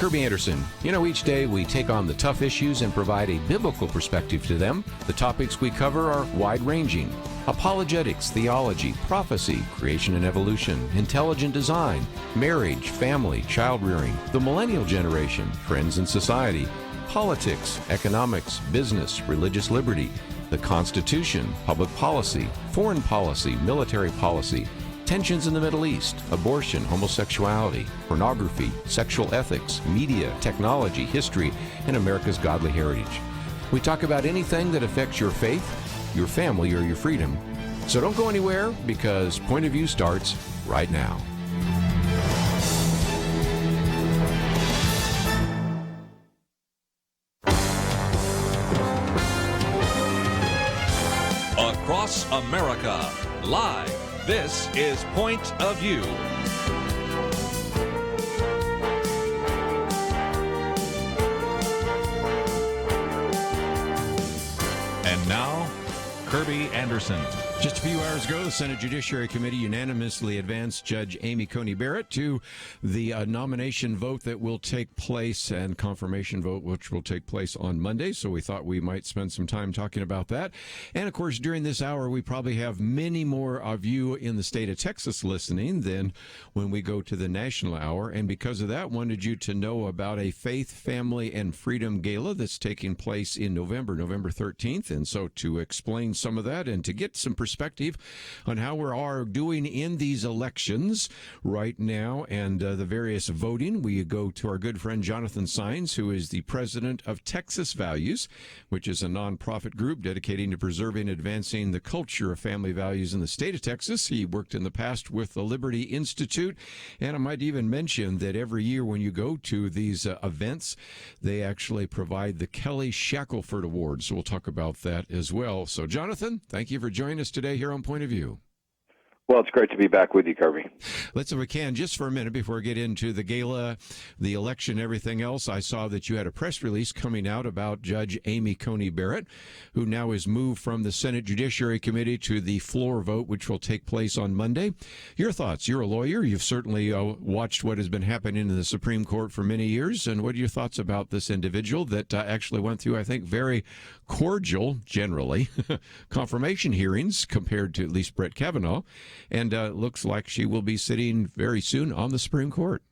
Kerby Anderson. You know, each day we take on the tough issues and provide a biblical perspective to them. The topics we cover are wide-ranging. Apologetics, theology, prophecy, creation and evolution, intelligent design, marriage, family, child-rearing, the millennial generation, friends and society, politics, economics, business, religious liberty, the Constitution, public policy, foreign policy, military policy, tensions in the Middle East, abortion, homosexuality, pornography, sexual ethics, media, technology, history, and America's godly heritage. We talk about anything that affects your faith, your family, or your freedom. So don't go anywhere, because Point of View starts right now. Across America, live. This is Point of View. And now, Kerby Anderson. Just a few hours ago, the Senate Judiciary Committee unanimously advanced Judge Amy Coney Barrett to the nomination vote that will take place, and confirmation vote which will take place on Monday. So we thought we might spend some time talking about that. And of course, during this hour, we probably have many more of you in the state of Texas listening than when we go to the national hour. And because of that, wanted you to know about a Faith, Family, and Freedom Gala that's taking place in November 13th. And so to explain some of that and to get some perspective on how we are doing in these elections right now and the various voting, we go to our good friend Jonathan Saenz, who is the president of Texas Values, which is a nonprofit group dedicating to preserving and advancing the culture of family values in the state of Texas. He worked in the past with the Liberty Institute, and I might even mention that every year when you go to these events, they actually provide the Kelly Shackelford Award. So we'll talk about that as well. So Jonathan, thank you for joining us today here on Point of View. Well, it's great to be back with you, Kerby. Let's, if we can, just for a minute before we get into the gala, the election, everything else, I saw that you had a press release coming out about Judge Amy Coney Barrett, who now is moved from the Senate Judiciary Committee to the floor vote, which will take place on Monday. Your thoughts? You're a lawyer. You've certainly watched what has been happening in the Supreme Court for many years. And what are your thoughts about this individual that actually went through, I think, very cordial, generally, confirmation hearings compared to at least Brett Kavanaugh, and looks like she will be sitting very soon on the Supreme Court?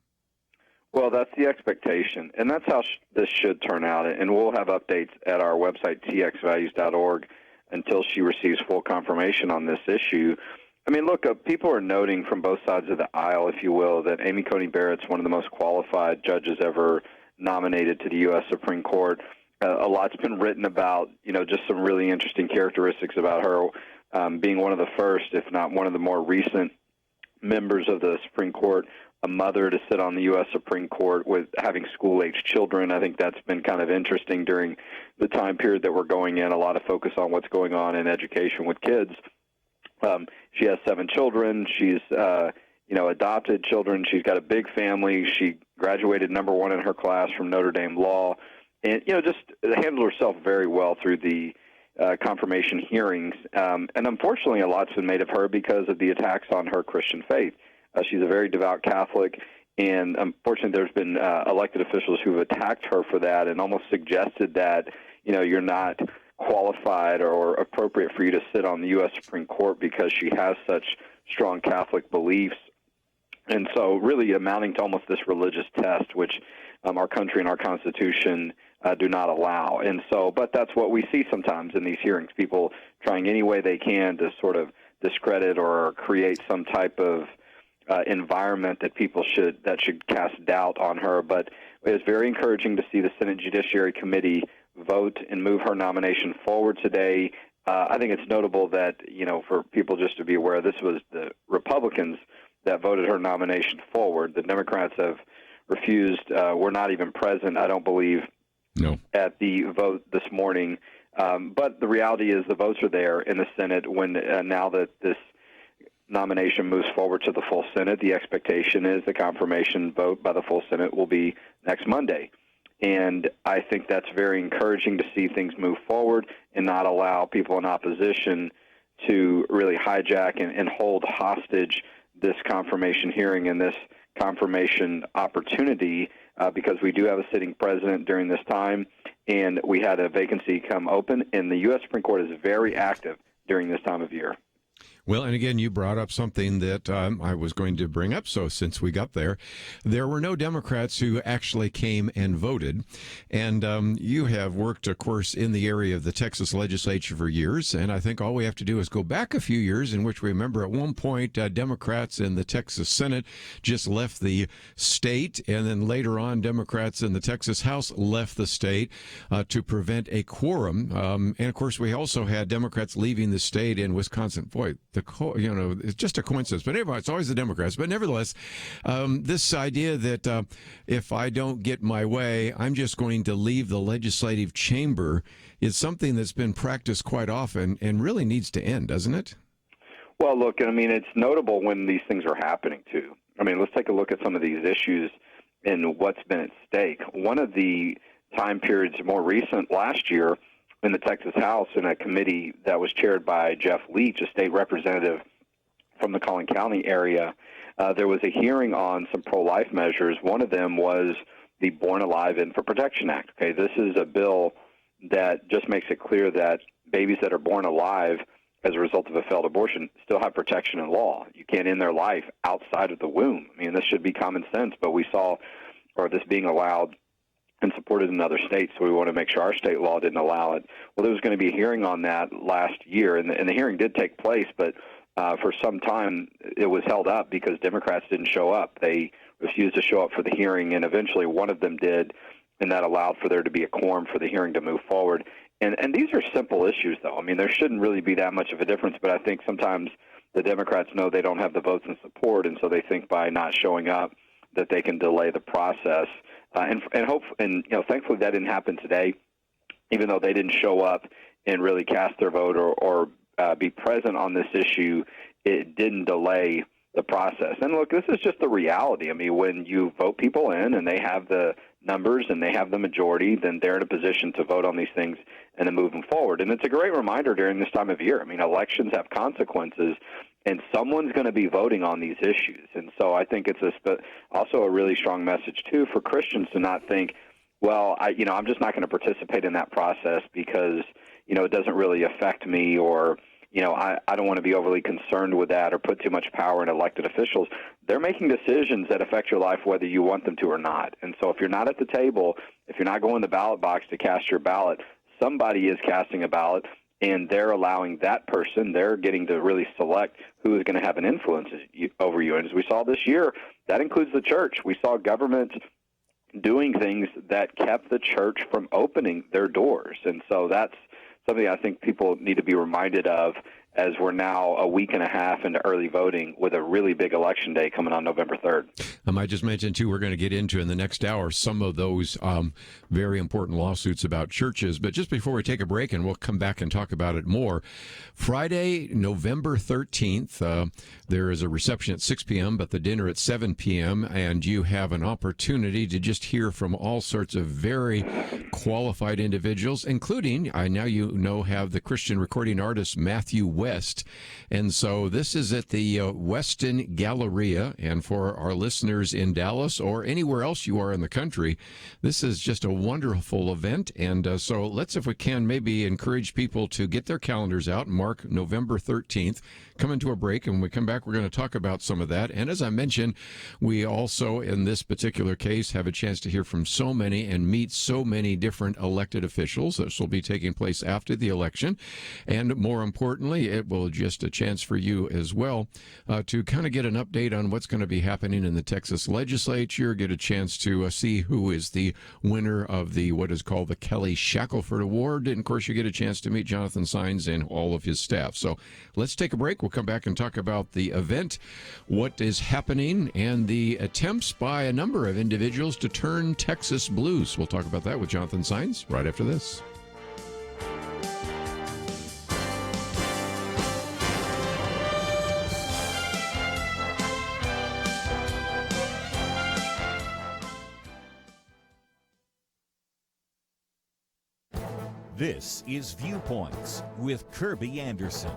Well, that's the expectation, and that's how this should turn out. And we'll have updates at our website, txvalues.org, until she receives full confirmation on this issue. I mean, look, people are noting from both sides of the aisle, if you will, that Amy Coney Barrett's one of the most qualified judges ever nominated to the U.S. Supreme Court. A lot's been written about, just some really interesting characteristics about her, being one of the first, if not one of the more recent members of the Supreme Court, a mother to sit on the U.S. Supreme Court with having school-aged children. I think that's been kind of interesting during the time period that we're going in, a lot of focus on what's going on in education with kids. She has 7 children. She's, adopted children. She's got a big family. She graduated number 1 in her class from Notre Dame Law. And, just handled herself very well through the confirmation hearings. And unfortunately, a lot's been made of her because of the attacks on her Christian faith. She's a very devout Catholic, and unfortunately, there's been elected officials who've attacked her for that and almost suggested that, you're not qualified or appropriate for you to sit on the U.S. Supreme Court because she has such strong Catholic beliefs. And so really amounting to almost this religious test, which our country and our Constitution do not allow. And so, but that's what we see sometimes in these hearings, people trying any way they can to sort of discredit or create some type of environment that should cast doubt on her. But it's very encouraging to see the Senate Judiciary Committee vote and move her nomination forward today. I think it's notable that, for people just to be aware, this was the Republicans that voted her nomination forward. The Democrats have refused, were not even present, I don't believe, at the vote this morning. But the reality is the votes are there in the Senate when now that this nomination moves forward to the full Senate. The expectation is the confirmation vote by the full Senate will be next Monday. And I think that's very encouraging to see things move forward and not allow people in opposition to really hijack and hold hostage this confirmation hearing and this confirmation opportunity because we do have a sitting president during this time, and we had a vacancy come open, and the U.S. Supreme Court is very active during this time of year. Well, and again, you brought up something that I was going to bring up. So since we got there were no Democrats who actually came and voted. And you have worked, of course, in the area of the Texas legislature for years. And I think all we have to do is go back a few years in which we remember at one point Democrats in the Texas Senate just left the state. And then later on, Democrats in the Texas House left the state to prevent a quorum. And of course, we also had Democrats leaving the state in Wisconsin. Boy, it's just a coincidence. But anyway, it's always the Democrats. But nevertheless, this idea that if I don't get my way, I'm just going to leave the legislative chamber is something that's been practiced quite often and really needs to end, doesn't it? Well, look, I mean, it's notable when these things are happening, too. I mean, let's take a look at some of these issues and what's been at stake. One of the time periods more recent last year in the Texas House in a committee that was chaired by Jeff Leach, a state representative from the Collin County area, there was a hearing on some pro-life measures. One of them was the Born Alive Infant Protection Act. Okay, this is a bill that just makes it clear that babies that are born alive as a result of a failed abortion still have protection in law. You can't end their life outside of the womb. I mean, this should be common sense, but we saw this being allowed and supported in other states, so we want to make sure our state law didn't allow it. Well, there was going to be a hearing on that last year, and the hearing did take place, but for some time it was held up because Democrats didn't show up. They refused to show up for the hearing, and eventually one of them did, and that allowed for there to be a quorum for the hearing to move forward. And these are simple issues, though. I mean, there shouldn't really be that much of a difference, but I think sometimes the Democrats know they don't have the votes and support, and so they think by not showing up that they can delay the process. And thankfully that didn't happen today, even though they didn't show up and really cast their vote or be present on this issue. It didn't delay the process. And look, this is just the reality. I mean, when you vote people in and they have the numbers and they have the majority, then they're in a position to vote on these things and then move them forward. And it's a great reminder during this time of year. I mean, elections have consequences, and someone's going to be voting on these issues. And so I think it's also a really strong message, too, for Christians to not think, well, I'm just not going to participate in that process because, it doesn't really affect me, or, I don't want to be overly concerned with that or put too much power in elected officials. They're making decisions that affect your life whether you want them to or not. And so if you're not at the table, if you're not going to the ballot box to cast your ballot, somebody is casting a ballot, and they're allowing that person, they're getting to really select who is going to have an influence over you. And as we saw this year, that includes the church. We saw government doing things that kept the church from opening their doors. And so that's something I think people need to be reminded of as we're now a week and a half into early voting with a really big election day coming on November 3rd. I might just mention, too, we're going to get into in the next hour some of those very important lawsuits about churches. But just before we take a break, and we'll come back and talk about it more, Friday, November 13th, there is a reception at 6 p.m., but the dinner at 7 p.m., and you have an opportunity to just hear from all sorts of very qualified individuals, including, I now have the Christian recording artist Matthew West. And so this is at the Weston Galleria. And for our listeners in Dallas or anywhere else you are in the country, this is just a wonderful event. And so let's, if we can, maybe encourage people to get their calendars out and mark November 13th. Come into a break, and when we come back, we're going to talk about some of that. And as I mentioned, we also, in this particular case, have a chance to hear from so many and meet so many different elected officials. This will be taking place after the election. And more importantly, it will just a chance for you as well to kind of get an update on what's going to be happening in the Texas legislature, get a chance to see who is the winner of the what is called the Kelly Shackelford Award. And, of course, you get a chance to meet Jonathan Saenz and all of his staff. So let's take a break. We'll come back and talk about the event, what is happening, and the attempts by a number of individuals to turn Texas blues. We'll talk about that with Jonathan Saenz right after this. This is Viewpoints with Kerby Anderson.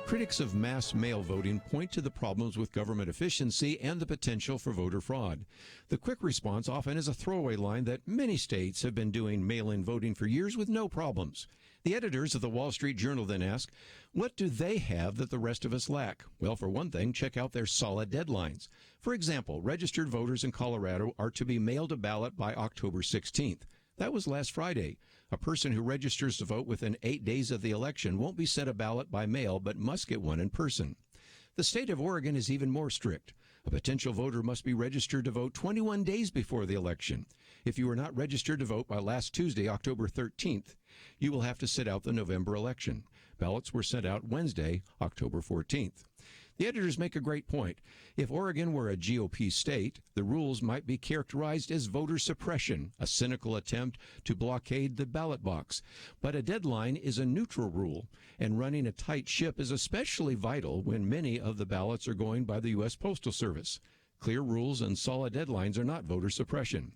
critics of mass mail voting point to the problems with government efficiency and the potential for voter fraud. The quick response often is a throwaway line that many states have been doing mail-in voting for years with no problems. The editors of the Wall Street Journal then ask, what do they have that the rest of us lack? Well, for one thing, check out their solid deadlines. For example, registered voters in Colorado are to be mailed a ballot by October 16th. That was last Friday. A person who registers to vote within 8 days of the election won't be sent a ballot by mail, but must get one in person. The state of Oregon is even more strict. A potential voter must be registered to vote 21 days before the election. If you were not registered to vote by last Tuesday, October 13th, you will have to sit out the November election. Ballots were sent out Wednesday, October 14th. The editors make a great point. If Oregon were a GOP state, the rules might be characterized as voter suppression, a cynical attempt to blockade the ballot box. But a deadline is a neutral rule, and running a tight ship is especially vital when many of the ballots are going by the U.S. Postal Service. Clear rules and solid deadlines are not voter suppression.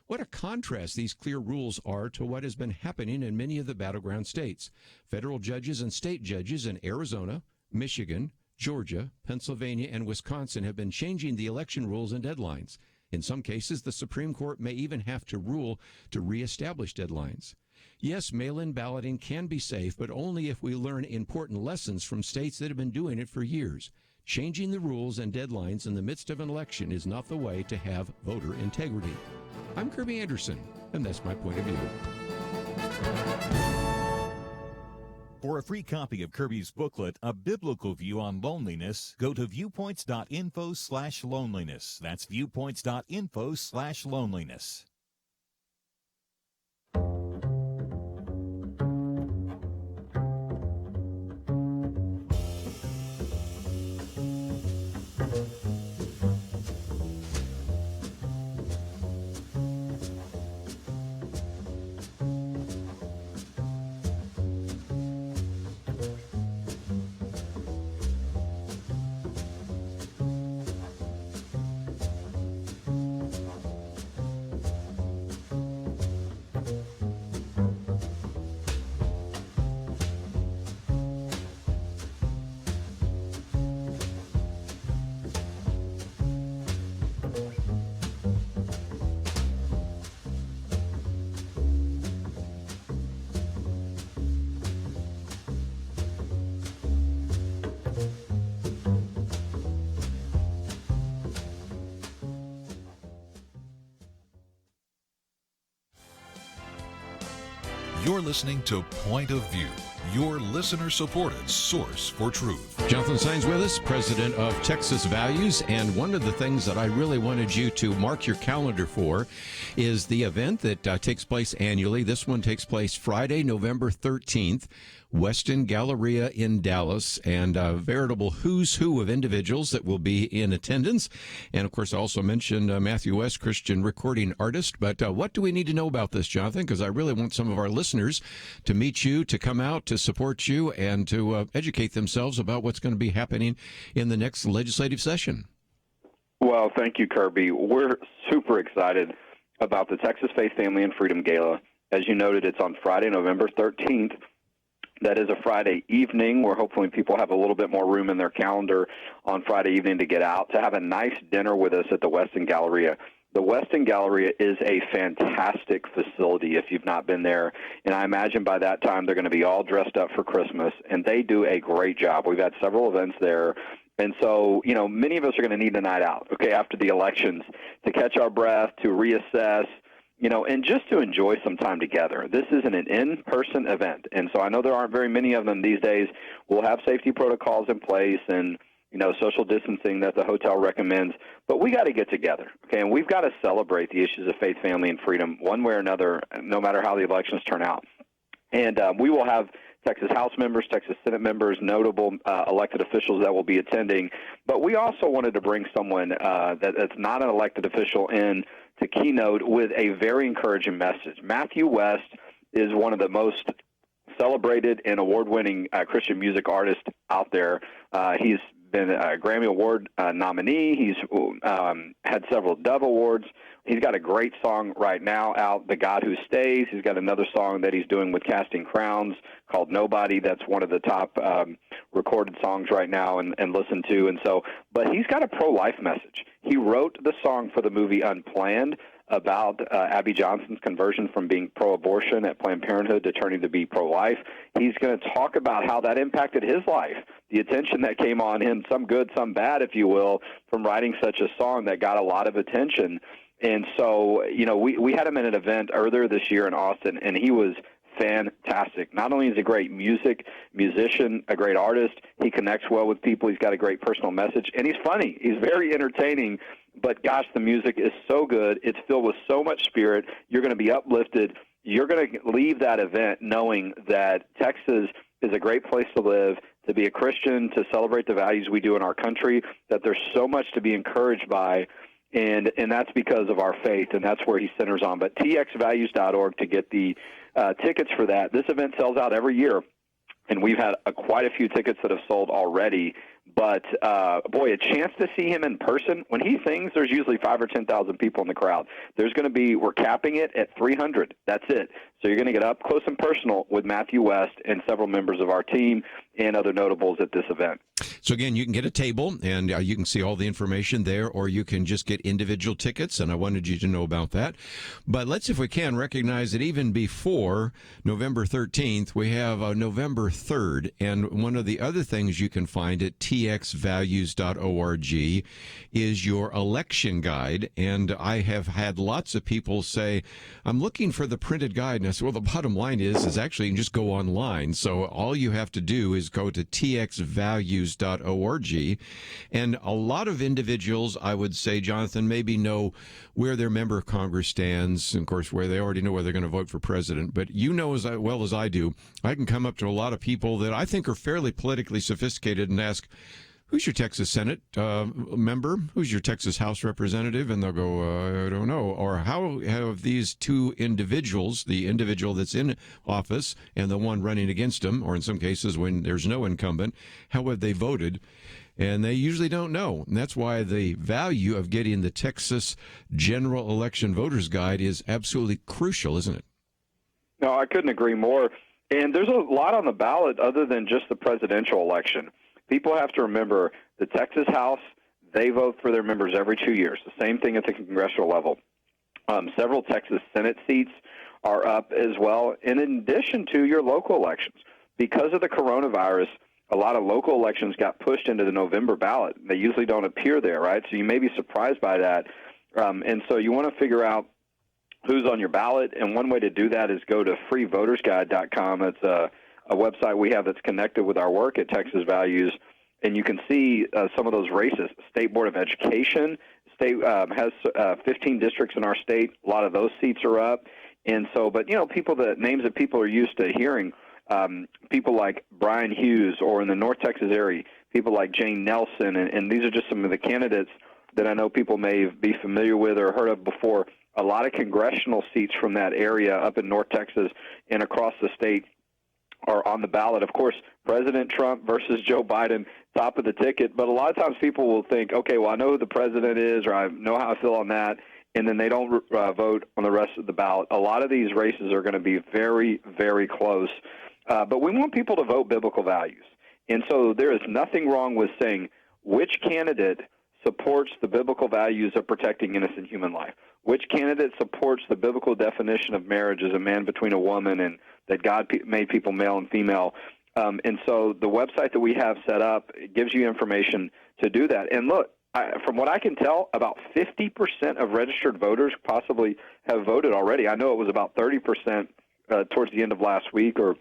What a contrast these clear rules are to what has been happening in many of the battleground states. Federal judges and state judges in Arizona, Michigan, Georgia, Pennsylvania, and Wisconsin have been changing the election rules and deadlines. In some cases, the Supreme Court may even have to rule to reestablish deadlines. Yes, mail-in balloting can be safe, but only if we learn important lessons from states that have been doing it for years. Changing the rules and deadlines in the midst of an election is not the way to have voter integrity. I'm Kerby Anderson, and that's my point of view. For a free copy of Kerby's booklet, A Biblical View on Loneliness, go to viewpoints.info/loneliness. That's viewpoints.info/loneliness. You're listening to Point of View, your listener-supported source for truth. Jonathan Saenz with us, president of Texas Values, and one of the things that I really wanted you to mark your calendar for is the event that takes place annually. This one takes place Friday, November 13th, Westin Galleria in Dallas, and a veritable who's who of individuals that will be in attendance. And, of course, I also mentioned Matthew West, Christian recording artist. But what do we need to know about this, Jonathan? Because I really want some of our listeners to meet you, to come out, to support you, and to educate themselves about what's going to be happening in the next legislative session. Well, thank you, Kerby. We're super excited about the Texas Faith, Family, and Freedom Gala. As you noted, it's on Friday, November 13th. That is a Friday evening where hopefully people have a little bit more room in their calendar on Friday evening to get out to have a nice dinner with us at the Westin Galleria. The Westin Galleria is a fantastic facility if you've not been there, and I imagine by that time they're going to be all dressed up for Christmas, and they do a great job. We've had several events there, and so, you know, many of us are going to need a night out, okay, after the elections to catch our breath, to reassess, you know, and just to enjoy some time together. This isn't an in-person event, and so I know there aren't very many of them these days. We'll have safety protocols in place and, you know, social distancing that the hotel recommends, but we got to get together, okay, and we've got to celebrate the issues of faith, family, and freedom one way or another, no matter how the elections turn out. And we will have Texas House members, Texas Senate members, notable elected officials that will be attending, but we also wanted to bring someone that's not an elected official in to keynote with a very encouraging message. Matthew West is one of the most celebrated and award-winning Christian music artists out there. He's been a Grammy Award nominee. He's had several Dove Awards. He's got a great song right now out, The God Who Stays. He's got another song that he's doing with Casting Crowns called Nobody. That's one of the top recorded songs right now and listened to. And so, but he's got a pro-life message. He wrote the song for the movie Unplanned about Abby Johnson's conversion from being pro-abortion at Planned Parenthood to turning to be pro-life. He's going to talk about how that impacted his life, the attention that came on him, some good, some bad, if you will, from writing such a song that got a lot of attention. And so, you know, we had him at an event earlier this year in Austin, and he was fantastic. Not only is he a great musician, a great artist, he connects well with people, he's got a great personal message, and he's funny. He's very entertaining, but gosh, the music is so good. It's filled with so much spirit. You're going to be uplifted. You're going to leave that event knowing that Texas is a great place to live, to be a Christian, to celebrate the values we do in our country, that there's so much to be encouraged by. And that's because of our faith, and that's where he centers on. But txvalues.org to get the tickets for that. This event sells out every year, and we've had quite a few tickets that have sold already. But, boy, a chance to see him in person. When he sings, there's usually 5,000 or 10,000 people in the crowd. We're capping it at 300. That's it. So you're going to get up close and personal with Matthew West and several members of our team and other notables at this event. So, again, you can get a table, and you can see all the information there, or you can just get individual tickets, and I wanted you to know about that. But let's, if we can, recognize that even before November 13th, we have November 3rd, and one of the other things you can find at txvalues.org is your election guide, and I have had lots of people say, I'm looking for the printed guide, and I said, well, the bottom line is actually you can just go online, so all you have to do is go to txvalues.org, and a lot of individuals, I would say, Jonathan, maybe know where their member of Congress stands, and of course, where they already know where they're going to vote for president. But you know as well as I do, I can come up to a lot of people that I think are fairly politically sophisticated and ask, who's your Texas Senate member? Who's your Texas House representative? And they'll go, I don't know. Or how have these two individuals, the individual that's in office and the one running against him, or in some cases when there's no incumbent, how have they voted? And they usually don't know. And that's why the value of getting the Texas General Election Voters Guide is absolutely crucial, isn't it? No, I couldn't agree more. And there's a lot on the ballot other than just the presidential election. People have to remember the Texas House, they vote for their members every 2 years. The same thing at the congressional level. Several Texas Senate seats are up as well, in addition to your local elections. Because of the coronavirus, a lot of local elections got pushed into the November ballot. They usually don't appear there, right? So you may be surprised by that. And so you want to figure out who's on your ballot, and one way to do that is go to freevotersguide.com. It's a website we have that's connected with our work at Texas Values, and you can see some of those races. State Board of Education has 15 districts in our state. A lot of those seats are up. And so, but, you know, names that people are used to hearing, people like Brian Hughes, or in the North Texas area, people like Jane Nelson, and these are just some of the candidates that I know people may be familiar with or heard of before. A lot of congressional seats from that area up in North Texas and across the state are on the ballot. Of course, President Trump versus Joe Biden, top of the ticket. But a lot of times people will think, okay, well, I know who the president is, or I know how I feel on that, and then they don't vote on the rest of the ballot. A lot of these races are going to be very, very close. But we want people to vote biblical values. And so there is nothing wrong with saying which candidate supports the biblical values of protecting innocent human life, which candidate supports the biblical definition of marriage as a man between a woman and that God made people male and female. And so the website that we have set up gives you information to do that. And look, from what I can tell, about 50% of registered voters possibly have voted already. I know it was about 30% towards the end of last week, or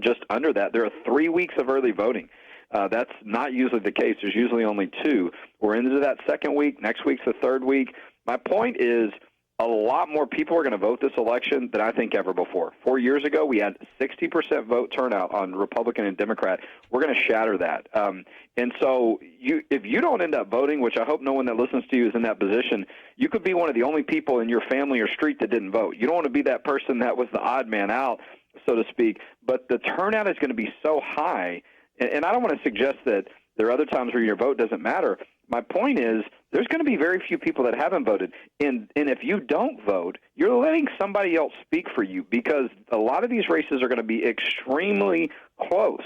just under that. There are 3 weeks of early voting. That's not usually the case. There's usually only 2. We're into that second week. Next week's the third week. My point is a lot more people are going to vote this election than I think ever before. 4 years ago, we had 60% vote turnout on Republican and Democrat. We're going to shatter that. And so if you don't end up voting, which I hope no one that listens to you is in that position, you could be one of the only people in your family or street that didn't vote. You don't want to be that person that was the odd man out, so to speak. But the turnout is going to be so high. And I don't want to suggest that There are other times where your vote doesn't matter. My point is there's going to be very few people that haven't voted. And if you don't vote, you're letting somebody else speak for you, because a lot of these races are going to be extremely close.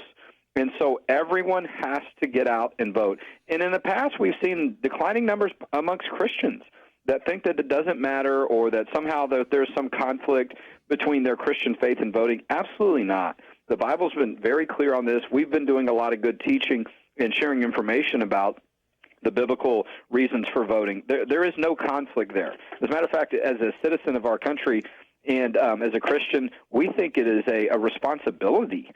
And so everyone has to get out and vote. And in the past, we've seen declining numbers amongst Christians that think that it doesn't matter, or that somehow that there's some conflict between their Christian faith and voting. Absolutely not. The Bible's been very clear on this. We've been doing a lot of good teaching and sharing information about the biblical reasons for voting. There is no conflict there. As a matter of fact, as a citizen of our country and as a Christian, we think it is a responsibility,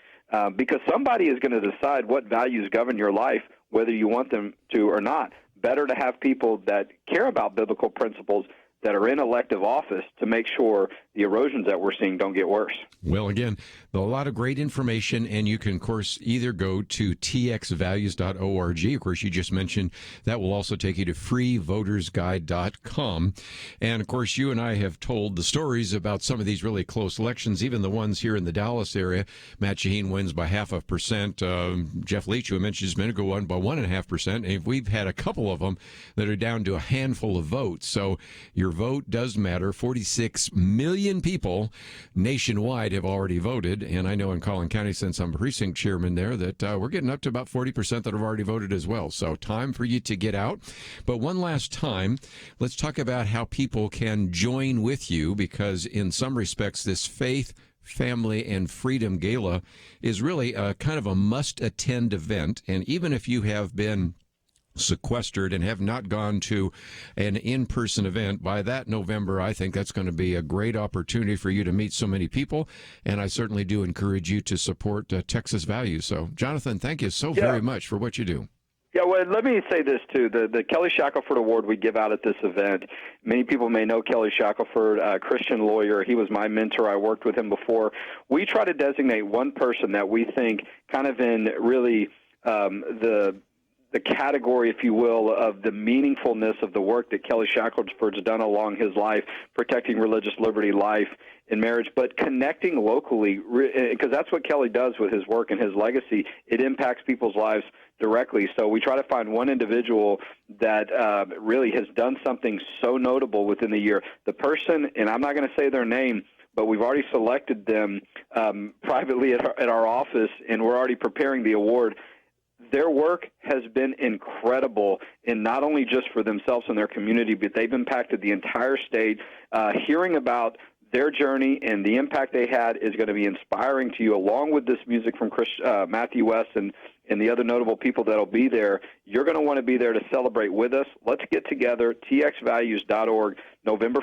because somebody is going to decide what values govern your life, whether you want them to or not. Better to have people that care about biblical principles that are in elective office to make sure the erosions that we're seeing don't get worse. Well, again, a lot of great information, and you can, of course, either go to txvalues.org. Of course, you just mentioned that will also take you to freevotersguide.com. And, of course, you and I have told the stories about some of these really close elections, even the ones here in the Dallas area. Matt Shaheen wins by 0.5%. Jeff Leach, who I mentioned just a minute ago, won by 1.5%. And we've had a couple of them that are down to a handful of votes. So your vote does matter. 46 million people nationwide have already voted. And I know in Collin County, since I'm precinct chairman there, that we're getting up to about 40% that have already voted as well. So time for you to get out. But one last time, let's talk about how people can join with you, because in some respects, this Faith, Family, and Freedom Gala is really a kind of a must-attend event. And even if you have been sequestered and have not gone to an in-person event, by that November, I think that's going to be a great opportunity for you to meet so many people. And I certainly do encourage you to support Texas Values. So, Jonathan, thank you so very much for what you do. Yeah, well, let me say this, too. The Kelly Shackelford Award we give out at this event, many people may know Kelly Shackelford, a Christian lawyer. He was my mentor. I worked with him before. We try to designate one person that we think kind of in really the category, if you will, of the meaningfulness of the work that Kelly Shackelford's done along his life, protecting religious liberty, life, and marriage, but connecting locally, because that's what Kelly does with his work and his legacy. It impacts people's lives directly. So we try to find one individual that really has done something so notable within the year. The person, and I'm not going to say their name, but we've already selected them privately at our office, and we're already preparing the award. Their work has been incredible, and not only just for themselves and their community, but they've impacted the entire state. Hearing about their journey and the impact they had is going to be inspiring to you, along with this music from Matthew West and the other notable people that will be there. You're going to want to be there to celebrate with us. Let's get together, txvalues.org. November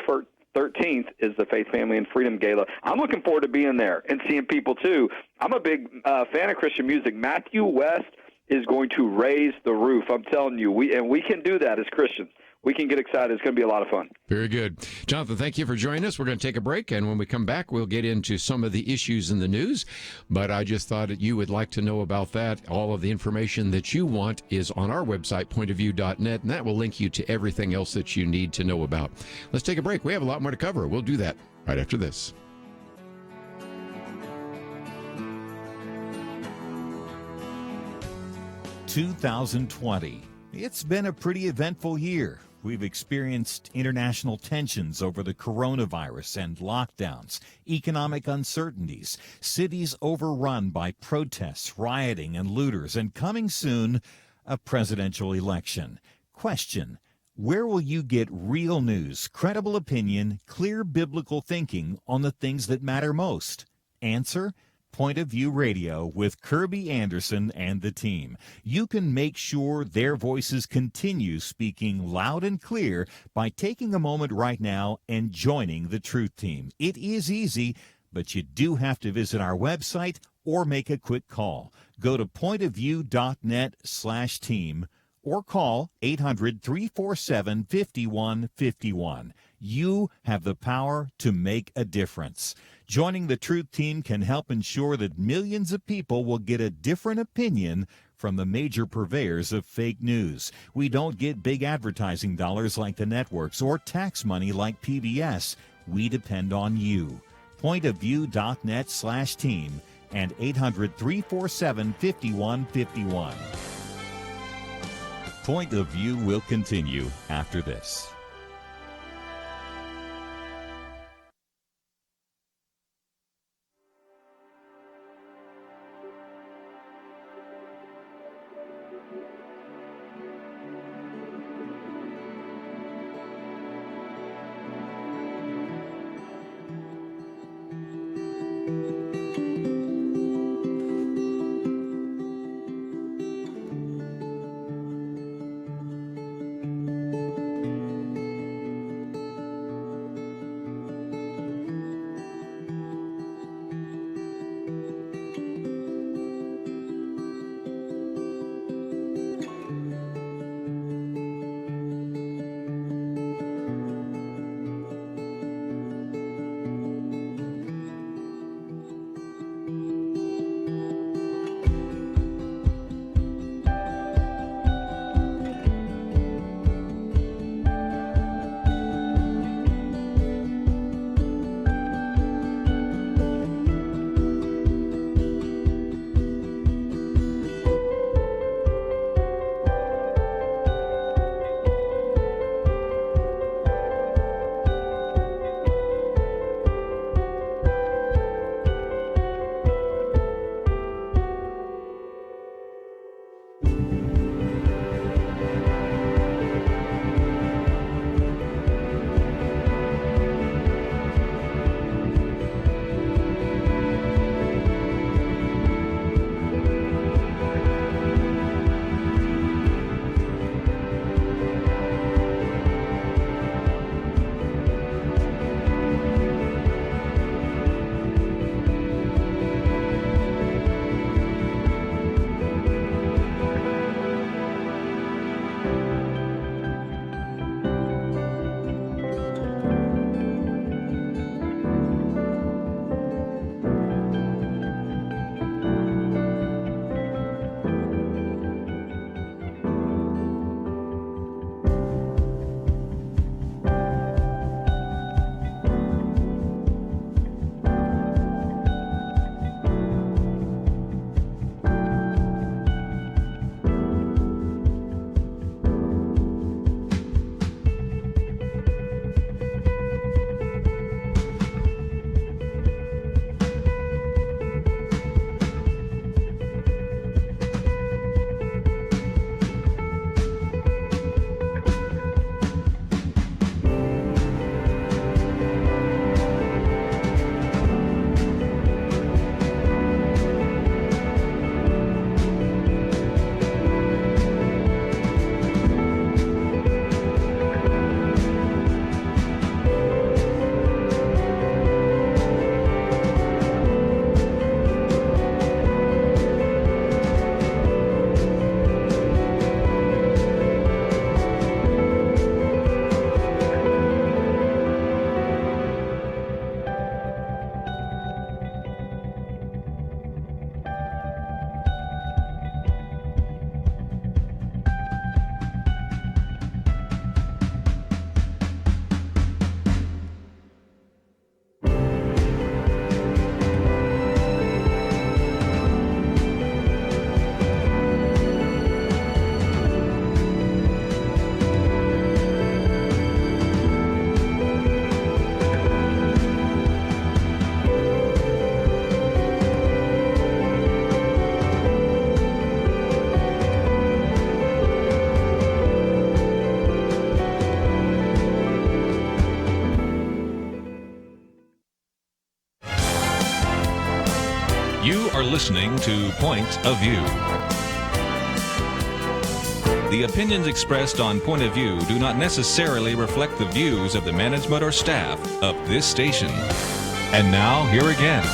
13th is the Faith, Family, and Freedom Gala. I'm looking forward to being there and seeing people, too. I'm a big fan of Christian music. Matthew West is going to raise the roof. I'm telling you, we can do that as Christians. We can get excited. It's going to be a lot of fun. Very good. Jonathan, thank you for joining us. We're going to take a break, and when we come back, we'll get into some of the issues in the news. But I just thought that you would like to know about that. All of the information that you want is on our website, pointofview.net, and that will link you to everything else that you need to know about. Let's take a break. We have a lot more to cover. We'll do that right after this. 2020. It's been a pretty eventful year. We've experienced international tensions over the coronavirus and lockdowns, economic uncertainties, cities overrun by protests, rioting, and looters, and coming soon, a presidential election. Question: where will you get real news, credible opinion, clear biblical thinking on the things that matter most? Answer: Point of View Radio with Kerby Anderson and the team. You can make sure their voices continue speaking loud and clear by taking a moment right now and joining the Truth Team. It is easy, but you do have to visit our website or make a quick call. Go to pointofview.net/team or call 800-347-5151. You have the power to make a difference. Joining the Truth Team can help ensure that millions of people will get a different opinion from the major purveyors of fake news. We don't get big advertising dollars like the networks or tax money like PBS. We depend on you. Pointofview.net/team and 800-347-5151. Point of View will continue after this. You are listening to Point of View. The opinions expressed on Point of View do not necessarily reflect the views of the management or staff of this station. And now, here again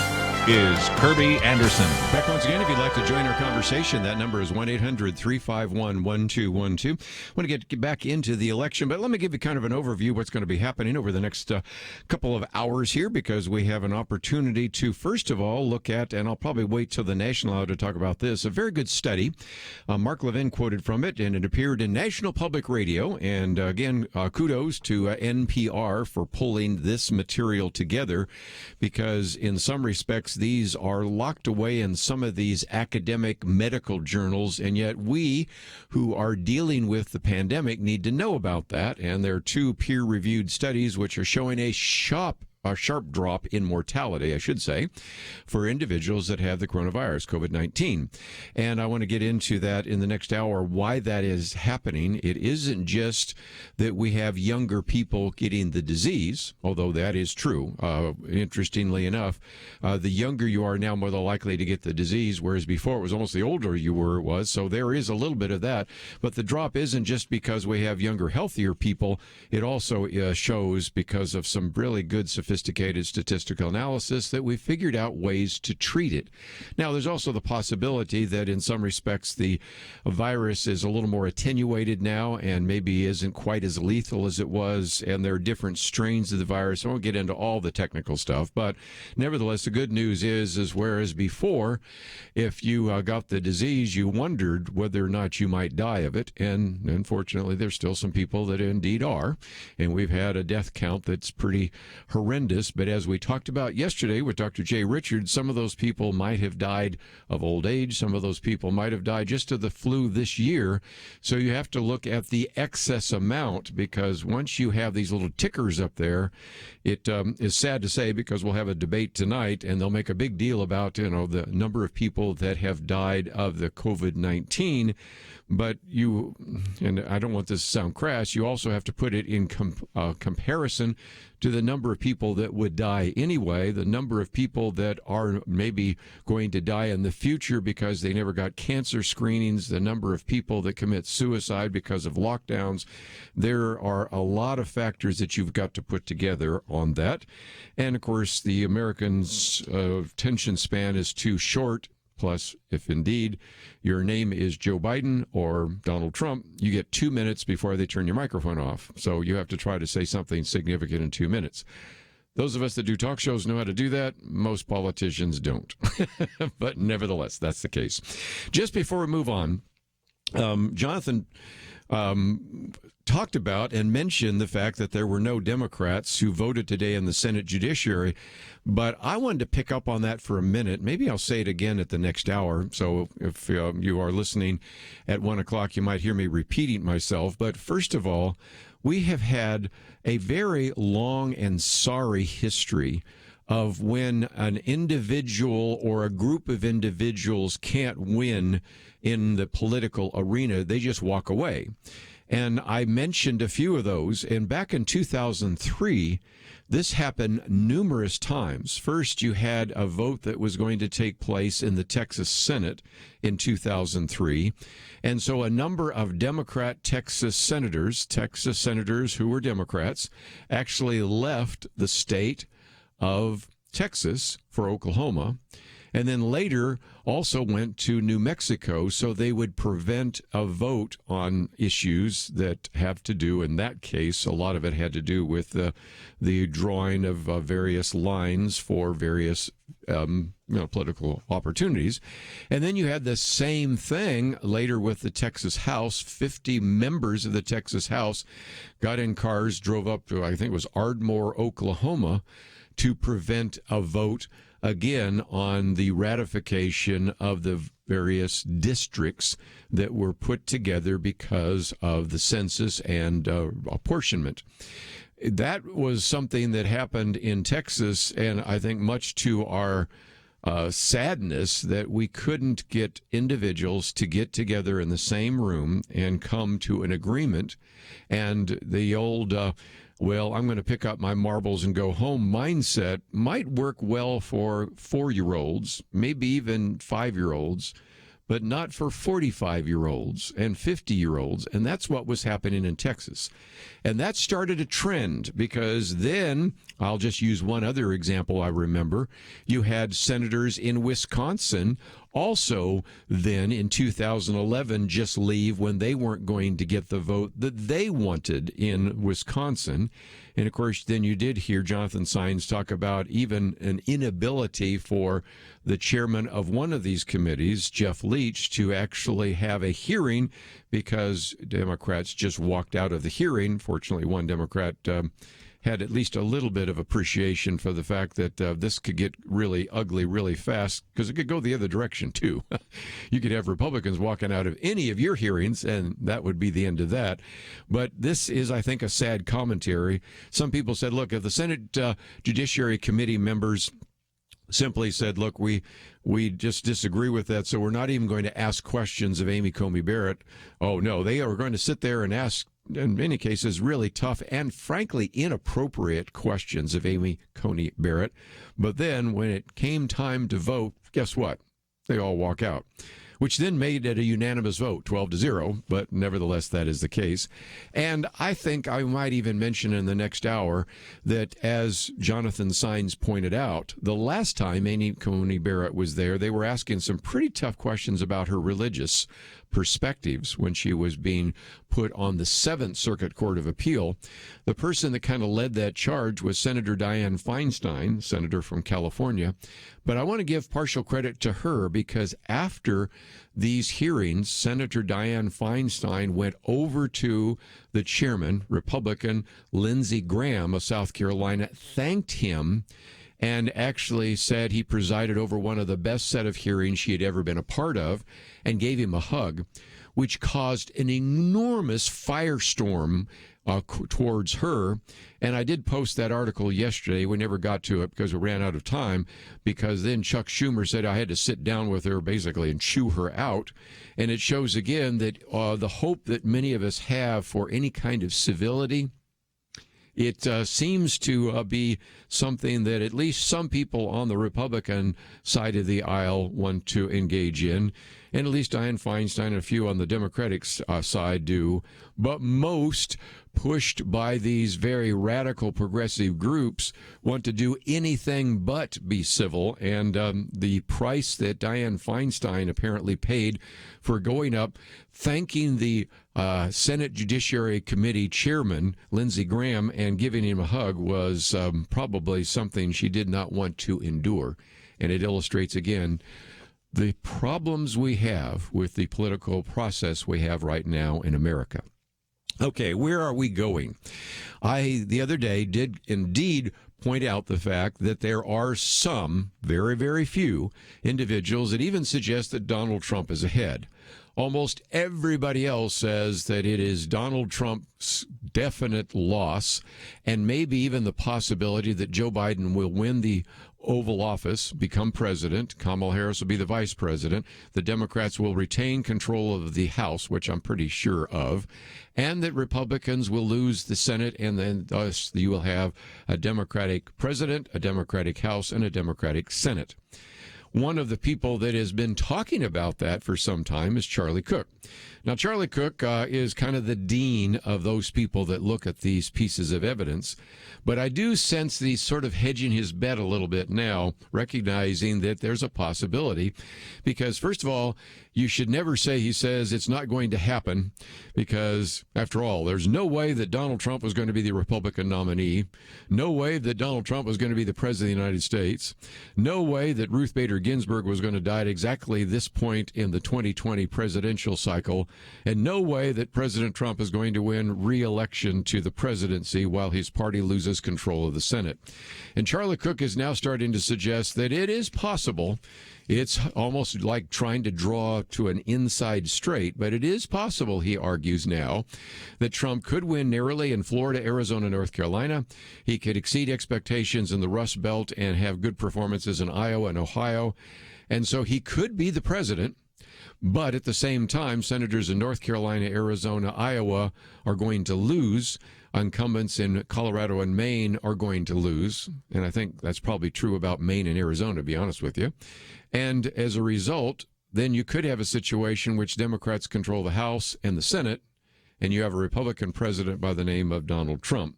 is Kerby Anderson. Back once again, if you'd like to join our conversation, that number is 1-800-351-1212. I want to get back into the election, but let me give you kind of an overview of what's going to be happening over the next couple of hours here, because we have an opportunity to, first of all, look at, and I'll probably wait till the national hour to talk about this, a very good study. Mark Levin quoted from it, and it appeared in National Public Radio. And again, kudos to NPR for pulling this material together, because in some respects, respects, these are locked away in some of these academic medical journals, and yet we who are dealing with the pandemic need to know about that. And there are 2 peer-reviewed studies which are showing a sharp drop in mortality, I should say, for individuals that have the coronavirus, COVID-19. And I want to get into that in the next hour, why that is happening. It isn't just that we have younger people getting the disease, although that is true. Interestingly enough, the younger you are now, more likely to get the disease, whereas before it was almost the older you were, it was. So there is a little bit of that. But the drop isn't just because we have younger, healthier people. It also shows because of some really good sophisticated statistical analysis that we figured out ways to treat it. Now, there's also the possibility that in some respects the virus is a little more attenuated now and maybe isn't quite as lethal as it was, and there are different strains of the virus. I won't get into all the technical stuff, but nevertheless, the good news is whereas before, if you got the disease, you wondered whether or not you might die of it, and unfortunately, there's still some people that indeed are, and we've had a death count that's pretty horrendous. But as we talked about yesterday with Dr. Jay Richards, some of those people might have died of old age. Some of those people might have died just of the flu this year. So you have to look at the excess amount, because once you have these little tickers up there, it is sad to say, because we'll have a debate tonight and they'll make a big deal about, the number of people that have died of the COVID-19. But you, and I don't want this to sound crass, you also have to put it in comparison to the number of people that would die anyway, the number of people that are maybe going to die in the future because they never got cancer screenings, the number of people that commit suicide because of lockdowns. There are a lot of factors that you've got to put together on that. And of course, the Americans' attention span is too short. Plus, if indeed your name is Joe Biden or Donald Trump, you get 2 minutes before they turn your microphone off. So you have to try to say something significant in 2 minutes. Those of us that do talk shows know how to do that. Most politicians don't. But nevertheless, that's the case. Just before we move on, Jonathan talked about and mentioned the fact that there were no Democrats who voted today in the Senate Judiciary. But I wanted to pick up on that for a minute. Maybe I'll say it again at the next hour. So if you are listening at 1 o'clock, you might hear me repeating myself. But first of all, we have had a very long and sorry history of when an individual or a group of individuals can't win in the political arena. They just walk away. And I mentioned a few of those. And back in 2003, this happened numerous times. First, you had a vote that was going to take place in the Texas Senate in 2003. And so a number of Democrat Texas senators who were Democrats, actually left the state of Texas for Oklahoma, and then later also went to New Mexico so they would prevent a vote on issues that have to do, in that case, a lot of it had to do with the drawing of various lines for various political opportunities. And then you had the same thing later with the Texas House. 50 members of the Texas House got in cars, drove up to, I think it was Ardmore, Oklahoma, to prevent a vote again on the ratification of the various districts that were put together because of the census and apportionment. That was something that happened in Texas, and I think much to our sadness that we couldn't get individuals to get together in the same room and come to an agreement. And the old well, I'm going to pick up my marbles and go home mindset might work well for 4-year-olds, maybe even 5-year-olds, but not for 45-year-olds and 50-year-olds. And that's what was happening in Texas. And that started a trend, because then, I'll just use one other example I remember, you had senators in Wisconsin also then in 2011 just leave when they weren't going to get the vote that they wanted in Wisconsin. And of course, then you did hear Jonathan Saenz talk about even an inability for the chairman of one of these committees, Jeff Leach, to actually have a hearing because Democrats just walked out of the hearing. Fortunately, one Democrat had at least a little bit of appreciation for the fact that this could get really ugly really fast, because it could go the other direction, too. You could have Republicans walking out of any of your hearings, and that would be the end of that. But this is, I think, a sad commentary. Some people said, look, if the Senate Judiciary Committee members simply said, look, we just disagree with that, so we're not even going to ask questions of Amy Coney Barrett. Oh, no, they are going to sit there and ask, in many cases, really tough and, frankly, inappropriate questions of Amy Coney Barrett. But then when it came time to vote, guess what? They all walk out, which then made it a unanimous vote, 12-0, but nevertheless, that is the case. And I think I might even mention in the next hour that, as Jonathan Saenz pointed out, the last time Amy Coney Barrett was there, they were asking some pretty tough questions about her religious perspectives when she was being put on the Seventh Circuit Court of Appeal. The person that kind of led that charge was Senator Dianne Feinstein, senator from California. But I want to give partial credit to her, because after these hearings, Senator Dianne Feinstein went over to the chairman, Republican Lindsey Graham of South Carolina, thanked him, and actually said he presided over one of the best set of hearings she had ever been a part of, and gave him a hug, which caused an enormous firestorm towards her. And I did post that article yesterday. We never got to it because we ran out of time, because then Chuck Schumer said I had to sit down with her basically and chew her out. And it shows again that the hope that many of us have for any kind of civility, it seems to be something that at least some people on the Republican side of the aisle want to engage in, and at least Dianne Feinstein and a few on the Democratic side do. But most, pushed by these very radical progressive groups, want to do anything but be civil. And the price that Dianne Feinstein apparently paid for going up, thanking the Senate Judiciary Committee chairman, Lindsey Graham, and giving him a hug was probably something she did not want to endure. And it illustrates, again, the problems we have with the political process we have right now in America. Okay, where are we going? I, the other day, did indeed point out the fact that there are some, very, very few, individuals that even suggest that Donald Trump is ahead. Almost everybody else says that it is Donald Trump's definite loss, and maybe even the possibility that Joe Biden will win the Oval Office, become president. Kamala Harris will be the vice president. The Democrats will retain control of the House, which I'm pretty sure of, and that Republicans will lose the Senate, and then thus you will have a Democratic president, a Democratic House, and a Democratic Senate. One of the people that has been talking about that for some time is Charlie Cook. Now, Charlie Cook is kind of the dean of those people that look at these pieces of evidence. But I do sense that he's sort of hedging his bet a little bit now, recognizing that there's a possibility. Because, first of all, you should never say he says it's not going to happen, because, after all, there's no way that Donald Trump was going to be the Republican nominee. No way that Donald Trump was going to be the President of the United States. No way that Ruth Bader Ginsburg was going to die at exactly this point in the 2020 presidential cycle. And no way that President Trump is going to win re-election to the presidency while his party loses control of the Senate. And Charlie Cook is now starting to suggest that it is possible. It's almost like trying to draw to an inside straight, but it is possible, he argues now, that Trump could win narrowly in Florida, Arizona, North Carolina. He could exceed expectations in the Rust Belt and have good performances in Iowa and Ohio. And so he could be the president. But at the same time, senators in North Carolina, Arizona, Iowa are going to lose. Incumbents in Colorado and Maine are going to lose. And I think that's probably true about Maine and Arizona, to be honest with you. And as a result, then you could have a situation which Democrats control the House and the Senate, and you have a Republican president by the name of Donald Trump.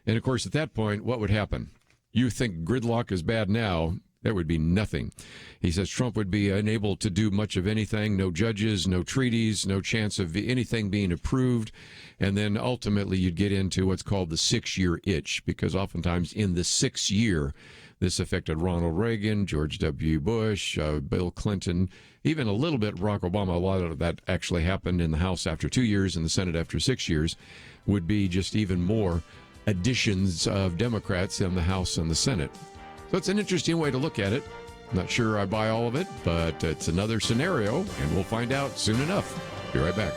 And, of course, at that point, what would happen? You think gridlock is bad now. There would be nothing. He says Trump would be unable to do much of anything, no judges, no treaties, no chance of anything being approved. And then ultimately you'd get into what's called the 6-year itch, because oftentimes in the 6th year, this affected Ronald Reagan, George W. Bush, Bill Clinton, even a little bit Barack Obama. A lot of that actually happened in the House after 2 years and the Senate after 6 years, would be just even more additions of Democrats in the House and the Senate. So it's an interesting way to look at it. Not sure I buy all of it, but it's another scenario, and we'll find out soon enough. Be right back.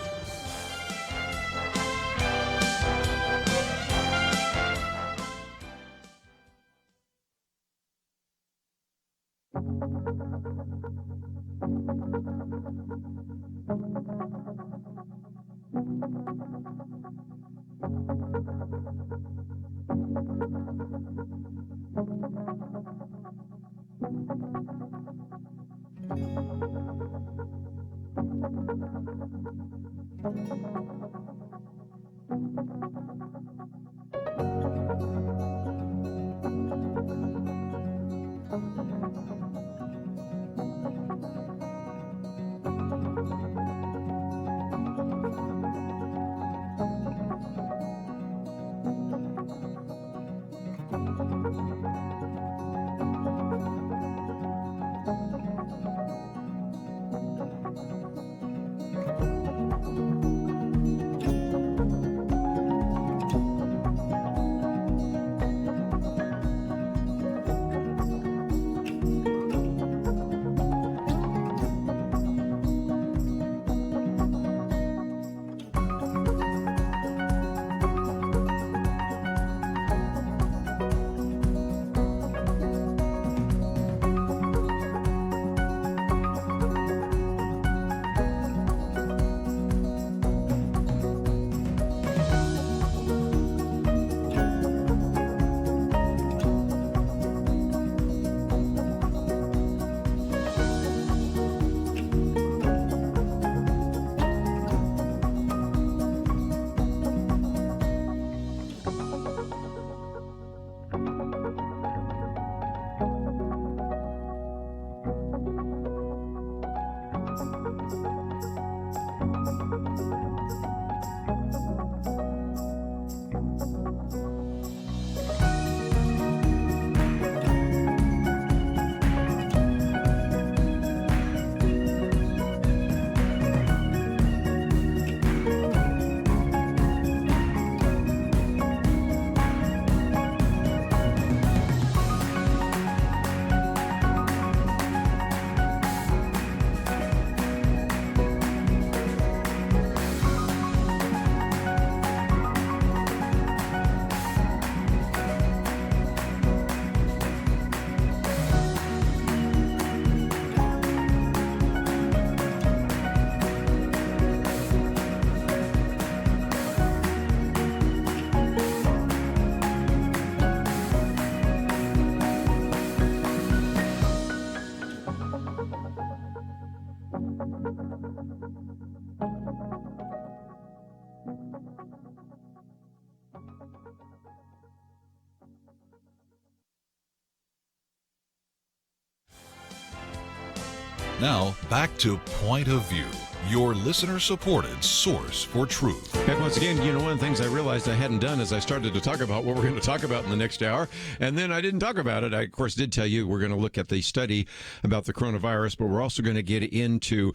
Now, back to Point of View, your listener-supported source for truth. And once again, one of the things I realized I hadn't done is I started to talk about what we're going to talk about in the next hour, and then I didn't talk about it. I, of course, did tell you we're going to look at the study about the coronavirus, but we're also going to get into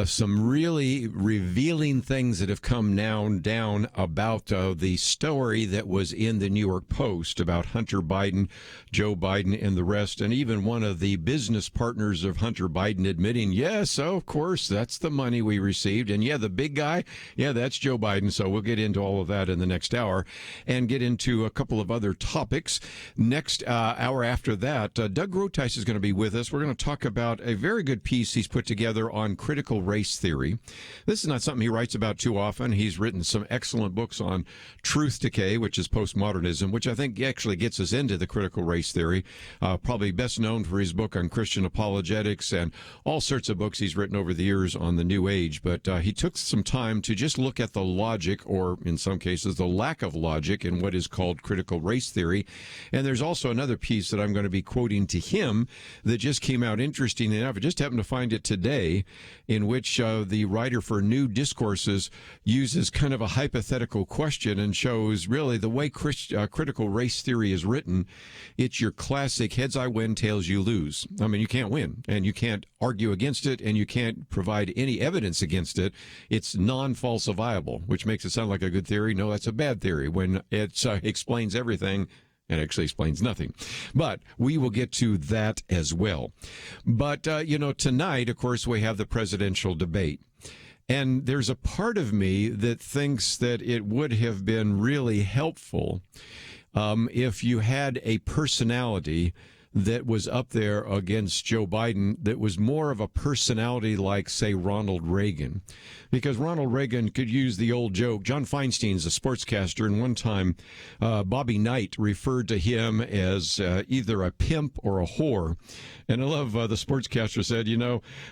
some really revealing things that have come now down about the story that was in the New York Post about Hunter Biden, Joe Biden, and the rest, and even one of the business partners of Hunter Biden admitting, yes, of course, that's the money we received. And the big guy, that's Joe Biden. So we'll get into all of that in the next hour and get into a couple of other topics. Next hour after that, Doug Groothuis is going to be with us. We're going to talk about a very good piece he's put together on critical race theory. This is not something he writes about too often. He's written some excellent books on truth decay, which is postmodernism, which I think actually gets us into the critical race theory. Probably best known for his book on Christian apologetics and all sorts of books he's written over the years on the New Age, but he took some time to just look at the logic, or in some cases, the lack of logic in what is called critical race theory. And there's also another piece that I'm going to be quoting to him that just came out interesting enough. I just happened to find it today, in which the writer for New Discourses uses kind of a hypothetical question and shows really the way critical race theory is written. It's your classic heads I win, tails you lose. I mean, you can't win, and you can't argue against it, and you can't provide any evidence evidence against it, it's non-falsifiable, which makes it sound like a good theory. No, that's a bad theory when it explains everything and actually explains nothing. But we will get to that as well. But, tonight, of course, we have the presidential debate. And there's a part of me that thinks that it would have been really helpful if you had a personality that was up there against Joe Biden that was more of a personality like, say, Ronald Reagan. Because Ronald Reagan could use the old joke. John Feinstein's a sportscaster, and one time Bobby Knight referred to him as either a pimp or a whore. And I love the sportscaster said,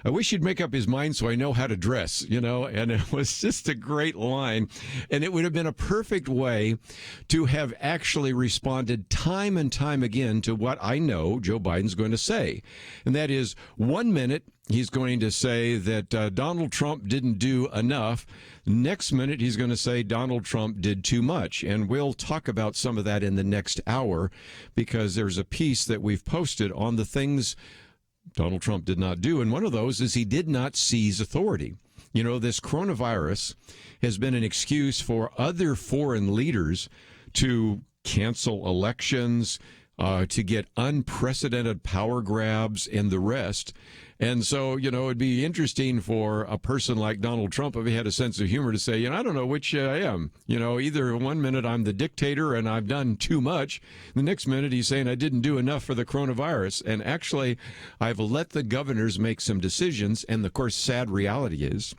I wish he'd make up his mind so I know how to dress, and it was just a great line. And it would have been a perfect way to have actually responded time and time again to what I know Joe Biden's going to say. And that is, 1 minute, he's going to say that Donald Trump didn't do enough. Next minute, he's going to say Donald Trump did too much. And we'll talk about some of that in the next hour, because there's a piece that we've posted on the things Donald Trump did not do. And one of those is he did not seize authority. This coronavirus has been an excuse for other foreign leaders to cancel elections, to get unprecedented power grabs and the rest. And so, it'd be interesting for a person like Donald Trump, if he had a sense of humor, to say, I don't know which I am. Either 1 minute I'm the dictator and I've done too much. The next minute he's saying I didn't do enough for the coronavirus. And actually, I've let the governors make some decisions. And of course, sad reality is,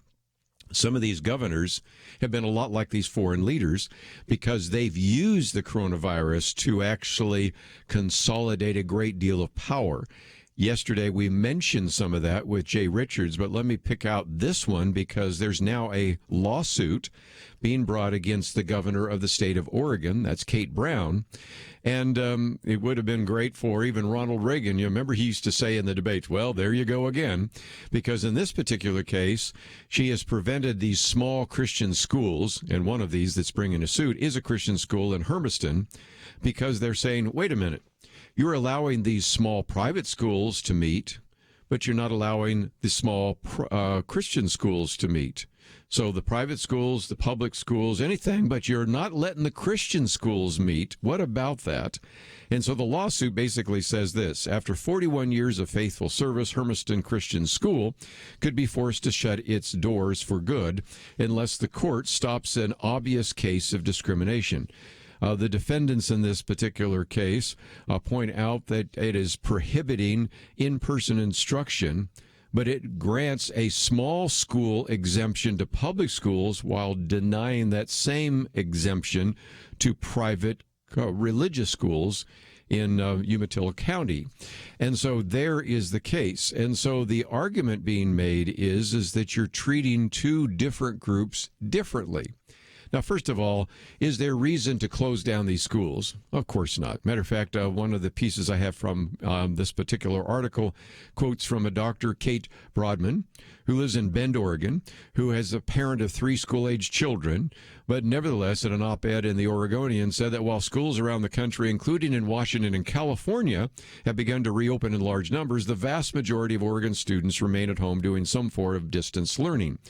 some of these governors have been a lot like these foreign leaders because they've used the coronavirus to actually consolidate a great deal of power. Yesterday, we mentioned some of that with Jay Richards, but let me pick out this one because there's now a lawsuit being brought against the governor of the state of Oregon. That's Kate Brown. And it would have been great for even Ronald Reagan. You remember he used to say in the debates, well, there you go again. Because in this particular case, she has prevented these small Christian schools, and one of these that's bringing a suit is a Christian school in Hermiston, because they're saying, wait a minute, you're allowing these small private schools to meet, but you're not allowing the small Christian schools to meet. So the private schools, the public schools, anything, but you're not letting the Christian schools meet. What about that? And so the lawsuit basically says this: after 41 years of faithful service, Hermiston Christian School could be forced to shut its doors for good unless the court stops an obvious case of discrimination. The defendants in this particular case point out that it is prohibiting in-person instruction, but it grants a small school exemption to public schools while denying that same exemption to private religious schools in Umatilla County. And so there is the case. And so the argument being made is that you're treating two different groups differently. Now, first of all, is there reason to close down these schools? Of course not. Matter of fact, one of the pieces I have from this particular article quotes from a Dr. Kate Broadman, who lives in Bend, Oregon, who has a parent of 3 school-aged children, but nevertheless, in an op-ed in the Oregonian, said that while schools around the country, including in Washington and California, have begun to reopen in large numbers, the vast majority of Oregon students remain at home doing some form of distance learning.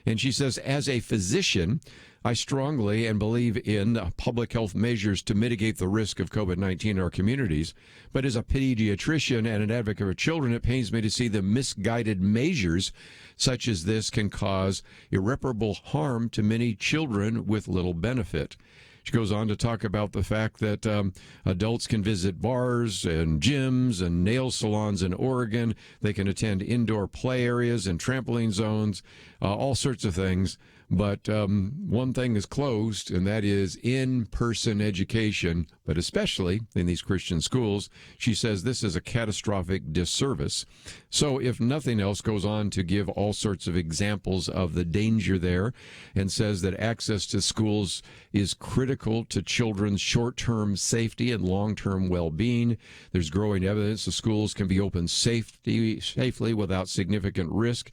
And she says, as a physician, I strongly and believe in public health measures to mitigate the risk of COVID-19 in our communities. But as a pediatrician and an advocate for children, it pains me to see the misguided measures such as this can cause irreparable harm to many children with little benefit. She goes on to talk about the fact that adults can visit bars and gyms and nail salons in Oregon. They can attend indoor play areas and trampoline zones, all sorts of things. But one thing is closed, and that is in-person education, but especially in these Christian schools. She says this is a catastrophic disservice. So if nothing else, goes on to give all sorts of examples of the danger there, and says that access to schools is critical to children's short-term safety and long-term well-being. There's growing evidence the schools can be opened safely without significant risk.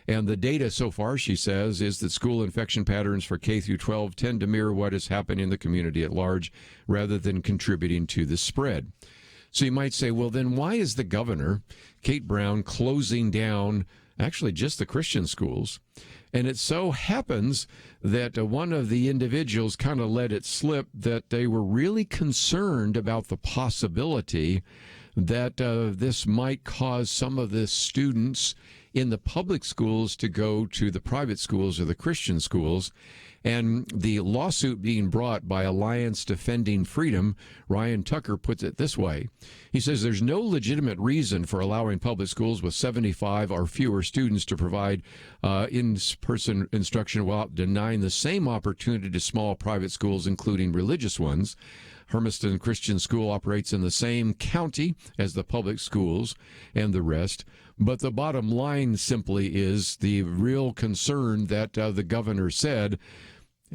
And the data so far, she says, is that school infection patterns for K through 12 tend to mirror what is happening in the community at large rather than contributing to the spread. So you might say, well, then why is the governor, Kate Brown, closing down actually just the Christian schools. And it so happens that one of the individuals kind of let it slip that they were really concerned about the possibility that this might cause some of the students in the public schools to go to the private schools or the Christian schools. And the lawsuit being brought by Alliance Defending Freedom, Ryan Tucker puts it this way. He says there's no legitimate reason for allowing public schools with 75 or fewer students to provide in-person instruction while denying the same opportunity to small private schools, including religious ones. Hermiston Christian School operates in the same county as the public schools and the rest. But the bottom line simply is the real concern that the governor said,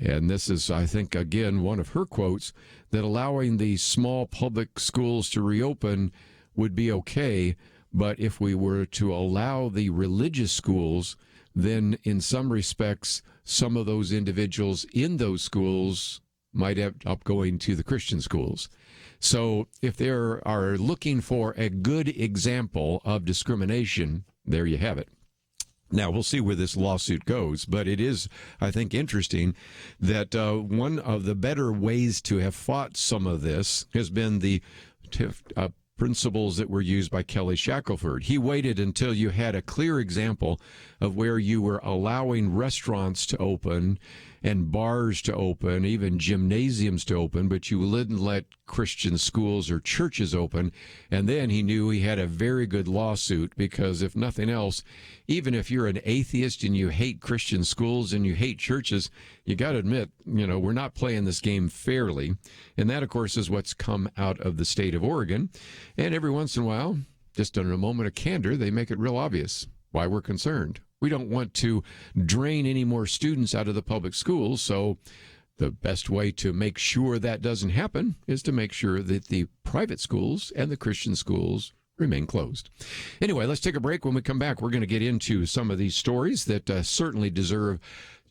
and this is, I think, again, one of her quotes, that allowing the small public schools to reopen would be okay, but if we were to allow the religious schools, then in some respects, some of those individuals in those schools might end up going to the Christian schools. So if they are looking for a good example of discrimination, there you have it. Now, we'll see where this lawsuit goes, but it is, I think, interesting that one of the better ways to have fought some of this has been the principles that were used by Kelly Shackelford. He waited until you had a clear example of where you were allowing restaurants to open and bars to open, even gymnasiums to open, but you didn't let Christian schools or churches open. And then he knew he had a very good lawsuit because, if nothing else, even if you're an atheist and you hate Christian schools and you hate churches, you got to admit, we're not playing this game fairly. And that, of course, is what's come out of the state of Oregon. And every once in a while, just in a moment of candor, they make it real obvious why we're concerned. We don't want to drain any more students out of the public schools, so the best way to make sure that doesn't happen is to make sure that the private schools and the Christian schools remain closed. Anyway, let's take a break. When we come back, we're going to get into some of these stories that certainly deserve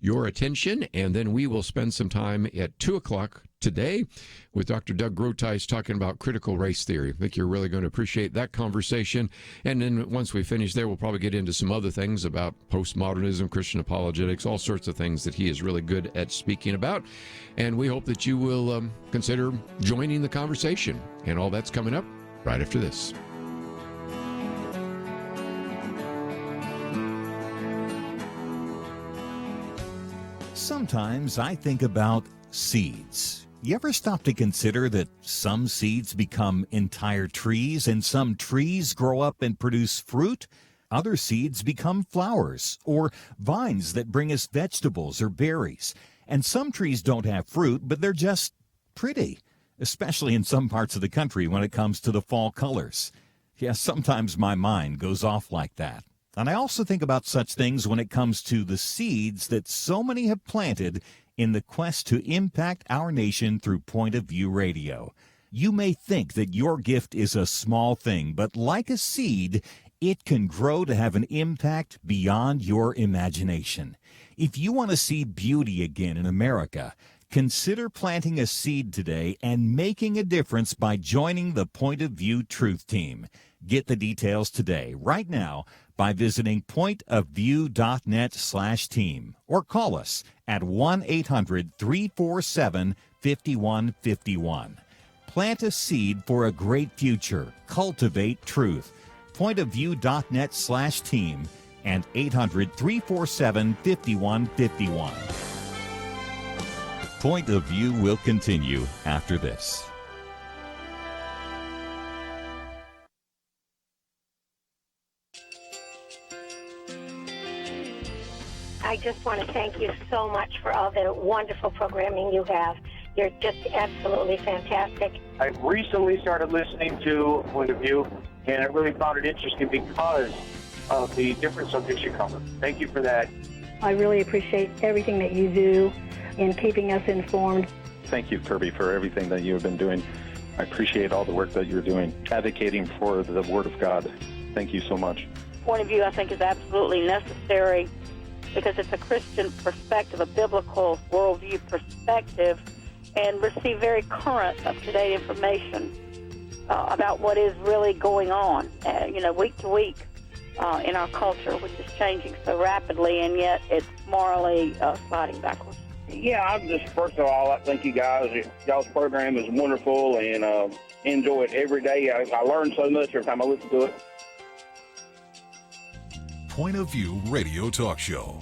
your attention, and then we will spend some time at 2 o'clock today with Dr. Doug Groothuis talking about critical race theory. I think you're really going to appreciate that conversation. And then once we finish there, we'll probably get into some other things about postmodernism, Christian apologetics, all sorts of things that he is really good at speaking about. And we hope that you will consider joining the conversation. And all that's coming up right after this. Sometimes I think about seeds. You ever stop to consider that some seeds become entire trees and some trees grow up and produce fruit? Other seeds become flowers or vines that bring us vegetables or berries. And some trees don't have fruit, but they're just pretty, especially in some parts of the country when it comes to the fall colors. Yeah, sometimes my mind goes off like that. And I also think about such things when it comes to the seeds that so many have planted in the quest to impact our nation through Point of View Radio. You may think that your gift is a small thing, but like a seed, it can grow to have an impact beyond your imagination. If you want to see beauty again in America, consider planting a seed today and making a difference by joining the Point of View Truth Team. Get the details today, right now, by visiting pointofview.net/team or call us at 1-800-347-5151. Plant a seed for a great future. Cultivate truth. Pointofview.net/team and 800-347-5151. Point of View will continue after this. I just want to thank you so much for all the wonderful programming you have. You're just absolutely fantastic. I recently started listening to Point of View, and I really found it interesting because of the different subjects you cover. Thank you for that. I really appreciate everything that you do in keeping us informed. Thank you, Kerby, for everything that you have been doing. I appreciate all the work that you're doing, advocating for the Word of God. Thank you so much. Point of View, I think, is absolutely necessary because it's a Christian perspective, a biblical worldview perspective, and receive very current, up-to-date information about what is really going on, week to week. in our culture, which is changing so rapidly, and yet it's morally sliding backwards. Yeah, I'm just, first of all, I thank you guys. Y'all's program is wonderful, and enjoy it every day. I learn so much every time I listen to it. Point of View Radio Talk Show.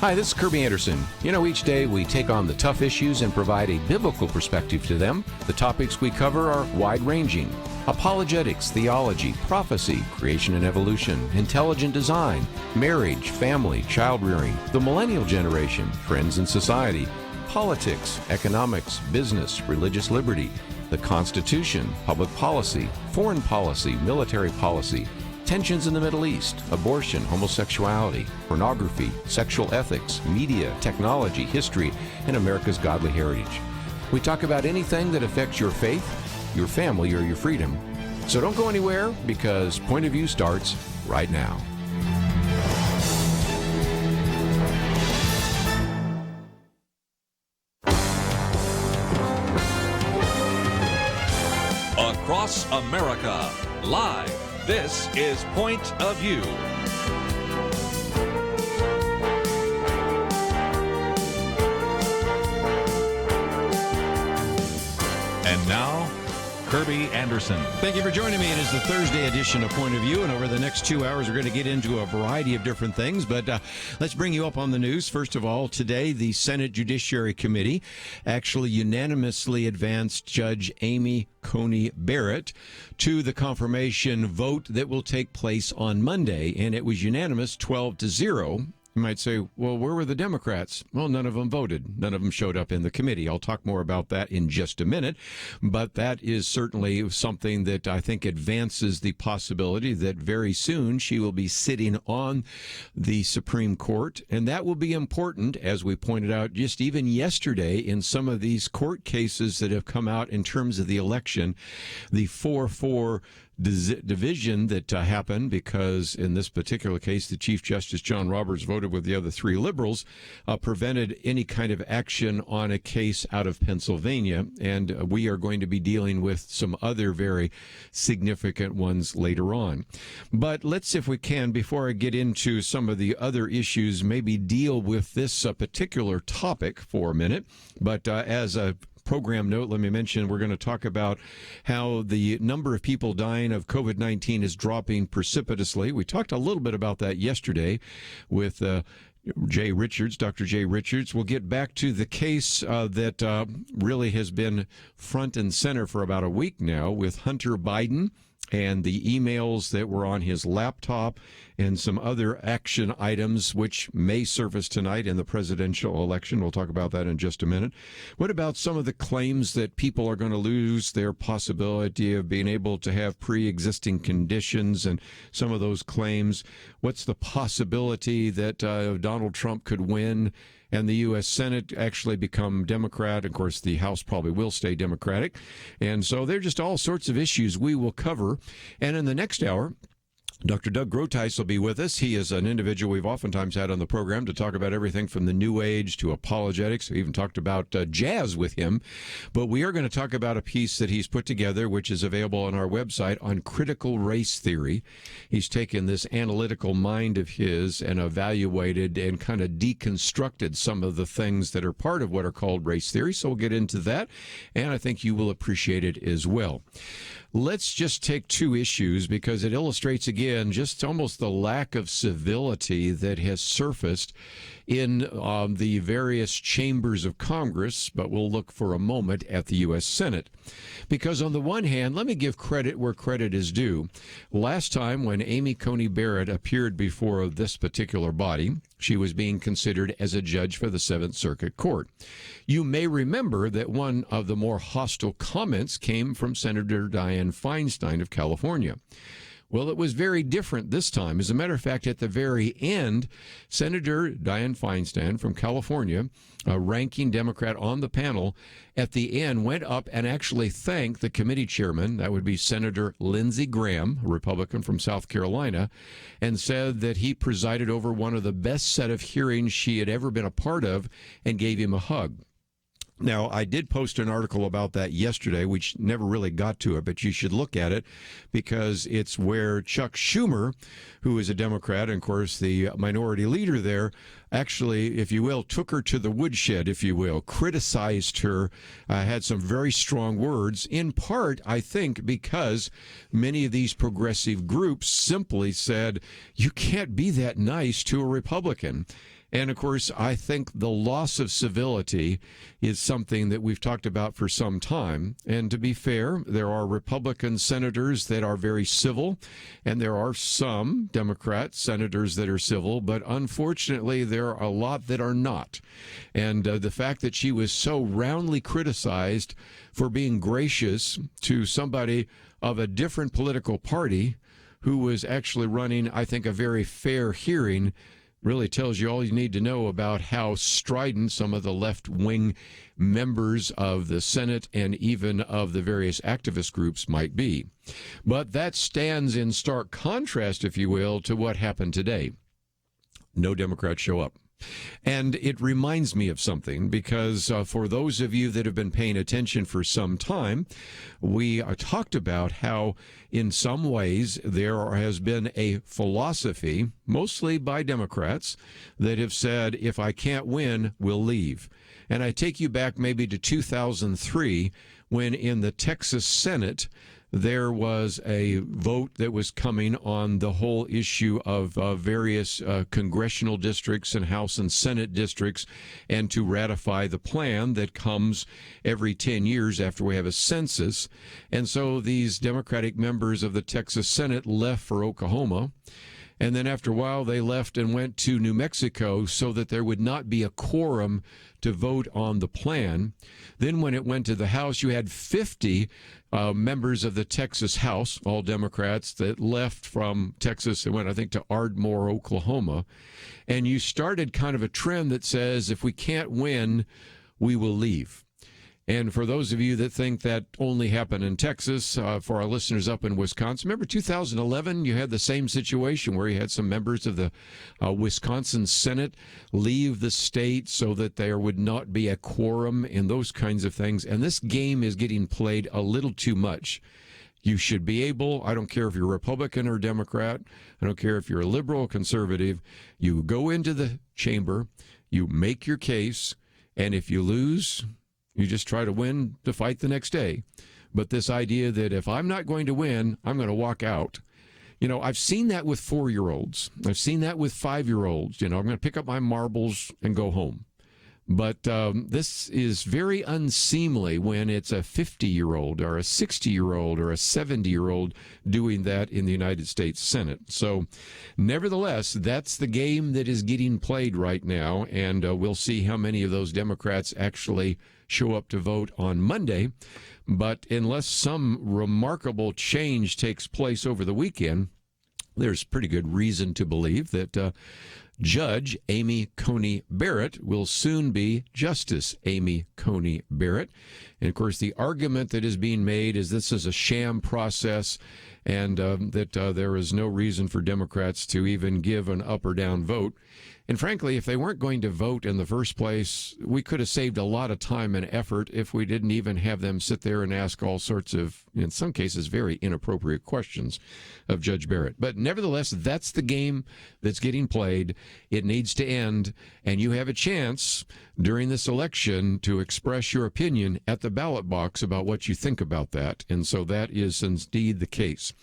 Hi, this is Kerby Anderson. You know, each day we take on the tough issues and provide a biblical perspective to them. The topics we cover are wide-ranging. Apologetics, theology, prophecy, creation and evolution, intelligent design, marriage, family, child-rearing, the millennial generation, trends in society, politics, economics, business, religious liberty, the Constitution, public policy, foreign policy, military policy, tensions in the Middle East, abortion, homosexuality, pornography, sexual ethics, media, technology, history, and America's godly heritage. We talk about anything that affects your faith, your family, or your freedom. So don't go anywhere, because Point of View starts right now. Across America, live. This is Point of View. And now, Kerby Anderson. Thank you for joining me. It is the Thursday edition of Point of View, and over the next 2 hours, we're going to get into a variety of different things, but let's bring you up on the news. First of all, today, the Senate Judiciary Committee actually unanimously advanced Judge Amy Coney Barrett to the confirmation vote that will take place on Monday, and it was unanimous 12-0. You might say, well, where were the Democrats? Well, none of them voted. None of them showed up in the committee. I'll talk more about that in just a minute. But that is certainly something that I think advances the possibility that very soon she will be sitting on the Supreme Court. And that will be important, as we pointed out just even yesterday in some of these court cases that have come out in terms of the election, the 4-4 division that happened, because in this particular case, the Chief Justice John Roberts voted with the other three liberals, prevented any kind of action on a case out of Pennsylvania. And we are going to be dealing with some other very significant ones later on. But let's, if we can, before I get into some of the other issues, maybe deal with this particular topic for a minute. But as a program note, let me mention we're going to talk about how the number of people dying of COVID-19 is dropping precipitously. We talked a little bit about that yesterday with Jay Richards, Dr. Jay Richards. We'll get back to the case that really has been front and center for about a week now with Hunter Biden and the emails that were on his laptop and some other action items which may surface tonight in the presidential election. We'll talk about that in just a minute. What about some of the claims that people are going to lose their possibility of being able to have pre-existing conditions and some of those claims? What's the possibility that Donald Trump could win and the U.S. Senate actually become Democrat? Of course, the House probably will stay Democratic. And so there are just all sorts of issues we will cover. And in the next hour, Dr. Doug Groothuis will be with us. He is an individual we've oftentimes had on the program to talk about everything from the New Age to apologetics. We even talked about jazz with him. But we are going to talk about a piece that he's put together, which is available on our website, on critical race theory. He's taken this analytical mind of his and evaluated and kind of deconstructed some of the things that are part of what are called race theory. So we'll get into that, and I think you will appreciate it as well. Let's just take two issues because it illustrates, again, just almost the lack of civility that has surfaced in the various chambers of Congress, but we'll look for a moment at the U.S. Senate. Because on the one hand, let me give credit where credit is due. Last time when Amy Coney Barrett appeared before this particular body, she was being considered as a judge for the Seventh Circuit Court. You may remember that one of the more hostile comments came from Senator Dianne Feinstein of California. Well, it was very different this time. As a matter of fact, at the very end, Senator Dianne Feinstein from California, a ranking Democrat on the panel, at the end went up and actually thanked the committee chairman, that would be Senator Lindsey Graham, a Republican from South Carolina, and said that he presided over one of the best set of hearings she had ever been a part of and gave him a hug. Now, I did post an article about that yesterday, which never really got to it, but you should look at it because it's where Chuck Schumer, who is a Democrat, and of course the minority leader there, actually, if you will, took her to the woodshed, if you will, criticized her, had some very strong words, in part, I think, because many of these progressive groups simply said, you can't be that nice to a Republican. And, of course, I think the loss of civility is something that we've talked about for some time. And to be fair, there are Republican senators that are very civil, and there are some Democrat senators that are civil, but unfortunately, there are a lot that are not. And the fact that she was so roundly criticized for being gracious to somebody of a different political party who was actually running, I think, a very fair hearing really tells you all you need to know about how strident some of the left-wing members of the Senate and even of the various activist groups might be. But that stands in stark contrast, if you will, to what happened today. No Democrats show up. And it reminds me of something because for those of you that have been paying attention for some time, we talked about how in some ways there has been a philosophy, mostly by Democrats, that have said, if I can't win, we'll leave. And I take you back maybe to 2003 when in the Texas Senate, there was a vote that was coming on the whole issue of various congressional districts and House and Senate districts, and to ratify the plan that comes every 10 years after we have a census. And so these Democratic members of the Texas Senate left for Oklahoma. And then after a while, they left and went to New Mexico so that there would not be a quorum to vote on the plan. Then when it went to the House, you had 50 members of the Texas House, all Democrats, that left from Texas and went, I think, to Ardmore, Oklahoma. And you started kind of a trend that says, if we can't win, we will leave. And for those of you that think that only happened in Texas, for our listeners up in Wisconsin, remember 2011, you had the same situation where you had some members of the Wisconsin Senate leave the state so that there would not be a quorum and those kinds of things. And this game is getting played a little too much. You should be able, I don't care if you're Republican or Democrat, I don't care if you're a liberal or conservative, you go into the chamber, you make your case, and if you lose, you just try to win to fight the next day. But this idea that if I'm not going to win, I'm going to walk out. You know, I've seen that with 4-year-olds. I've seen that with 5-year-olds. You know, I'm going to pick up my marbles and go home. But this is very unseemly when it's a 50-year-old or a 60-year-old or a 70-year-old doing that in the United States Senate. So, nevertheless, that's the game that is getting played right now, and we'll see how many of those Democrats actually show up to vote on Monday. But unless some remarkable change takes place over the weekend, there's pretty good reason to believe that Judge Amy Coney Barrett will soon be Justice Amy Coney Barrett. And, of course, the argument that is being made is this is a sham process and that there is no reason for Democrats to even give an up or down vote. And frankly, if they weren't going to vote in the first place, we could have saved a lot of time and effort if we didn't even have them sit there and ask all sorts of, in some cases, very inappropriate questions of Judge Barrett. But nevertheless, that's the game that's getting played. It needs to end, and you have a chance during this election to express your opinion at the ballot box about what you think about that. And so that is indeed the case.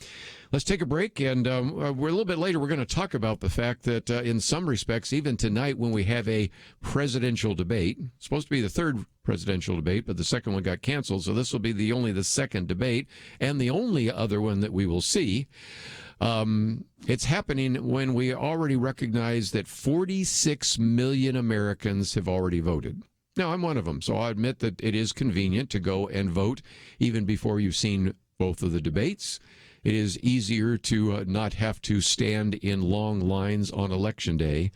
Let's take a break, and we're a little bit later. We're going to talk about the fact that in some respects, even tonight when we have a presidential debate, it's supposed to be the third presidential debate, but the second one got canceled, so this will be only the second debate and the only other one that we will see. It's happening when we already recognize that 46 million Americans have already voted. Now, I'm one of them, so I admit that it is convenient to go and vote even before you've seen both of the debates. It is easier to not have to stand in long lines on Election Day.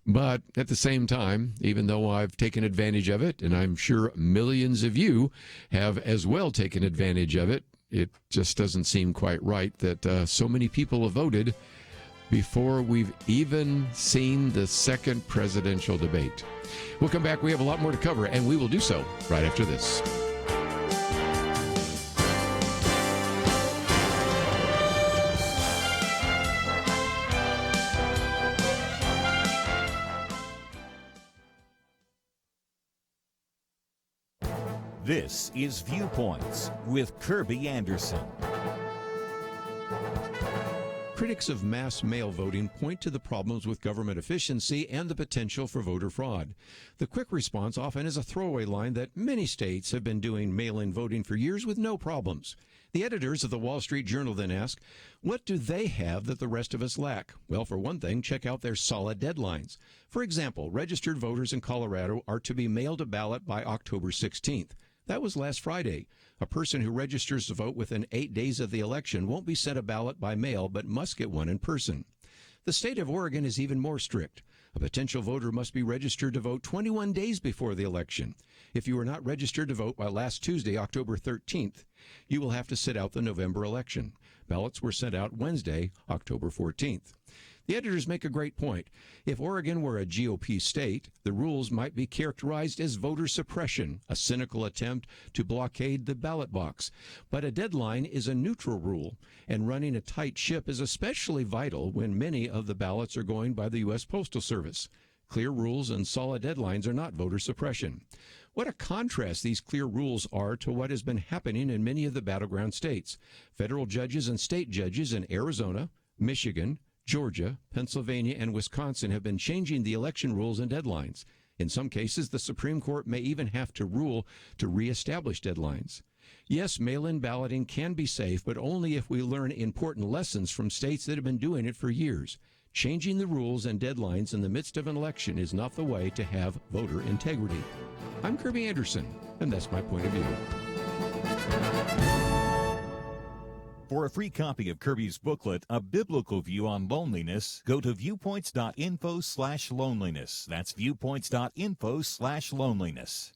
But at the same time, even though I've taken advantage of it, and I'm sure millions of you have as well taken advantage of it, it just doesn't seem quite right that so many people have voted before we've even seen the second presidential debate. We'll come back. We have a lot more to cover, and we will do so right after this. This is Viewpoints with Kerby Anderson. Critics of mass mail voting point to the problems with government efficiency and the potential for voter fraud. The quick response often is a throwaway line that many states have been doing mail-in voting for years with no problems. The editors of the Wall Street Journal then ask, what do they have that the rest of us lack? Well, for one thing, check out their solid deadlines. For example, registered voters in Colorado are to be mailed a ballot by October 16th. That was last Friday. A person who registers to vote within 8 days of the election won't be sent a ballot by mail, but must get one in person. The state of Oregon is even more strict. A potential voter must be registered to vote 21 days before the election. If you were not registered to vote by last Tuesday, October 13th, you will have to sit out the November election. Ballots were sent out Wednesday, October 14th. The editors make a great point. If Oregon were a GOP state, the rules might be characterized as voter suppression, a cynical attempt to blockade the ballot box. But a deadline is a neutral rule, and running a tight ship is especially vital when many of the ballots are going by the U.S. Postal Service. Clear rules and solid deadlines are not voter suppression. What a contrast these clear rules are to what has been happening in many of the battleground states. Federal judges and state judges in Arizona, Michigan, Georgia, Pennsylvania, and Wisconsin have been changing the election rules and deadlines. In some cases, the Supreme Court may even have to rule to reestablish deadlines. Yes, mail-in balloting can be safe, but only if we learn important lessons from states that have been doing it for years. Changing the rules and deadlines in the midst of an election is not the way to have voter integrity. I'm Kerby Anderson, and that's my point of view. For a free copy of Kerby's booklet, A Biblical View on Loneliness, go to viewpoints.info/loneliness. That's viewpoints.info/loneliness.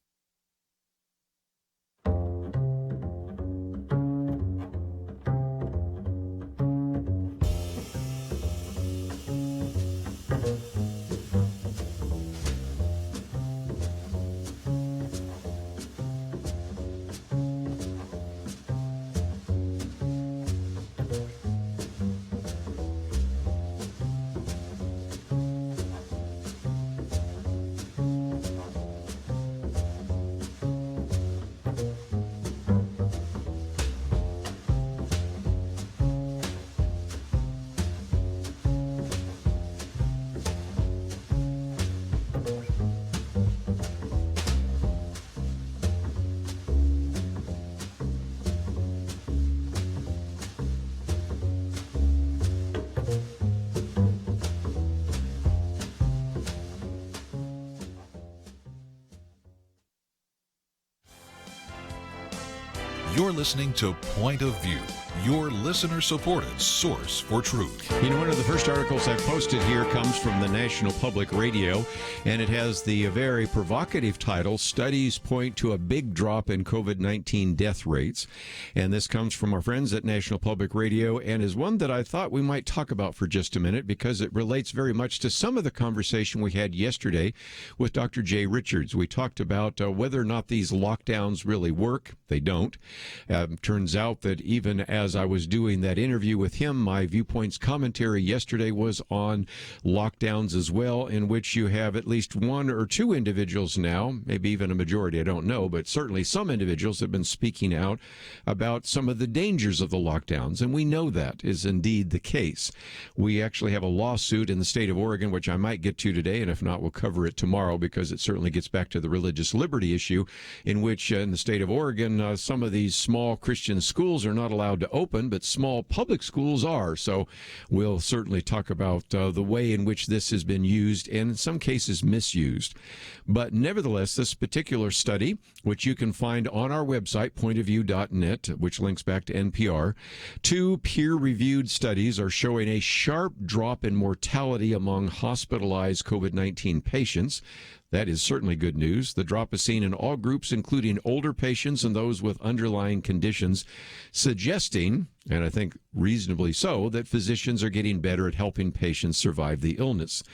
You're listening to Point of View, your listener-supported source for truth. You know, one of the first articles I posted here comes from the National Public Radio, and it has the very provocative title, Studies Point to a Big Drop in COVID-19 Death Rates. And this comes from our friends at National Public Radio, and is one that I thought we might talk about for just a minute because it relates very much to some of the conversation we had yesterday with Dr. Jay Richards. We talked about whether or not these lockdowns really work. They don't. Turns out that even as I was doing that interview with him, my Viewpoints commentary yesterday was on lockdowns as well, in which you have at least one or two individuals now, maybe even a majority, I don't know, but certainly some individuals have been speaking out about some of the dangers of the lockdowns, and we know that is indeed the case. We actually have a lawsuit in the state of Oregon, which I might get to today, and if not, we'll cover it tomorrow because it certainly gets back to the religious liberty issue, in which in the state of Oregon, some of these small Christian schools are not allowed to open, but small public schools are. So we'll certainly talk about the way in which this has been used and in some cases misused. But nevertheless, this particular study, which you can find on our website, pointofview.net, which links back to NPR, two peer-reviewed studies are showing a sharp drop in mortality among hospitalized COVID-19 patients. That is certainly good news. The drop is seen in all groups, including older patients and those with underlying conditions, suggesting, and I think reasonably so, that physicians are getting better at helping patients survive the illness.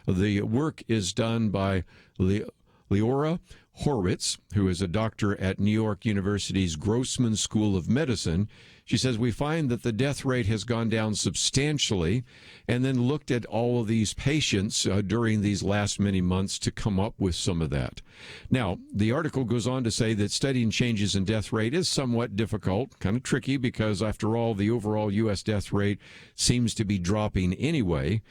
The work is done by Leora Horwitz, who is a doctor at New York University's Grossman School of Medicine. She says, we find that the death rate has gone down substantially, and then looked at all of these patients during these last many months to come up with some of that. Now, the article goes on to say that studying changes in death rate is somewhat difficult, kind of tricky, because after all, the overall U.S. death rate seems to be dropping anyway,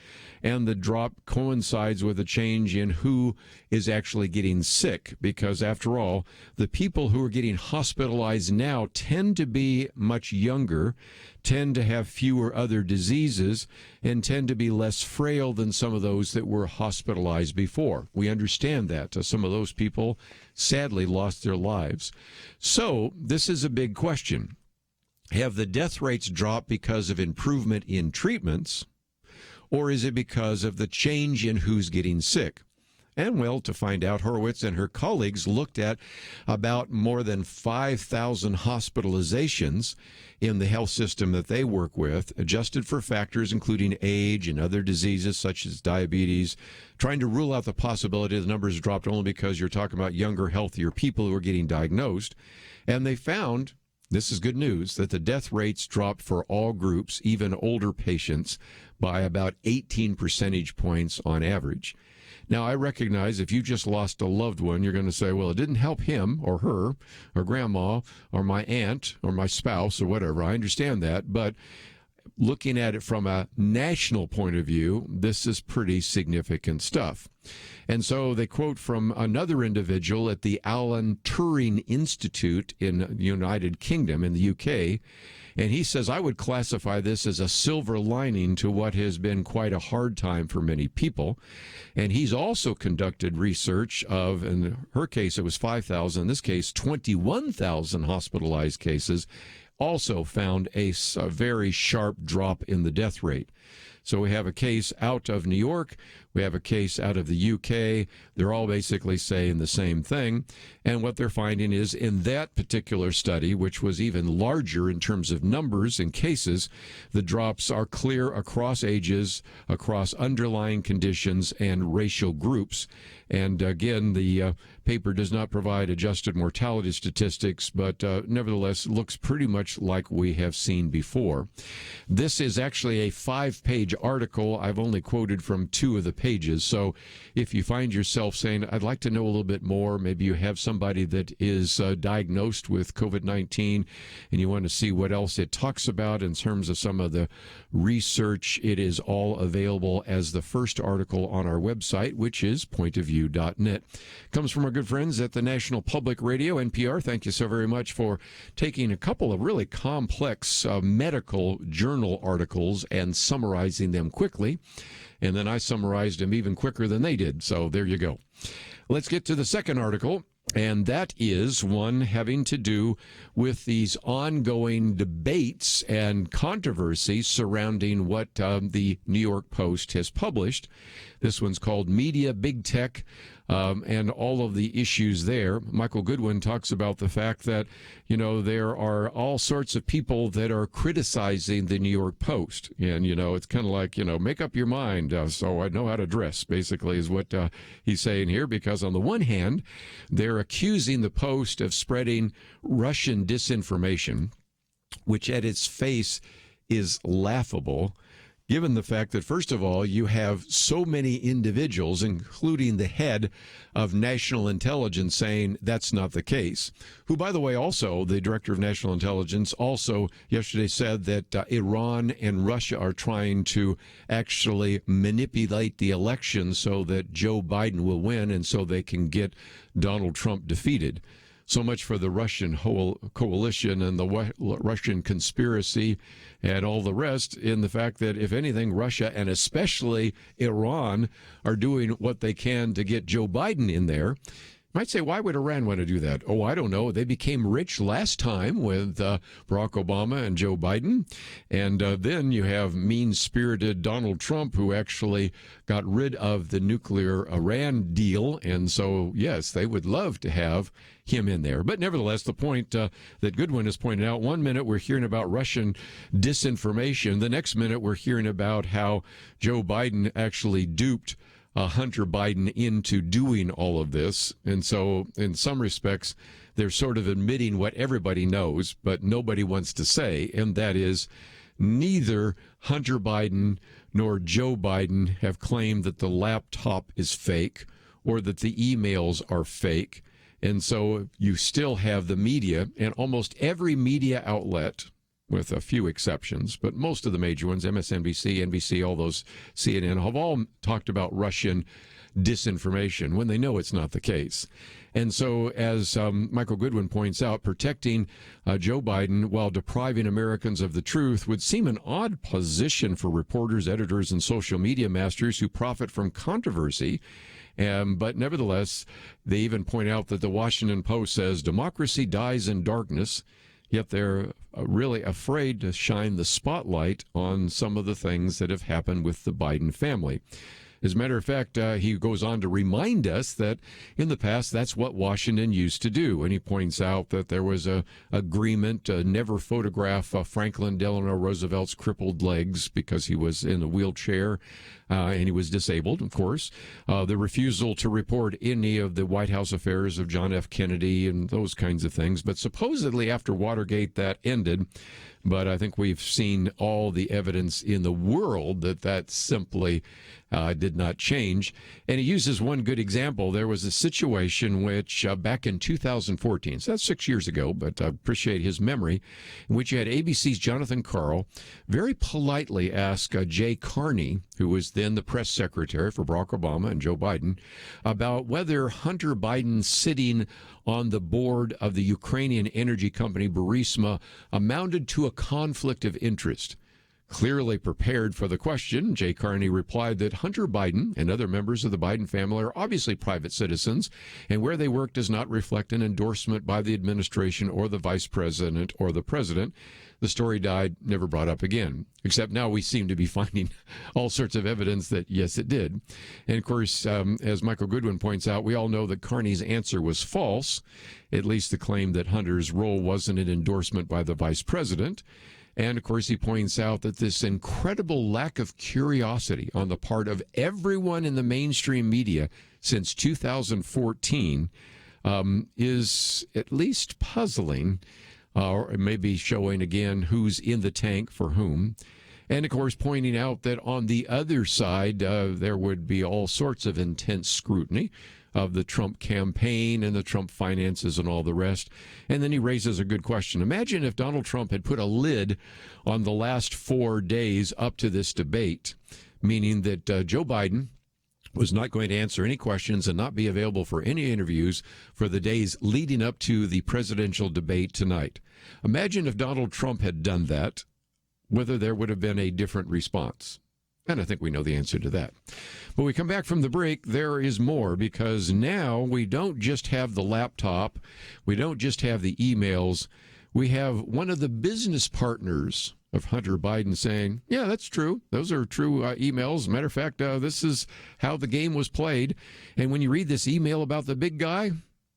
and the drop coincides with a change in who is actually getting sick, because after all, the people who are getting hospitalized now tend to be much younger, tend to have fewer other diseases, and tend to be less frail than some of those that were hospitalized before. We understand that. Some of those people sadly lost their lives. So this is a big question. Have the death rates dropped because of improvement in treatments, or is it because of the change in who's getting sick? And, well, to find out, Horowitz and her colleagues looked at about more than 5,000 hospitalizations in the health system that they work with, adjusted for factors including age and other diseases such as diabetes, trying to rule out the possibility the numbers dropped only because you're talking about younger, healthier people who are getting diagnosed. And they found, this is good news, that the death rates dropped for all groups, even older patients, by about 18 percentage points on average. Now, I recognize if you just lost a loved one, you're going to say, well, it didn't help him or her or grandma or my aunt or my spouse or whatever. I understand that. But looking at it from a national point of view, this is pretty significant stuff. And so they quote from another individual at the Alan Turing Institute in the United Kingdom in the UK. And he says, I would classify this as a silver lining to what has been quite a hard time for many people. And he's also conducted research of, in her case, it was 5,000, in this case, 21,000 hospitalized cases, also found a very sharp drop in the death rate. So we have a case out of New York. We have a case out of the UK. They're all basically saying the same thing. And what they're finding is in that particular study, which was even larger in terms of numbers and cases, the drops are clear across ages, across underlying conditions and racial groups. And again, the paper does not provide adjusted mortality statistics, but nevertheless looks pretty much like we have seen before. This is actually a 5-page article. I've only quoted from 2 of the pages. So if you find yourself saying, I'd like to know a little bit more, maybe you have somebody that is diagnosed with COVID-19 and you want to see what else it talks about in terms of some of the research, it is all available as the first article on our website, which is pointofview.net. Comes from our good friends at the National Public Radio, NPR. Thank you so very much for taking a couple of really complex medical journal articles and summarizing them quickly. And then I summarized them even quicker than they did. So there you go. Let's get to the second article. And that is one having to do with these ongoing debates and controversies surrounding what the New York Post has published. This one's called Media, Big Tech, and all of the issues there. Michael Goodwin talks about the fact that, you know, there are all sorts of people that are criticizing the New York Post. And, you know, it's kind of like, you know, make up your mind so I know how to dress, basically, is what he's saying here. Because on the one hand, they're accusing the Post of spreading Russian disinformation, which at its face is laughable, given the fact that, first of all, you have so many individuals, including the head of national intelligence, saying that's not the case, who, by the way, also, the director of national intelligence also yesterday said that Iran and Russia are trying to actually manipulate the election so that Joe Biden will win and so they can get Donald Trump defeated. So much for the Russian whole coalition and the Russian conspiracy and all the rest, in the fact that, if anything, Russia and especially Iran are doing what they can to get Joe Biden in there. You might say, why would Iran want to do that? Oh, I don't know. They became rich last time with Barack Obama and Joe Biden. And then you have mean-spirited Donald Trump, who actually got rid of the nuclear Iran deal. And so, yes, they would love to have him in there. But nevertheless, the point that Goodwin has pointed out, one minute we're hearing about Russian disinformation. The next minute we're hearing about how Joe Biden actually duped Hunter Biden into doing all of this. And so in some respects, they're sort of admitting what everybody knows, but nobody wants to say, and that is neither Hunter Biden nor Joe Biden have claimed that the laptop is fake or that the emails are fake. And so you still have the media, and almost every media outlet, with a few exceptions, but most of the major ones, MSNBC, NBC, all those, CNN, have all talked about Russian disinformation when they know it's not the case. And so, as Michael Goodwin points out, protecting Joe Biden while depriving Americans of the truth would seem an odd position for reporters, editors, and social media masters who profit from controversy. But nevertheless, they even point out that the Washington Post says democracy dies in darkness, yet they're really afraid to shine the spotlight on some of the things that have happened with the Biden family. As a matter of fact, he goes on to remind us that in the past, that's what Washington used to do. And he points out that there was an agreement to never photograph Franklin Delano Roosevelt's crippled legs because he was in a wheelchair and he was disabled, of course. The refusal to report any of the White House affairs of John F. Kennedy and those kinds of things. But supposedly after Watergate, that ended. But I think we've seen all the evidence in the world that that simply did not change. And he uses one good example. There was a situation which back in 2014, so that's 6 years ago, but I appreciate his memory, in which you had ABC's Jonathan Karl very politely ask Jay Carney, who was then the press secretary for Barack Obama and Joe Biden, about whether Hunter Biden sitting on the board of the Ukrainian energy company Burisma amounted to a conflict of interest. Clearly prepared for the question, Jay Carney replied that Hunter Biden and other members of the Biden family are obviously private citizens, and where they work does not reflect an endorsement by the administration or the vice president or the president. The story died, never brought up again, except now we seem to be finding all sorts of evidence that, yes, it did. And, of course, as Michael Goodwin points out, we all know that Carney's answer was false, at least the claim that Hunter's role wasn't an endorsement by the vice president. And, of course, he points out that this incredible lack of curiosity on the part of everyone in the mainstream media since 2014 is at least puzzling, or maybe showing again who's in the tank for whom. And, of course, pointing out that on the other side, there would be all sorts of intense scrutiny of the Trump campaign and the Trump finances and all the rest. And then he raises a good question. Imagine if Donald Trump had put a lid on the last 4 days up to this debate, meaning that Joe Biden was not going to answer any questions and not be available for any interviews for the days leading up to the presidential debate tonight. Imagine if Donald Trump had done that, whether there would have been a different response. And I think we know the answer to that. When we come back from the break, there is more, because now we don't just have the laptop, we don't just have the emails, we have one of the business partners of Hunter Biden saying, yeah, that's true. Those are true emails. Matter of fact, this is how the game was played. And when you read this email about the big guy,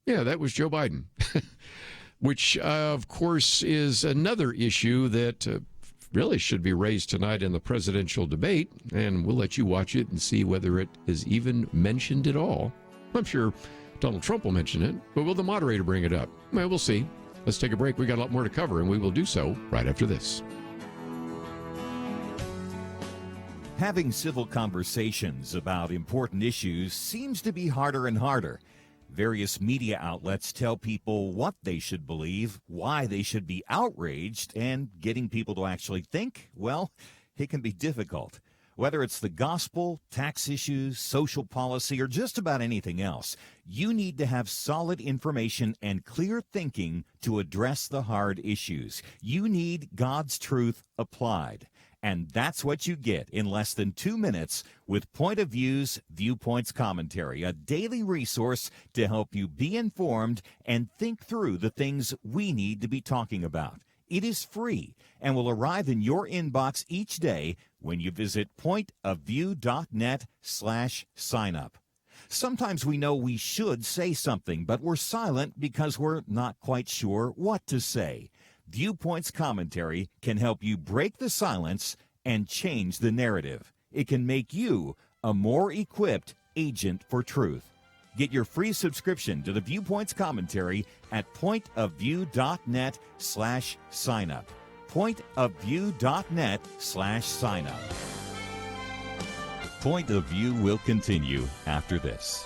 yeah, that was Joe Biden, which, of course, is another issue that really should be raised tonight in the presidential debate, and we'll let you watch it and see whether it is even mentioned at all. I'm sure Donald Trump will mention it, but will the moderator bring it up? Well, we'll see. Let's take a break. We got a lot more to cover, and we will do so right after this. Having civil conversations about important issues seems to be harder and harder. Various media outlets tell people what they should believe, why they should be outraged, and getting people to actually think, well, it can be difficult. Whether it's the gospel, tax issues, social policy, or just about anything else, you need to have solid information and clear thinking to address the hard issues. You need God's truth applied. And that's what you get in less than 2 minutes with Point of View's Viewpoints Commentary, a daily resource to help you be informed and think through the things we need to be talking about. It is free and will arrive in your inbox each day when you visit pointofview.net/signup. Sometimes we know we should say something, but we're silent because we're not quite sure what to say. Viewpoints Commentary can help you break the silence and change the narrative. It can make you a more equipped agent for truth. Get your free subscription to the Viewpoints commentary at pointofview.net/signup. pointofview.net/signup. Point of View will continue after this.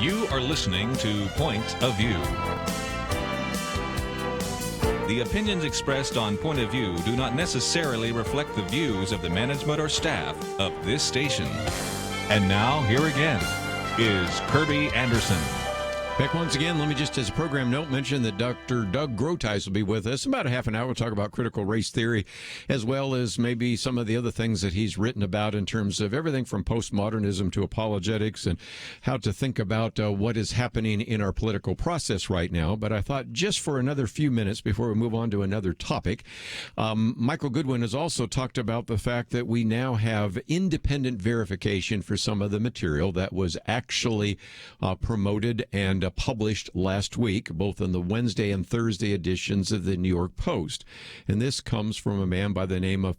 You are listening to Point of View. The opinions expressed on Point of View do not necessarily reflect the views of the management or staff of this station. And now, here again, is Kerby Anderson. Back once again, let me just, as a program note, mention that Dr. Doug Groothuis will be with us about a half an hour. We'll talk about critical race theory, as well as maybe some of the other things that he's written about in terms of everything from postmodernism to apologetics and how to think about what is happening in our political process right now. But I thought just for another few minutes before we move on to another topic, Michael Goodwin has also talked about the fact that we now have independent verification for some of the material that was actually promoted and published last week, both in the Wednesday and Thursday editions of the New York Post. And this comes from a man by the name of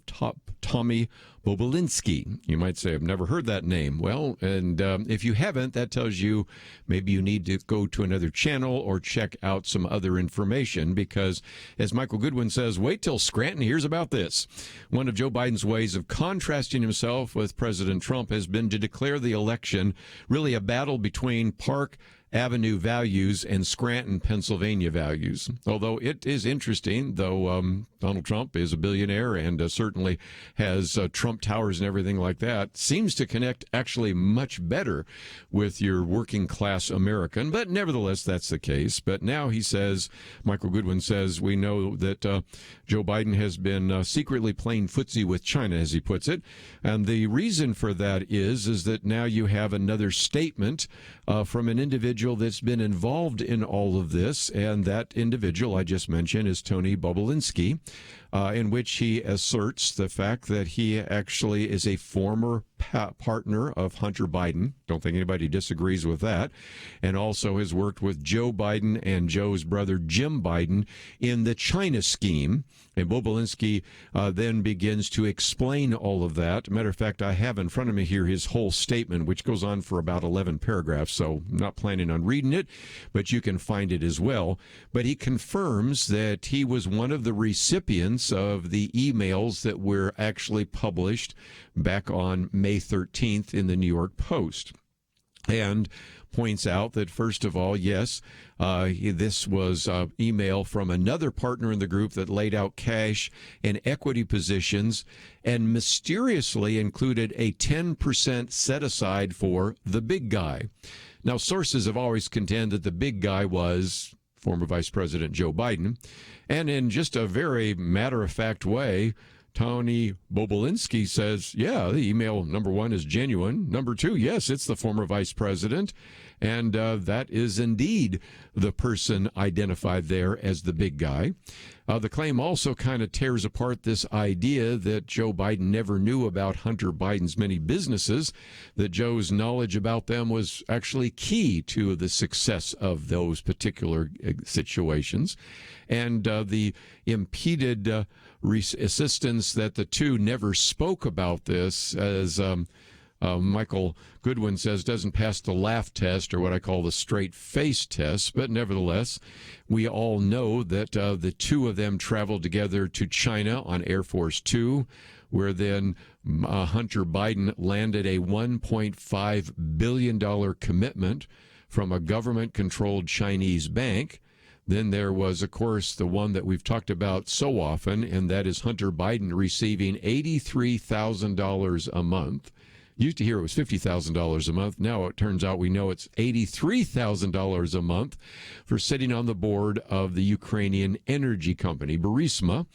Tommy Bobulinski. You might say, I've never heard that name. Well, and if you haven't, that tells you maybe you need to go to another channel or check out some other information, because as Michael Goodwin says, wait till Scranton hears about this. One of Joe Biden's ways of contrasting himself with President Trump has been to declare the election really a battle between Park Avenue values and Scranton, Pennsylvania values. Although it is interesting, though Donald Trump is a billionaire and certainly has Trump Towers and everything like that, seems to connect actually much better with your working class American. But nevertheless, that's the case. But now he says, Michael Goodwin says, we know that Joe Biden has been secretly playing footsie with China, as he puts it. And the reason for that is that now you have another statement from an individual that's been involved in all of this, and that individual I just mentioned is Tony Bobulinski, in which he asserts the fact that he actually is a former partner of Hunter Biden. Don't think anybody disagrees with that. And also has worked with Joe Biden and Joe's brother Jim Biden in the China scheme. And Bobulinski then begins to explain all of that. Matter of fact, I have in front of me here his whole statement, which goes on for about 11 paragraphs, so I'm not planning on reading it, but you can find it as well. But he confirms that he was one of the recipients of the emails that were actually published back on May 13th in the New York Post, and points out that, first of all, yes, this was email from another partner in the group that laid out cash and equity positions and mysteriously included a 10% set aside for the big guy. Now, sources have always contended that the big guy was former Vice President Joe Biden, and in just a very matter-of-fact way, Tony Bobulinski says, yeah, the email, number one, is genuine. Number two, yes, it's the former vice president. And that is indeed the person identified there as the big guy. The claim also kind of tears apart this idea that Joe Biden never knew about Hunter Biden's many businesses, that Joe's knowledge about them was actually key to the success of those particular situations. And the impeded assistance that the two never spoke about this, as Michael Goodwin says, doesn't pass the laugh test, or what I call the straight face test. But nevertheless, we all know that the two of them traveled together to China on Air Force Two, where then Hunter Biden landed a $1.5 billion commitment from a government-controlled Chinese bank. Then there was, of course, the one that we've talked about so often, and that is Hunter Biden receiving $83,000 a month. Used to hear it was $50,000 a month. Now it turns out we know it's $83,000 a month for sitting on the board of the Ukrainian energy company, Burisma,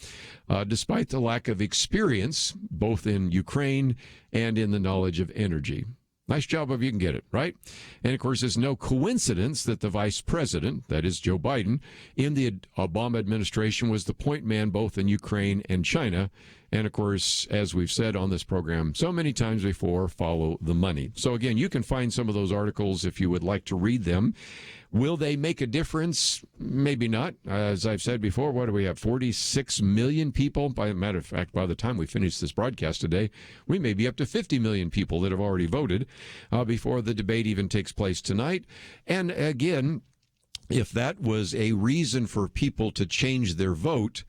despite the lack of experience both in Ukraine and in the knowledge of energy. Nice job if you can get it, right? And, of course, it's no coincidence that the vice president, that is Joe Biden, in the Obama administration was the point man both in Ukraine and China. And, of course, as we've said on this program so many times before, follow the money. So, again, you can find some of those articles if you would like to read them. Will they make a difference? Maybe not. As I've said before, what do we have? 46 million people? By a matter of fact, by the time we finish this broadcast today, we may be up to 50 million people that have already voted before the debate even takes place tonight. And again, if that was a reason for people to change their vote,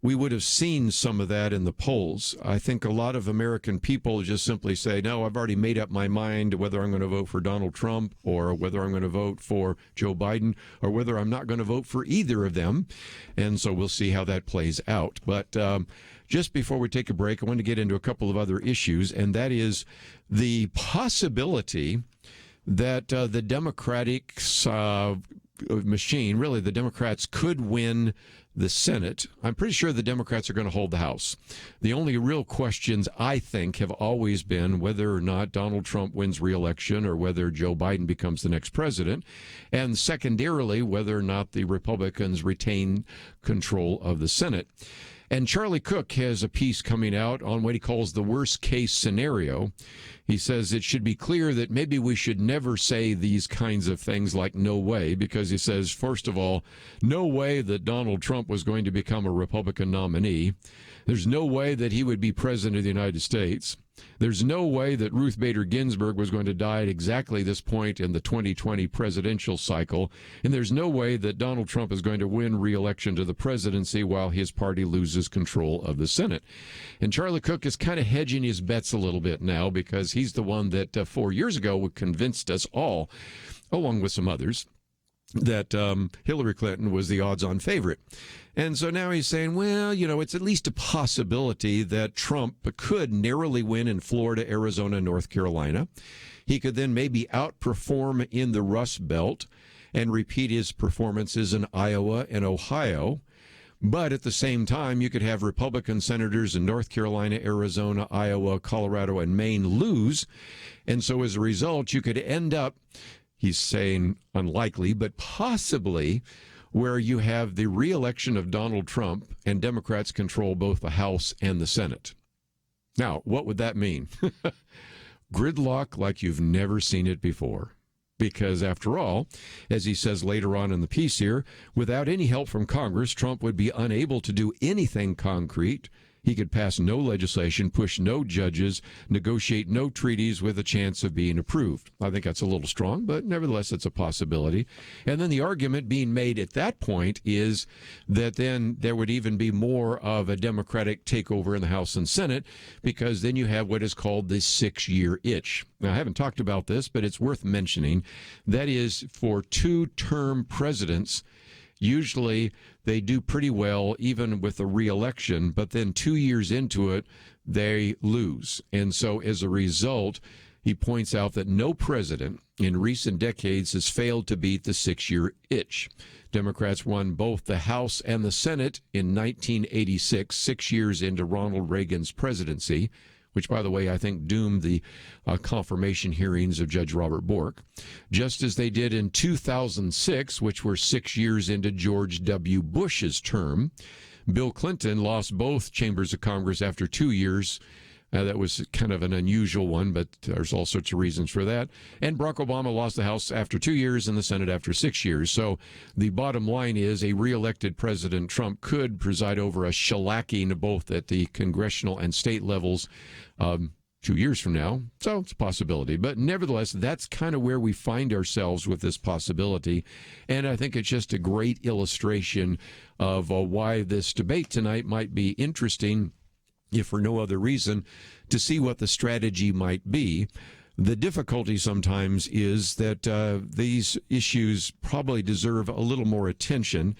we would have seen some of that in the polls. I think a lot of American people just simply say, no, I've already made up my mind whether I'm going to vote for Donald Trump or whether I'm going to vote for Joe Biden or whether I'm not going to vote for either of them. And so we'll see how that plays out. But just before we take a break, I want to get into a couple of other issues, and that is the possibility that the Democratic machine, really, the Democrats could win the Senate. I'm pretty sure the Democrats are going to hold the House. The only real questions, I think, have always been whether or not Donald Trump wins re-election or whether Joe Biden becomes the next president, and secondarily, whether or not the Republicans retain control of the Senate. And Charlie Cook has a piece coming out on what he calls the worst case scenario. He says it should be clear that maybe we should never say these kinds of things like no way, because he says, first of all, no way that Donald Trump was going to become a Republican nominee. There's no way that he would be president of the United States. There's no way that Ruth Bader Ginsburg was going to die at exactly this point in the 2020 presidential cycle. And there's no way that Donald Trump is going to win re-election to the presidency while his party loses control of the Senate. And Charlie Cook is kind of hedging his bets a little bit now because he's the one that 4 years ago convinced us all, along with some others, that Hillary Clinton was the odds-on favorite. And so now he's saying, well, it's at least a possibility that Trump could narrowly win in Florida, Arizona, North Carolina. He could then maybe outperform in the Rust Belt and repeat his performances in Iowa and Ohio. But at the same time, you could have Republican senators in North Carolina, Arizona, Iowa, Colorado, and Maine lose. And so as a result, you could end up, he's saying unlikely, but possibly, where you have the re-election of Donald Trump and Democrats control both the House and the Senate. Now, what would that mean? Gridlock like you've never seen it before. Because after all, as he says later on in the piece here, without any help from Congress, Trump would be unable to do anything concrete. He could pass no legislation, push no judges, negotiate no treaties with a chance of being approved. I think that's a little strong, but nevertheless, it's a possibility. And then the argument being made at that point is that then there would even be more of a Democratic takeover in the House and Senate, because then you have what is called the 6-year itch. Now, I haven't talked about this, but it's worth mentioning. That is, for two-term presidents, usually they do pretty well even with a re-election, but then 2 years into it, they lose. And so as a result, he points out that no president in recent decades has failed to beat the 6-year itch. Democrats won both the House and the Senate in 1986, 6 years into Ronald Reagan's presidency, which, by the way, I think doomed the confirmation hearings of Judge Robert Bork, just as they did in 2006, which were 6 years into George W. Bush's term. Bill Clinton lost both chambers of Congress after 2 years. That was kind of an unusual one, but there's all sorts of reasons for that. And Barack Obama lost the House after 2 years and the Senate after 6 years. So the bottom line is a reelected President Trump could preside over a shellacking both at the congressional and state levels 2 years from now. So it's a possibility. But nevertheless, that's kind of where we find ourselves with this possibility. And I think it's just a great illustration of why this debate tonight might be interesting, if for no other reason, to see what the strategy might be. The difficulty sometimes is that these issues probably deserve a little more attention.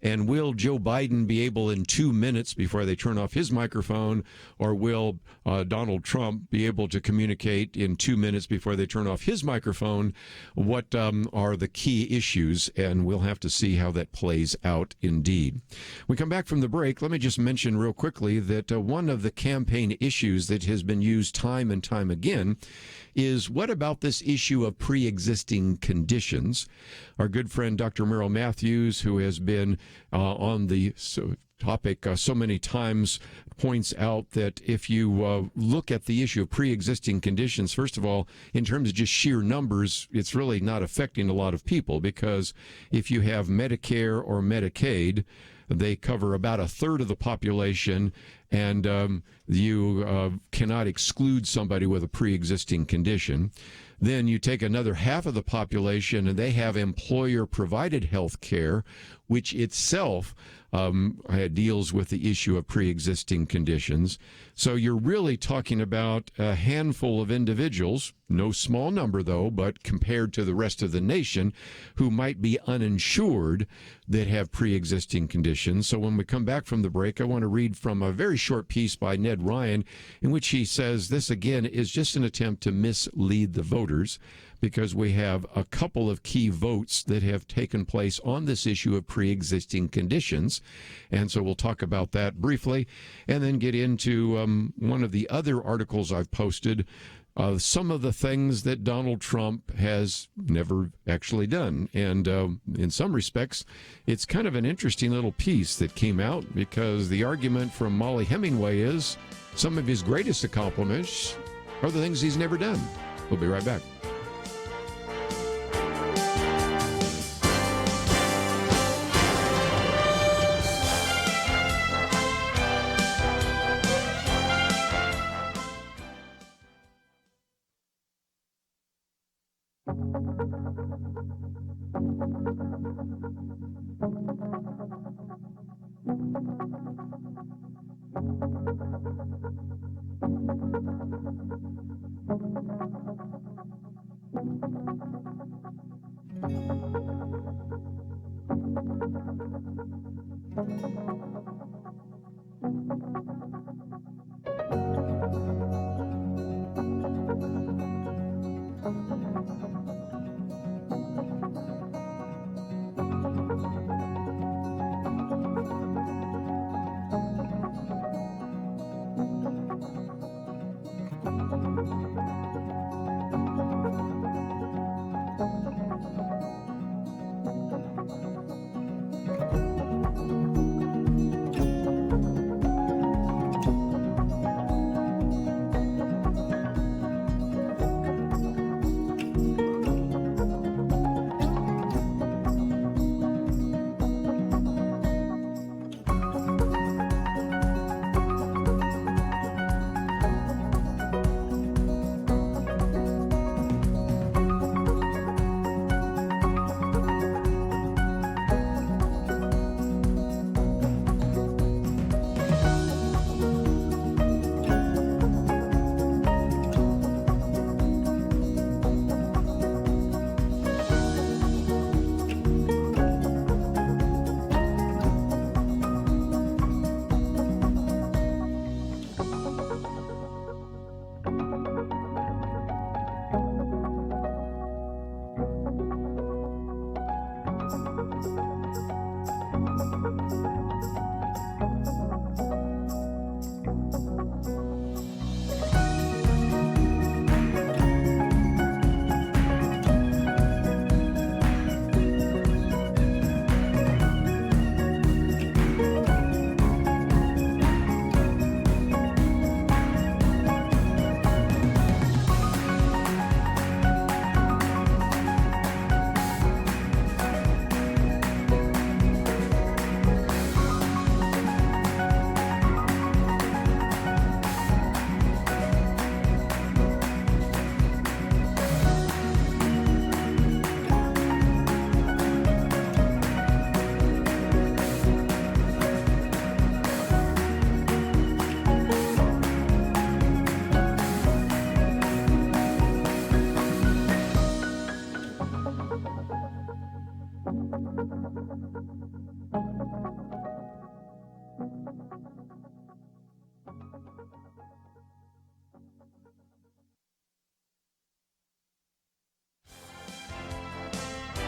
And will Joe Biden be able in 2 minutes before they turn off his microphone, or will Donald Trump be able to communicate in 2 minutes before they turn off his microphone? What are the key issues? And we'll have to see how that plays out indeed. We come back from the break. Let me just mention real quickly that one of the campaign issues that has been used time and time again is, what about this issue of pre-existing conditions? Our good friend Dr. Merrill Matthews, who has been on the topic so many times, points out that if you look at the issue of pre-existing conditions, first of all, in terms of just sheer numbers, it's really not affecting a lot of people, because if you have Medicare or Medicaid, they cover about a third of the population, and you cannot exclude somebody with a pre-existing condition. Then you take another half of the population, and they have employer-provided health care, which itself deals with the issue of pre-existing conditions. So you're really talking about a handful of individuals, no small number though, but compared to the rest of the nation, who might be uninsured that have pre-existing conditions. So when we come back from the break, I want to read from a very short piece by Ned Ryan, in which he says this, again, is just an attempt to mislead the voters. because we have a couple of key votes that have taken place on this issue of pre-existing conditions. And so we'll talk about that briefly and then get into one of the other articles I've posted, some of the things that Donald Trump has never actually done. And in some respects, it's kind of an interesting little piece that came out, because the argument from Molly Hemingway is some of his greatest accomplishments are the things he's never done. We'll be right back.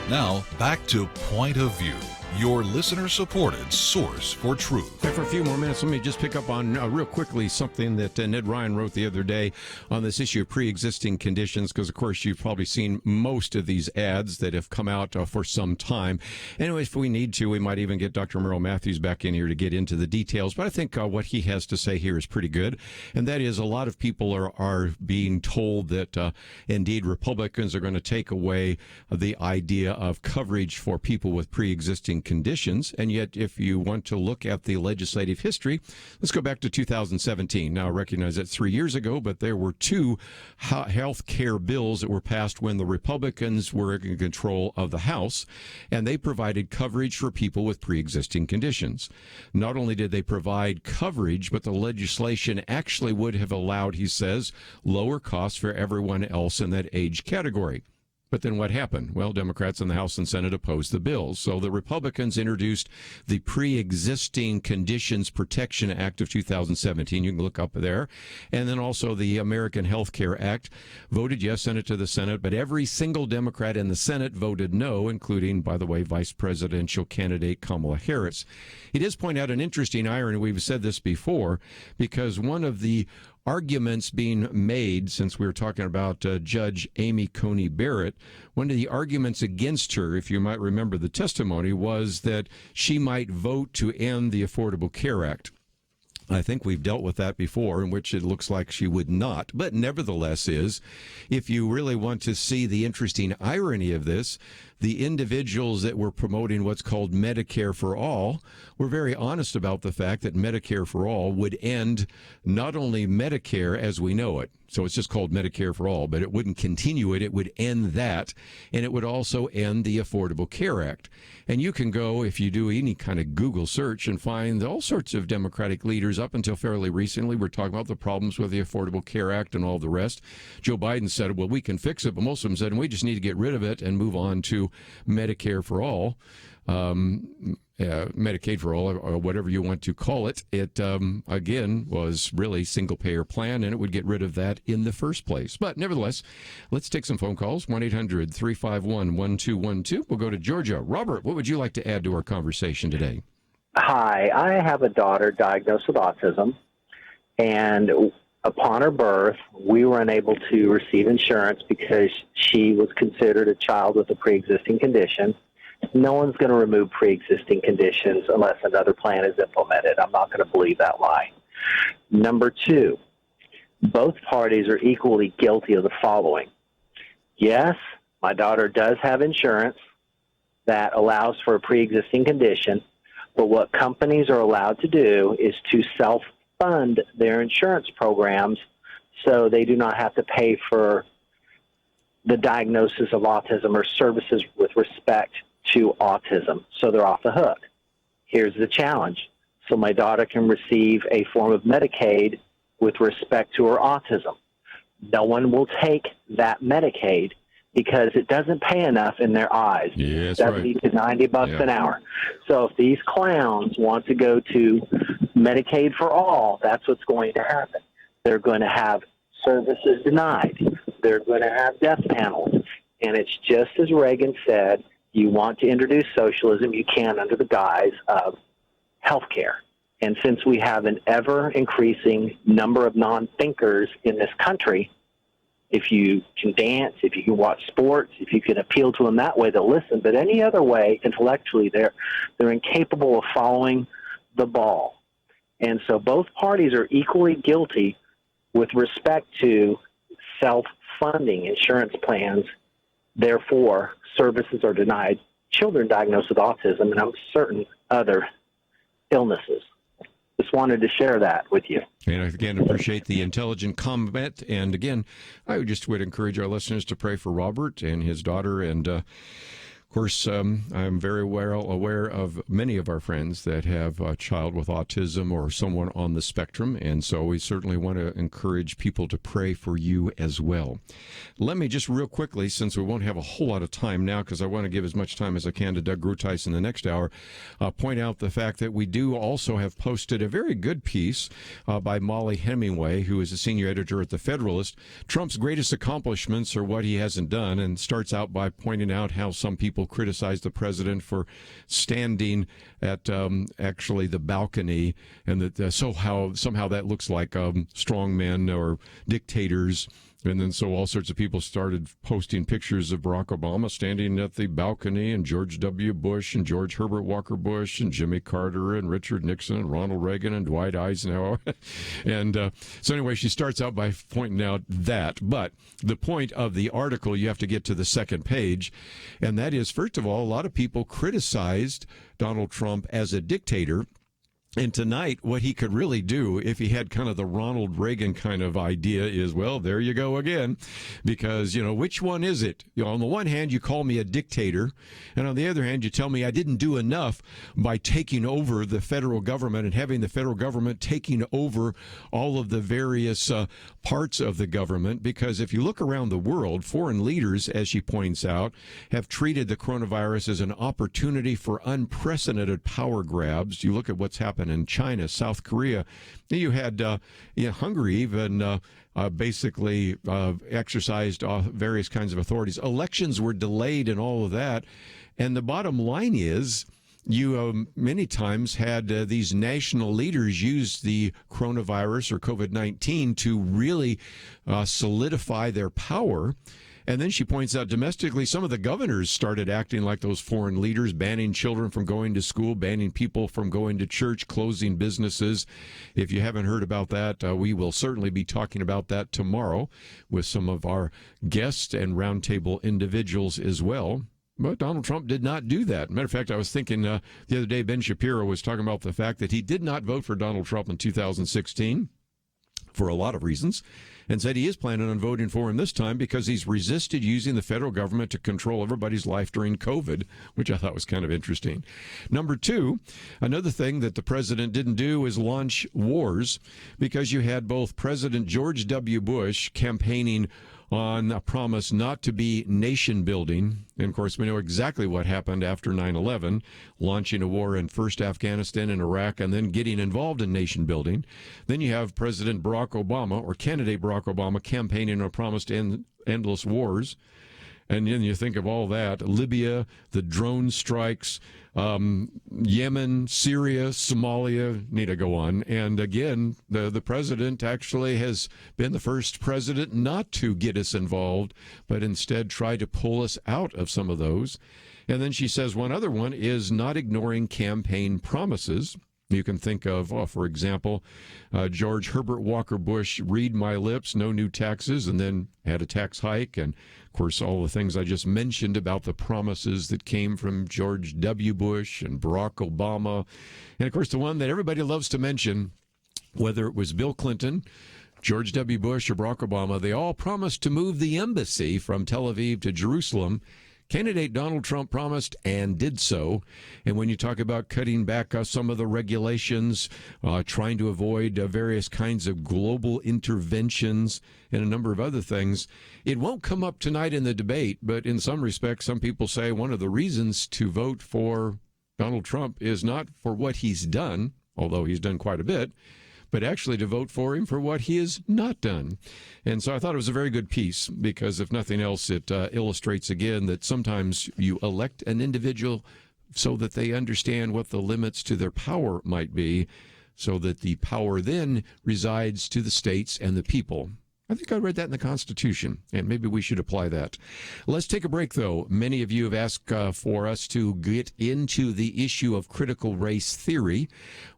Now, back to Point of View, your listener-supported source for truth. For a few more minutes, let me just pick up on real quickly something that Ned Ryan wrote the other day on this issue of pre-existing conditions, because, of course, you've probably seen most of these ads that have come out for some time. Anyway, if we need to, we might even get Dr. Merle Matthews back in here to get into the details. But I think what he has to say here is pretty good, and that is a lot of people are being told that, indeed, Republicans are going to take away the idea of coverage for people with pre-existing conditions. And yet, if you want to look at the legislative history, let's go back to 2017. Now, I recognize that 3 years ago, but there were two health care bills that were passed when the Republicans were in control of the House, and they provided coverage for people with pre-existing conditions. Not only did they provide coverage, but the legislation actually would have allowed, he says, lower costs for everyone else in that age category. But then what happened? Well, Democrats in the House and Senate opposed the bills. So the Republicans introduced the Pre-Existing Conditions Protection Act of 2017. You can look up there. And then also the American Health Care Act. Voted yes, sent it to the Senate. But every single Democrat in the Senate voted no, including, by the way, Vice Presidential candidate Kamala Harris. He does point out an interesting irony. We've said this before, because one of the arguments being made, since we were talking about Judge Amy Coney Barrett, one of the arguments against her, if you might remember the testimony, was that she might vote to end the Affordable Care Act. I think we've dealt with that before, in which it looks like she would not. But nevertheless if you really want to see the interesting irony of this, the individuals that were promoting what's called Medicare for All were very honest about the fact that Medicare for All would end not only Medicare as we know it, so it's just called Medicare for All, but it wouldn't continue it. It would end that, and it would also end the Affordable Care Act. And you can go, if you do any kind of Google search, and find all sorts of Democratic leaders up until fairly recently were talking about the problems with the Affordable Care Act and all the rest. Joe Biden said, well, we can fix it, but most of them said, we just need to get rid of it and move on to Medicare for All. Medicaid for All, or whatever you want to call it. It, again, was really single-payer plan, and it would get rid of that in the first place. But nevertheless, let's take some phone calls, 1-800-351-1212. We'll go to Georgia. Robert, what would you like to add to our conversation today? Hi, I have a daughter diagnosed with autism, and upon her birth, we were unable to receive insurance because she was considered a child with a pre-existing condition. No one's going to remove pre-existing conditions unless another plan is implemented. I'm not going to believe that lie. Number two, both parties are equally guilty of the following. Yes, my daughter does have insurance that allows for a pre-existing condition, but what companies are allowed to do is to self-fund their insurance programs so they do not have to pay for the diagnosis of autism or services with respect to autism, so they're off the hook. Here's the challenge. So my daughter can receive a form of Medicaid with respect to her autism. No one will take that Medicaid because it doesn't pay enough in their eyes. Yeah, that's $70 right. to $90 an hour. So if these clowns want to go to Medicaid for All, that's what's going to happen. They're going to have services denied. They're going to have death panels. And it's just as Reagan said, you want to introduce socialism, you can under the guise of health care. And since we have an ever-increasing number of non-thinkers in this country, if you can dance, if you can watch sports, if you can appeal to them that way, they'll listen. But any other way, intellectually, they're incapable of following the ball. And so both parties are equally guilty with respect to self-funding insurance plans. Therefore, services are denied children diagnosed with autism, and I'm certain other illnesses. Just wanted to share that with you. And I, again, appreciate the intelligent comment. And again, I just would encourage our listeners to pray for Robert and his daughter. And of course, I'm very well aware of many of our friends that have a child with autism or someone on the spectrum. And so we certainly want to encourage people to pray for you as well. Let me just real quickly, since we won't have a whole lot of time now, because I want to give as much time as I can to Doug Groothuis in the next hour, point out the fact that we do also have posted a very good piece by Molly Hemingway, who is a senior editor at The Federalist. Trump's greatest accomplishments are what he hasn't done, and starts out by pointing out how some people criticize the president for standing at actually the balcony, and that somehow that looks like strong men or dictators. And then so all sorts of people started posting pictures of Barack Obama standing at the balcony, and George W. Bush and George Herbert Walker Bush and Jimmy Carter and Richard Nixon and Ronald Reagan and Dwight Eisenhower. And so anyway, she starts out by pointing out that. But the point of the article, you have to get to the second page, and that is, first of all, a lot of people criticized Donald Trump as a dictator. And tonight, what he could really do if he had kind of the Ronald Reagan kind of idea is, well, there you go again. Because, which one is it? On the one hand, you call me a dictator. And on the other hand, you tell me I didn't do enough by taking over the federal government and having the federal government taking over all of the various parts of the government. Because if you look around the world, foreign leaders, as she points out, have treated the coronavirus as an opportunity for unprecedented power grabs. You look at what's happened in China, South Korea. You had Hungary even basically exercised various kinds of authorities. Elections were delayed and all of that. And the bottom line is you many times had these national leaders use the coronavirus or COVID-19 to really solidify their power. And then she points out domestically, some of the governors started acting like those foreign leaders, banning children from going to school, banning people from going to church, closing businesses. If you haven't heard about that, we will certainly be talking about that tomorrow with some of our guests and roundtable individuals as well. But Donald Trump did not do that. Matter of fact, I was thinking the other day, Ben Shapiro was talking about the fact that he did not vote for Donald Trump in 2016 for a lot of reasons, and said he is planning on voting for him this time because he's resisted using the federal government to control everybody's life during COVID, which I thought was kind of interesting. Number two, another thing that the president didn't do is launch wars, because you had both President George W. Bush campaigning on a promise not to be nation building. And of course, we know exactly what happened after 9/11, launching a war in first Afghanistan and Iraq and then getting involved in nation building. Then you have President Barack Obama, or candidate Barack Obama, campaigning on a promise to end endless wars. And then you think of all that, Libya, the drone strikes, Yemen, Syria, Somalia, need to go on. And again, the president actually has been the first president not to get us involved, but instead try to pull us out of some of those. And then she says one other one is not ignoring campaign promises. You can think of, for example, George Herbert Walker Bush, read my lips, no new taxes, and then had a tax hike. And, of course, all the things I just mentioned about the promises that came from George W. Bush and Barack Obama. And, of course, the one that everybody loves to mention, whether it was Bill Clinton, George W. Bush, or Barack Obama, they all promised to move the embassy from Tel Aviv to Jerusalem. Candidate Donald Trump promised and did so. And when you talk about cutting back some of the regulations, trying to avoid various kinds of global interventions and a number of other things, it won't come up tonight in the debate. But in some respects, some people say one of the reasons to vote for Donald Trump is not for what he's done, although he's done quite a bit, but actually to vote for him for what he has not done. And so I thought it was a very good piece, because if nothing else, it illustrates again that sometimes you elect an individual so that they understand what the limits to their power might be, so that the power then resides to the states and the people. I think I read that in the Constitution, and maybe we should apply that. Let's take a break, though. Many of you have asked for us to get into the issue of critical race theory.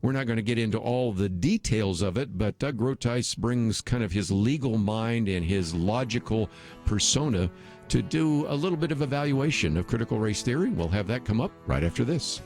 We're not going to get into all the details of it, but Doug Groothuis brings kind of his legal mind and his logical persona to do a little bit of evaluation of critical race theory. We'll have that come up right after this.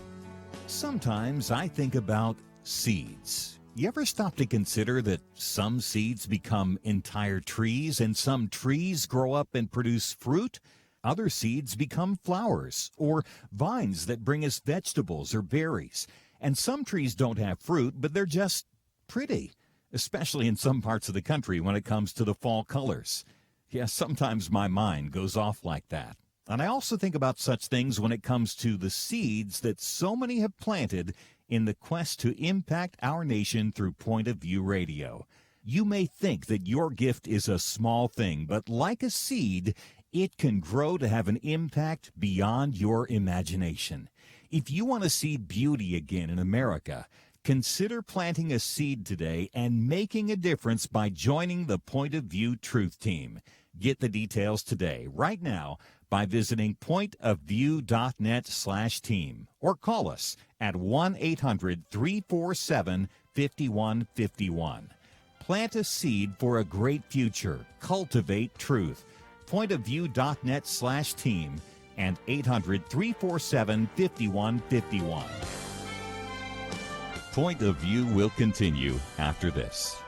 Sometimes I think about seeds. You ever stop to consider that some seeds become entire trees and some trees grow up and produce fruit? Other seeds become flowers or vines that bring us vegetables or berries. And some trees don't have fruit, but they're just pretty, especially in some parts of the country when it comes to the fall colors. Yeah, sometimes my mind goes off like that. And I also think about such things when it comes to the seeds that so many have planted in the quest to impact our nation through Point of View Radio. You may think that your gift is a small thing, but like a seed, it can grow to have an impact beyond your imagination. If you want to see beauty again in America, consider planting a seed today and making a difference by joining the Point of View Truth Team. Get the details today, right now, by visiting pointofview.net/team or call us at 1-800-347-5151. Plant a seed for a great future. Cultivate truth. Pointofview.net/team and 800-347-5151. Point of View will continue after this.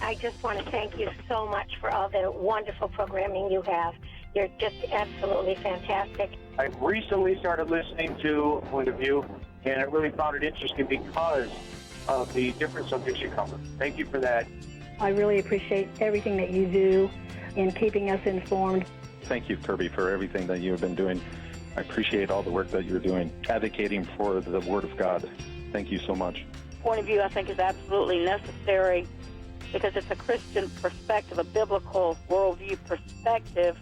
I just want to thank you so much for all the wonderful programming you have. You're just absolutely fantastic. I recently started listening to Point of View, and I really found it interesting because of the different subjects you cover. Thank you for that. I really appreciate everything that you do in keeping us informed. Thank you, Kerby, for everything that you have been doing. I appreciate all the work that you're doing, advocating for the Word of God. Thank you so much. Point of View, I think, is absolutely necessary because it's a Christian perspective, a biblical worldview perspective,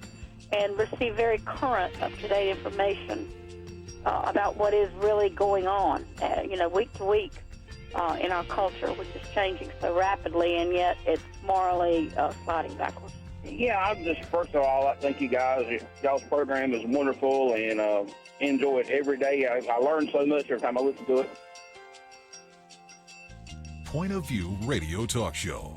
and receive very current, up-to-date information about what is really going on, week to week in our culture, which is changing so rapidly, and yet it's morally sliding backwards. Yeah, I'm just, first of all, I thank you guys. Y'all's program is wonderful, and enjoy it every day. I learn so much every time I listen to it. Point of View Radio Talk Show.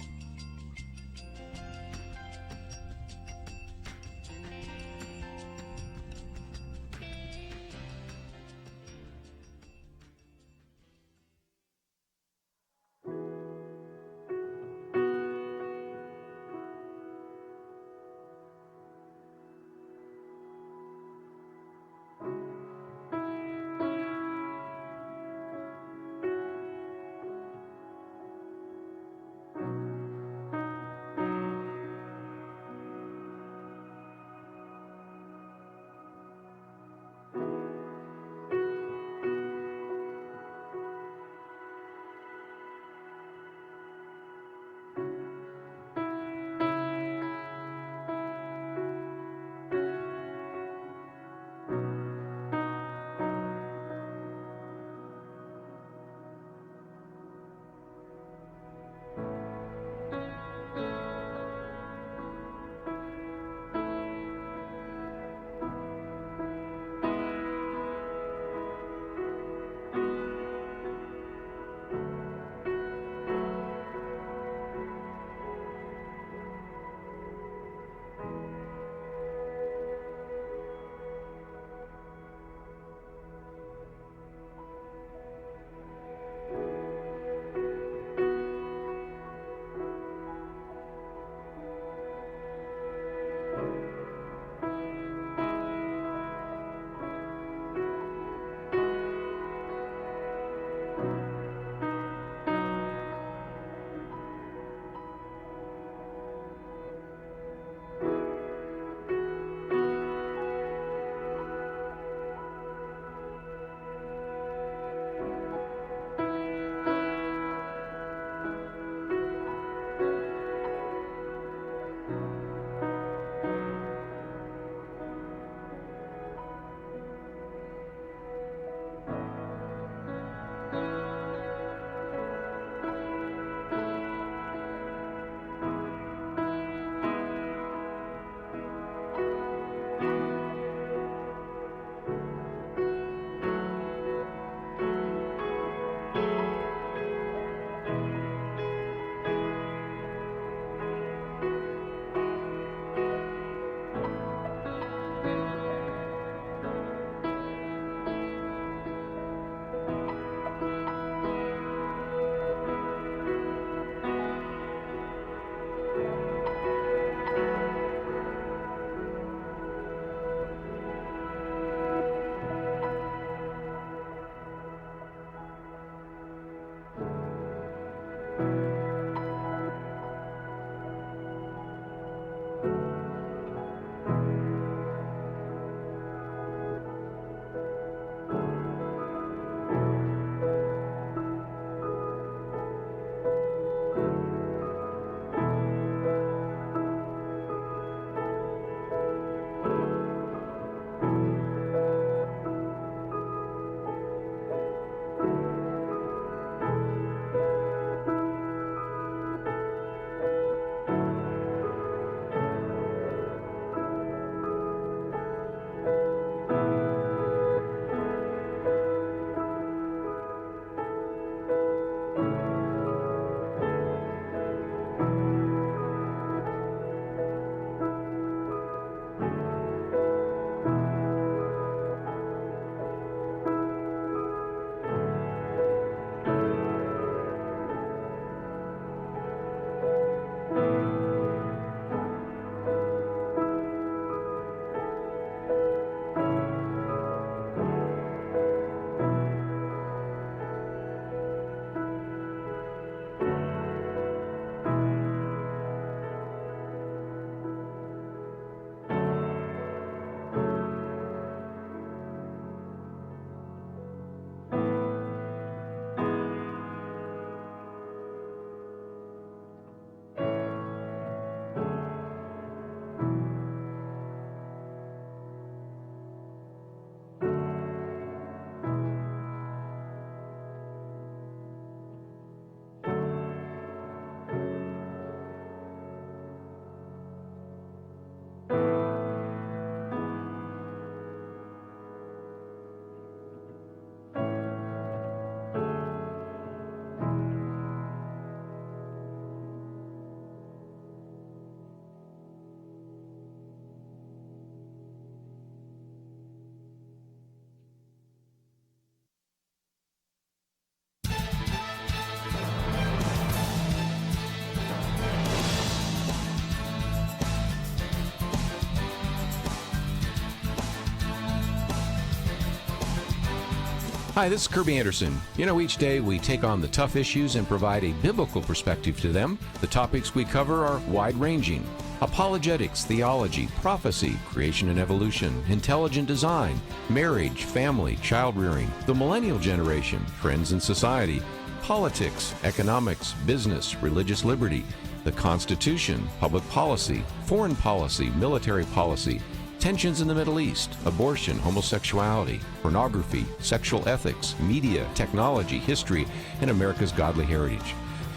Hi, this is Kerby Anderson. You know, each day we take on the tough issues and provide a biblical perspective to them. The topics we cover are wide-ranging. Apologetics, theology, prophecy, creation and evolution, intelligent design, marriage, family, child-rearing, the millennial generation, trends in society, politics, economics, business, religious liberty, the Constitution, public policy, foreign policy, military policy, tensions in the Middle East, abortion, homosexuality, pornography, sexual ethics, media, technology, history, and America's godly heritage.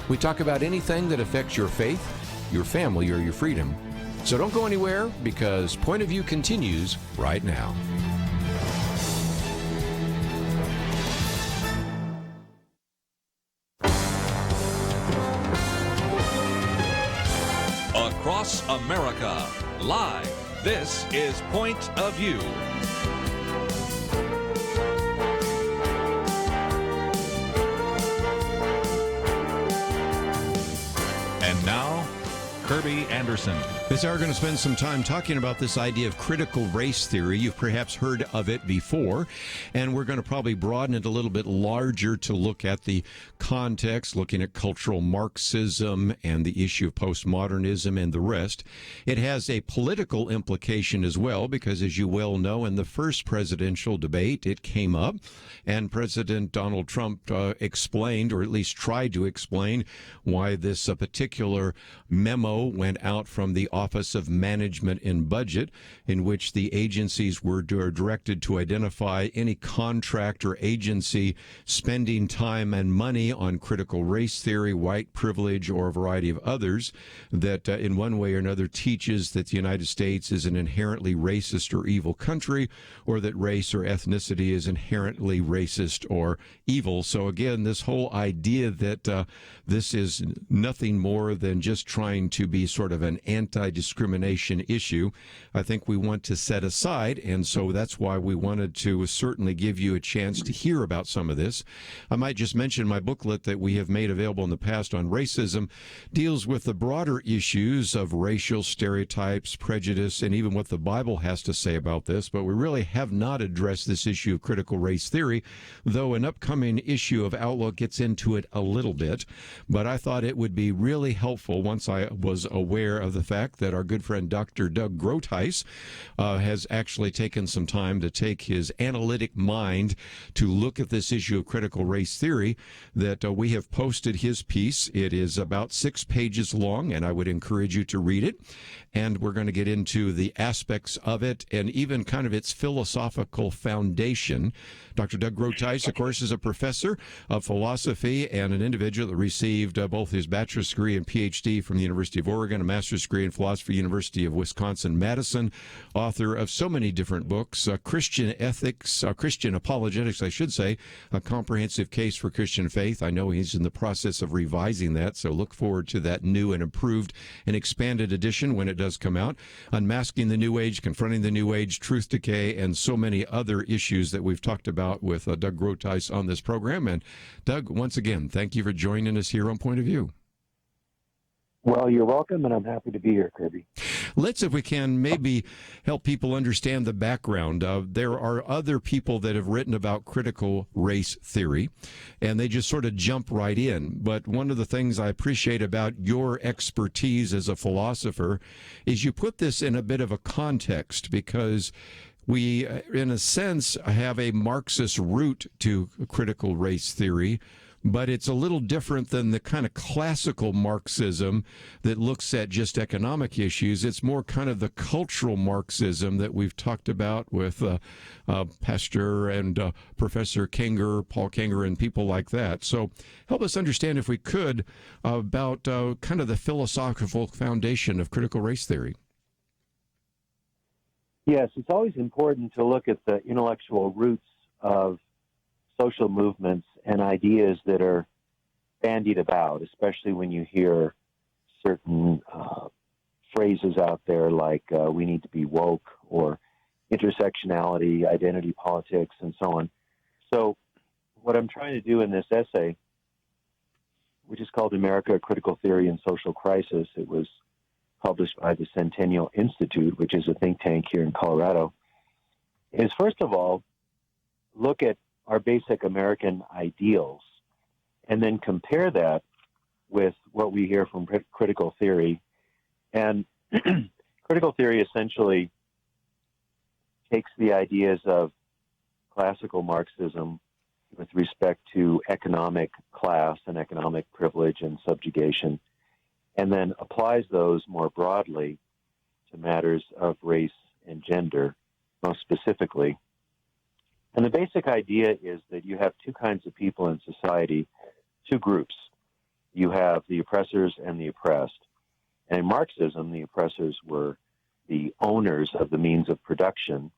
We talk about anything that affects your faith, your family, or your freedom. So don't go anywhere, because Point of View continues right now. Across America, live. This is Point of View. And now, Kerby Anderson. This hour, we're going to spend some time talking about this idea of critical race theory. You've perhaps heard of it before, and we're going to probably broaden it a little bit larger to look at the context, looking at cultural Marxism and the issue of postmodernism and the rest. It has a political implication as well, because as you well know, in the first presidential debate, it came up, and President Donald Trump explained, or at least tried to explain, why this particular memo went out from the Office of Management and Budget, in which the agencies were directed to identify any contract or agency spending time and money on critical race theory, white privilege, or a variety of others that in one way or another teaches that the United States is an inherently racist or evil country, or that race or ethnicity is inherently racist or evil. So again, this whole idea that this is nothing more than just trying to be sort of an anti-discrimination issue, I think we want to set aside, and so that's why we wanted to certainly give you a chance to hear about some of this. I might just mention my booklet that we have made available in the past on racism deals with the broader issues of racial stereotypes, prejudice, and even what the Bible has to say about this, but we really have not addressed this issue of critical race theory, though an upcoming issue of Outlook gets into it a little bit. But I thought it would be really helpful once I was aware of the fact that our good friend Dr. Doug Groothuis has actually taken some time to take his analytic mind to look at this issue of critical race theory, that we have posted his piece. It is about 6 pages long, and I would encourage you to read it. And we're going to get into the aspects of it and even kind of its philosophical foundation. Dr. Doug Groothuis, of course, is a professor of philosophy and an individual that received both his bachelor's degree and PhD from the University of Oregon, a master's degree in philosophy, University of Wisconsin-Madison, author of so many different books, Christian ethics, Christian apologetics, I should say, a comprehensive case for Christian faith. I know he's in the process of revising that, so look forward to that new and improved and expanded edition when it does come out. Unmasking the New Age, Confronting the New Age, Truth Decay, and so many other issues that we've talked about with Doug Groothuis on this program. And Doug, once again, thank you for joining us here on Point of View. Well, you're welcome, and I'm happy to be here, Kerby. Let's, if we can, maybe help people understand the background. There are other people that have written about critical race theory, and they just sort of jump right in. But one of the things I appreciate about your expertise as a philosopher is you put this in a bit of a context, because we, in a sense, have a Marxist root to critical race theory, but it's a little different than the kind of classical Marxism that looks at just economic issues. It's more kind of the cultural Marxism that we've talked about with Pastor and Professor Kenger, Paul Kenger, and people like that. So help us understand, if we could, about kind of the philosophical foundation of critical race theory. Yes, it's always important to look at the intellectual roots of social movements and ideas that are bandied about, especially when you hear certain phrases out there like we need to be woke, or intersectionality, identity politics, and so on. So what I'm trying to do in this essay, which is called America, Critical Theory and Social Crisis, it was published by the Centennial Institute, which is a think tank here in Colorado, is first of all, look at our basic American ideals, and then compare that with what we hear from critical theory. And critical theory essentially takes the ideas of classical Marxism with respect to economic class and economic privilege and subjugation, and then applies those more broadly to matters of race and gender, most specifically. And the basic idea is that you have two kinds of people in society, two groups. You have the oppressors and the oppressed. And in Marxism, the oppressors were the owners of the means of production.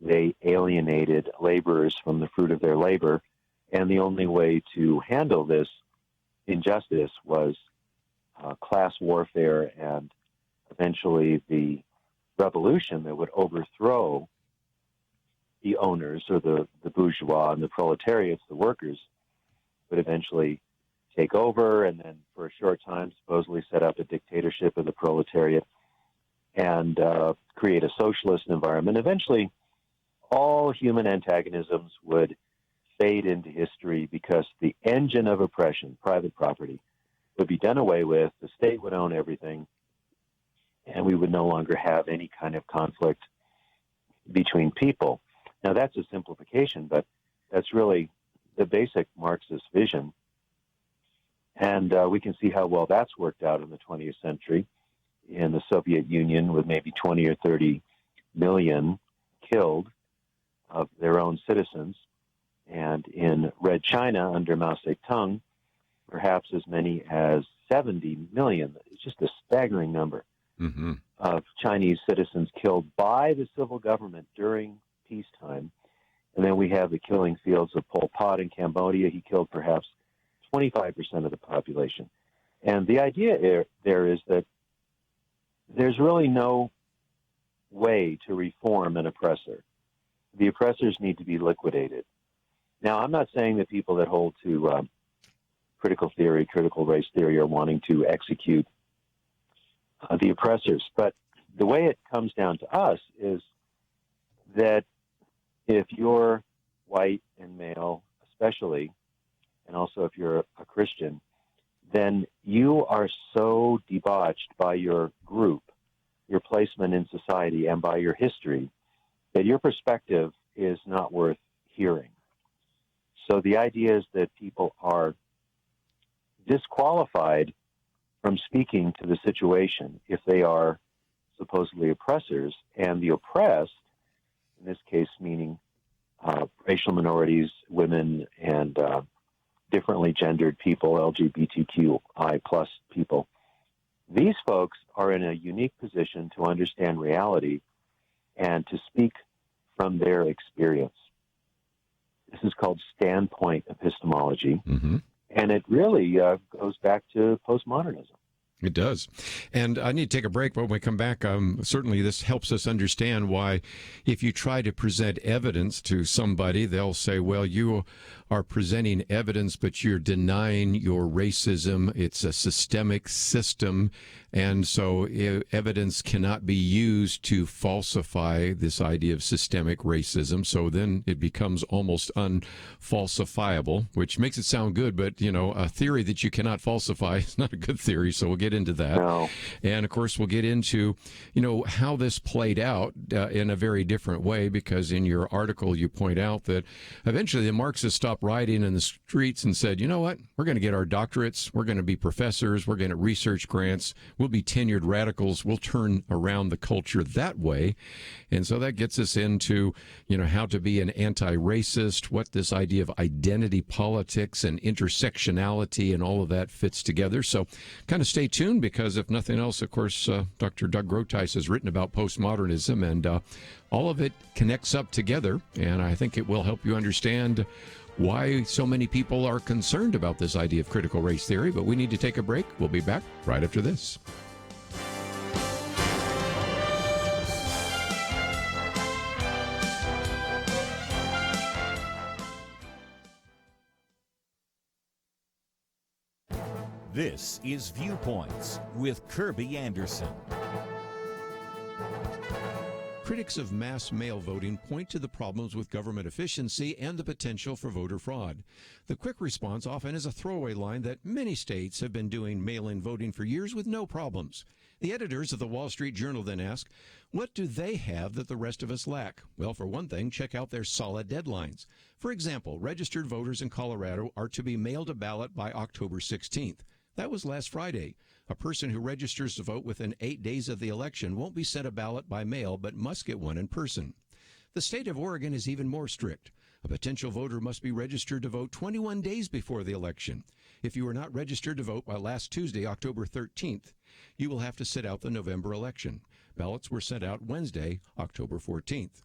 They alienated laborers from the fruit of their labor, and the only way to handle this injustice was class warfare and eventually the revolution that would overthrow the owners, or the bourgeois and the proletariats, the workers, would eventually take over and then for a short time supposedly set up a dictatorship of the proletariat and create a socialist environment. Eventually, all human antagonisms would fade into history because the engine of oppression, private property, would be done away with, the state would own everything, and we would no longer have any kind of conflict between people. Now, that's a simplification, but that's really the basic Marxist vision. And we can see how well that's worked out in the 20th century in the Soviet Union, with maybe 20 or 30 million killed of their own citizens. And in Red China under Mao Zedong, perhaps as many as 70 million. It's just a staggering number of Chinese citizens killed by the civil government during peacetime. And then we have the killing fields of Pol Pot in Cambodia. He killed perhaps 25% of the population. And the idea there is that there's really no way to reform an oppressor. The oppressors need to be liquidated. Now, I'm not saying that people that hold to critical theory, critical race theory, are wanting to execute the oppressors, but the way it comes down to us is that if you're white and male, especially, and also if you're a Christian, then you are so debauched by your group, your placement in society, and by your history, that your perspective is not worth hearing. So the idea is that people are disqualified from speaking to the situation if they are supposedly oppressors, and the oppressed, in this case meaning racial minorities, women, and differently gendered people, LGBTQI plus people. These folks are in a unique position to understand reality and to speak from their experience. This is called standpoint epistemology, and it really goes back to postmodernism. It does. And I need to take a break, but when we come back, certainly this helps us understand why if you try to present evidence to somebody, they'll say, well, you are presenting evidence, but you're denying your racism. It's a systemic system, and so evidence cannot be used to falsify this idea of systemic racism. So then it becomes almost unfalsifiable, which makes it sound good, but, you know, a theory that you cannot falsify is not a good theory, so we'll get into that. No. And, of course, we'll get into, you know, how this played out in a very different way, because in your article you point out that eventually the Marxists stopped rioting in the streets and said, you know what, we're going to get our doctorates, we're going to be professors, we're going to research grants, we'll be tenured radicals, we'll turn around the culture that way. And so that gets us into, you know, how to be an anti-racist, what this idea of identity politics and intersectionality and all of that fits together. So kind of stay tuned, because if nothing else, of course, Dr. Doug Groothuis has written about postmodernism, and all of it connects up together, and I think it will help you understand why so many people are concerned about this idea of critical race theory. But we need to take a break. We'll be back right after this. This is Viewpoints with Kerby Anderson. Critics of mass mail voting point to the problems with government efficiency and the potential for voter fraud. The quick response often is a throwaway line that many states have been doing mail-in voting for years with no problems. The editors of the Wall Street Journal then ask, what do they have that the rest of us lack? Well, for one thing, check out their solid deadlines. For example, registered voters in Colorado are to be mailed a ballot by October 16th. That was last Friday. A person who registers to vote within 8 days of the election won't be sent a ballot by mail, but must get one in person. The state of Oregon is even more strict. A potential voter must be registered to vote 21 days before the election. If you are not registered to vote by last Tuesday, October 13th, you will have to sit out the November election. Ballots were sent out Wednesday, October 14th.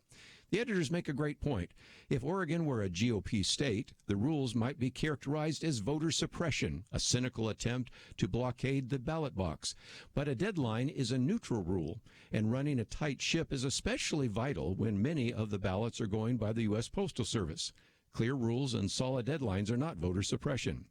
The editors make a great point. If Oregon were a GOP state, the rules might be characterized as voter suppression, a cynical attempt to blockade the ballot box. But a deadline is a neutral rule, and running a tight ship is especially vital when many of the ballots are going by the U.S. Postal Service. Clear rules and solid deadlines are not voter suppression.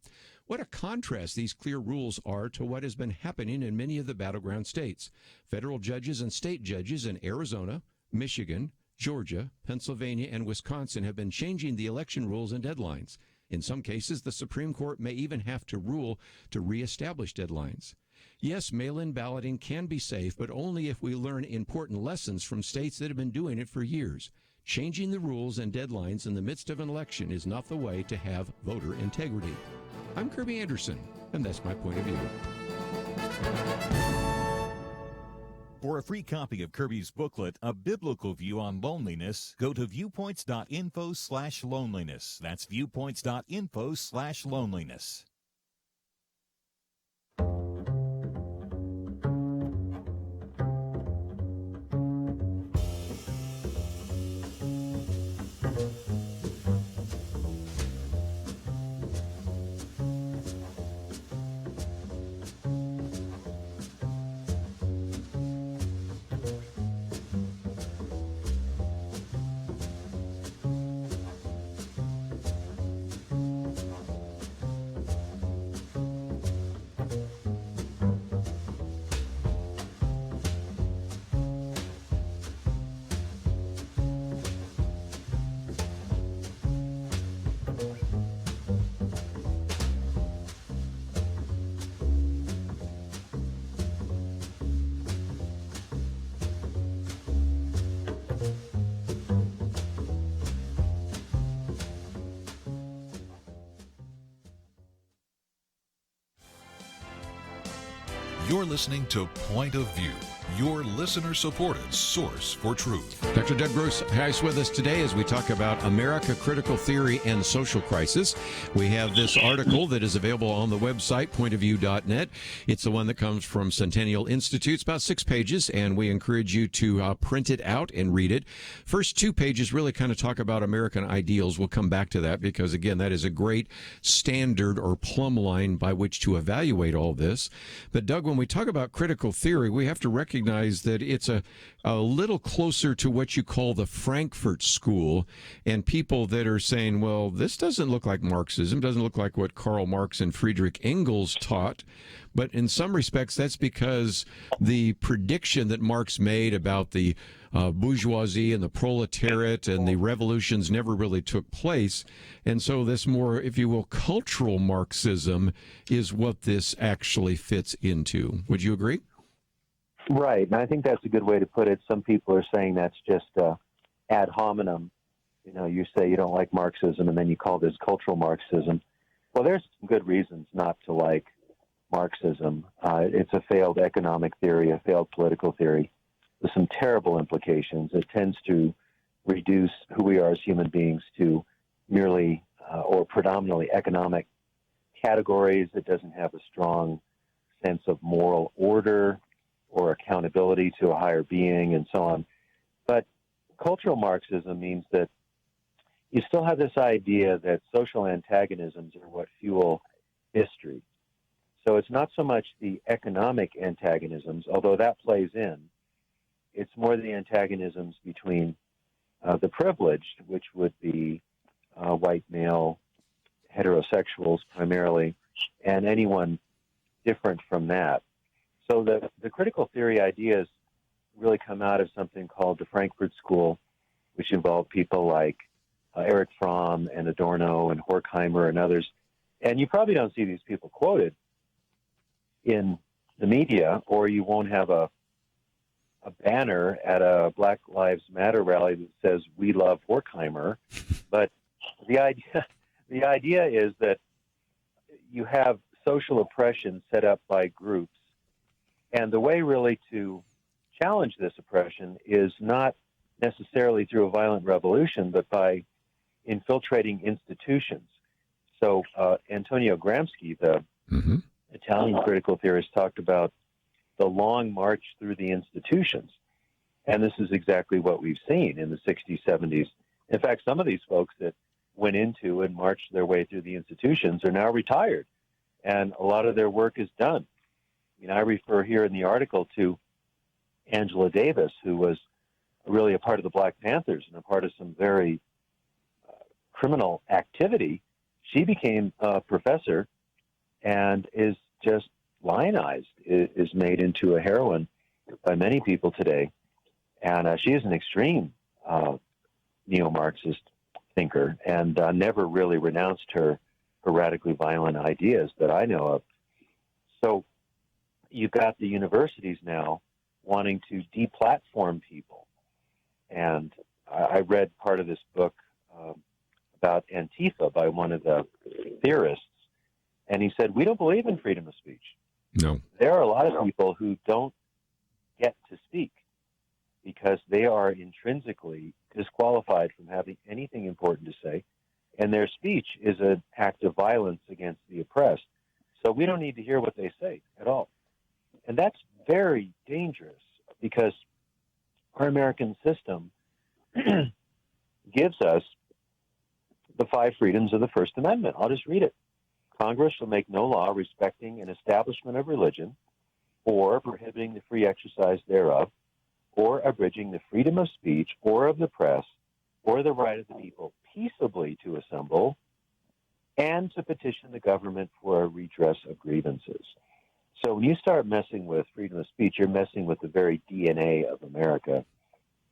What a contrast these clear rules are to what has been happening in many of the battleground states. Federal judges and state judges in Arizona, Michigan, Georgia, Pennsylvania, and Wisconsin have been changing the election rules and deadlines. In some cases, the Supreme Court may even have to rule to reestablish deadlines. Yes, mail-in balloting can be safe, but only if we learn important lessons from states that have been doing it for years. Changing the rules and deadlines in the midst of an election is not the way to have voter integrity. I'm Kerby Anderson, and that's my point of view. For a free copy of Kerby's booklet, A Biblical View on Loneliness, go to viewpoints.info/loneliness. That's viewpoints.info/loneliness. You're listening to Point of View, your listener-supported source for truth. Dr. Doug Groothuis with us today as we talk about America, Critical Theory, and Social Crisis. We have this article that is available on the website, pointofview.net. It's the one that comes from Centennial Institute. It's about 6 pages, and we encourage you to print it out and read it. First 2 pages really kind of talk about American ideals. We'll come back to that because, again, that is a great standard or plumb line by which to evaluate all this. But, Doug, when we talk about critical theory, we have to recognize that it's a little closer to what you call the Frankfurt School, and people that are saying, well, this doesn't look like Marxism, doesn't look like what Karl Marx and Friedrich Engels taught. But in some respects, that's because the prediction that Marx made about the bourgeoisie and the proletariat and the revolutions never really took place. And so this more, if you will, cultural Marxism is what this actually fits into. Would you agree? Right, and I think that's a good way to put it. Some people are saying that's just ad hominem. You know, you say you don't like Marxism, and then you call this cultural Marxism. Well, there's some good reasons not to like Marxism. It's a failed economic theory, a failed political theory, with some terrible implications. It tends to reduce who we are as human beings to merely or predominantly economic categories. It doesn't have a strong sense of moral order or accountability to a higher being and so on. But cultural Marxism means that you still have this idea that social antagonisms are what fuel history. So it's not so much the economic antagonisms, although that plays in. It's more the antagonisms between the privileged, which would be white male heterosexuals primarily, and anyone different from that. So the critical theory ideas really come out of something called the Frankfurt School, which involved people like Erich Fromm and Adorno and Horkheimer and others. And you probably don't see these people quoted in the media, or you won't have a banner at a Black Lives Matter rally that says "We love Horkheimer." But the idea is that you have social oppression set up by groups, and the way really to challenge this oppression is not necessarily through a violent revolution, but by infiltrating institutions. So Antonio Gramsci, the Italian critical theorist, talked about the long march through the institutions. And this is exactly what we've seen in the 60s, 70s. In fact, some of these folks that went into and marched their way through the institutions are now retired, and a lot of their work is done. I mean, I refer here in the article to Angela Davis, who was really a part of the Black Panthers and a part of some very criminal activity. She became a professor and is just lionized, is made into a heroine by many people today. And she is an extreme neo-Marxist thinker and never really renounced her radically violent ideas that I know of. So you've got the universities now wanting to deplatform people. And I read part of this book about Antifa by one of the theorists, and he said, we don't believe in freedom of speech. No. There are a lot of people who don't get to speak because they are intrinsically disqualified from having anything important to say, and their speech is an act of violence against the oppressed. So we don't need to hear what they say at all. And that's very dangerous because our American system gives us the 5 freedoms of the First Amendment. I'll just read it. Congress shall make no law respecting an establishment of religion or prohibiting the free exercise thereof or abridging the freedom of speech or of the press or the right of the people peaceably to assemble and to petition the government for a redress of grievances. So when you start messing with freedom of speech, you're messing with the very DNA of America.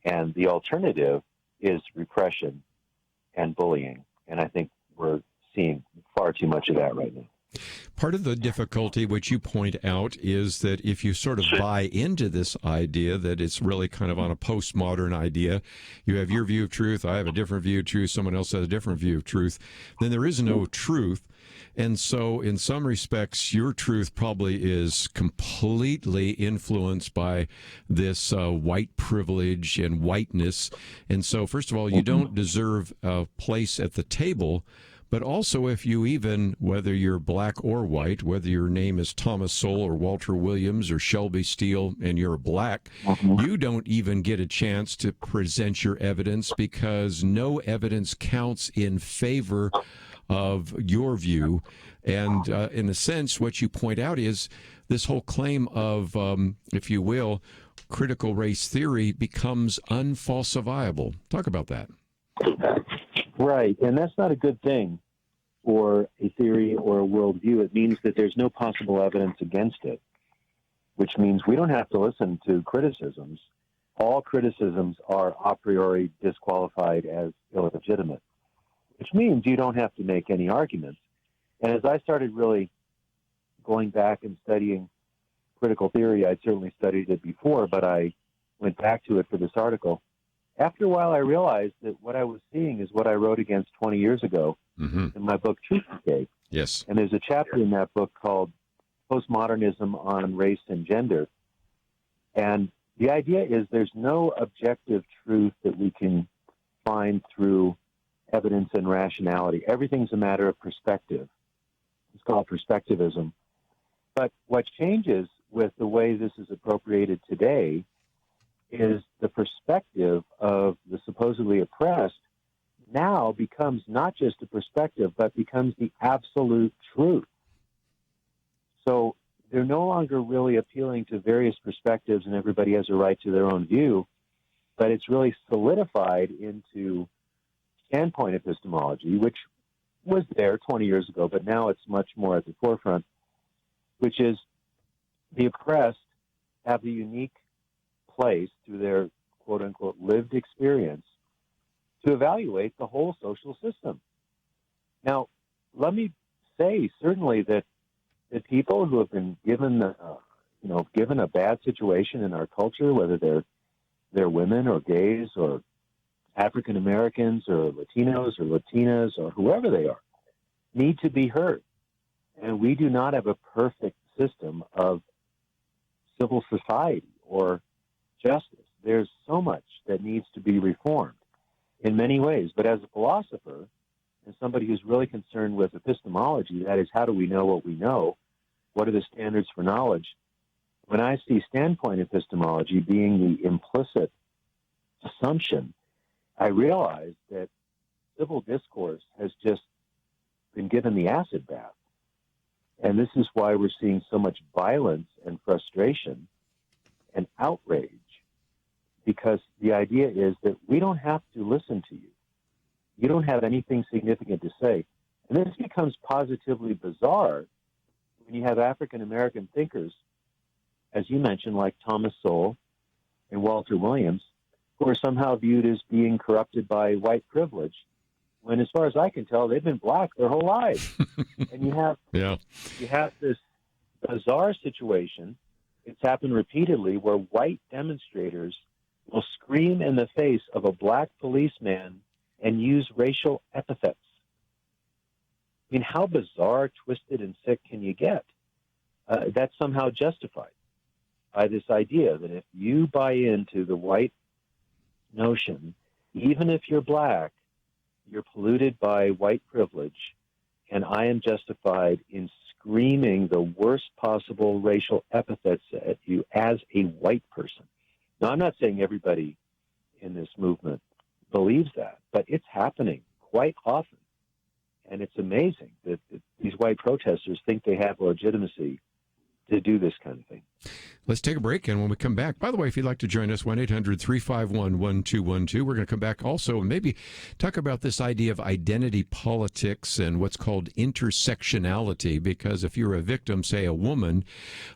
And the alternative is repression and bullying. And I think we're seeing far too much of that right now. Part of the difficulty, which you point out, is that if you sort of buy into this idea that it's really kind of on a postmodern idea, you have your view of truth, I have a different view of truth, someone else has a different view of truth, then there is no truth. And so in some respects, your truth probably is completely influenced by this white privilege and whiteness. And so, first of all, you don't deserve a place at the table. But also, if you even, whether you're black or white, whether your name is Thomas Sowell or Walter Williams or Shelby Steele and you're black, you don't even get a chance to present your evidence because no evidence counts in favor of your view. And in a sense, what you point out is this whole claim of, if you will, critical race theory becomes unfalsifiable. Talk about that. Right, and that's not a good thing for a theory or a worldview. It means that there's no possible evidence against it, which means we don't have to listen to criticisms. All criticisms are a priori disqualified as illegitimate, which means you don't have to make any arguments. And as I started really going back and studying critical theory, I'd certainly studied it before, but I went back to it for this article. After a while, I realized that what I was seeing is what I wrote against 20 years ago in my book, Truth Decay. Yes. And there's a chapter in that book called Postmodernism on Race and Gender. And the idea is there's no objective truth that we can find through evidence and rationality. Everything's a matter of perspective. It's called perspectivism. But what changes with the way this is appropriated today is the perspective of the supposedly oppressed now becomes not just a perspective, but becomes the absolute truth. So they're no longer really appealing to various perspectives and everybody has a right to their own view, but it's really solidified into standpoint epistemology, which was there 20 years ago, but now it's much more at the forefront, which is the oppressed have the unique place through their quote-unquote lived experience to evaluate the whole social system. Now, let me say certainly that the people who have been given given a bad situation in our culture, whether they're women or gays or African Americans or Latinos or Latinas or whoever they are, need to be heard. And we do not have a perfect system of civil society or justice. There's so much that needs to be reformed in many ways. But as a philosopher and somebody who's really concerned with epistemology, that is, how do we know what we know? What are the standards for knowledge? When I see standpoint epistemology being the implicit assumption, I realize that civil discourse has just been given the acid bath. And this is why we're seeing so much violence and frustration and outrage, because the idea is that we don't have to listen to you. You don't have anything significant to say. And this becomes positively bizarre when you have African American thinkers, as you mentioned, like Thomas Sowell and Walter Williams, who are somehow viewed as being corrupted by white privilege, when, as far as I can tell, they've been black their whole lives. And you have this bizarre situation. It's happened repeatedly where white demonstrators will scream in the face of a black policeman and use racial epithets. I mean, how bizarre, twisted, and sick can you get? That's somehow justified by this idea that if you buy into the white notion, even if you're black, you're polluted by white privilege, and I am justified in screaming the worst possible racial epithets at you as a white person. Now, I'm not saying everybody in this movement believes that, but it's happening quite often. And it's amazing that these white protesters think they have legitimacy to do this kind of thing. Let's take a break, and when we come back, by the way, if you'd like to join us, 1-800-351-1212. We're going to come back also and maybe talk about this idea of identity politics and what's called intersectionality, because if you're a victim, say a woman,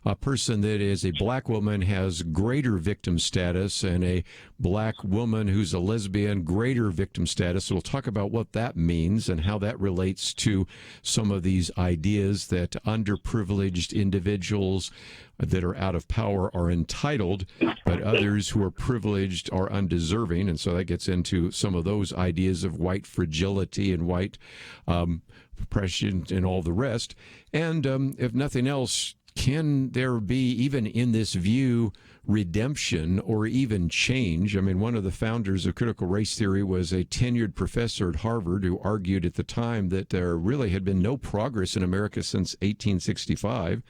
a person that is a black woman has greater victim status, and a black woman who's a lesbian, greater victim status. So we'll talk about what that means and how that relates to some of these ideas that underprivileged individuals that are out of power are entitled, but others who are privileged are undeserving. And so that gets into some of those ideas of white fragility and white oppression and all the rest. And if nothing else, can there be, even in this view, redemption or even change? I mean, one of the founders of critical race theory was a tenured professor at Harvard who argued at the time that there really had been no progress in America since 1865.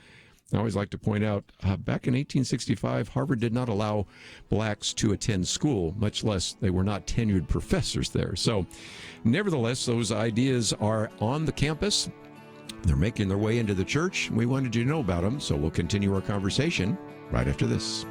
I always like to point out, back in 1865, Harvard did not allow blacks to attend school, much less they were not tenured professors there. So, nevertheless, those ideas are on the campus. They're making their way into the church. We wanted you to know about them, so we'll continue our conversation right after this.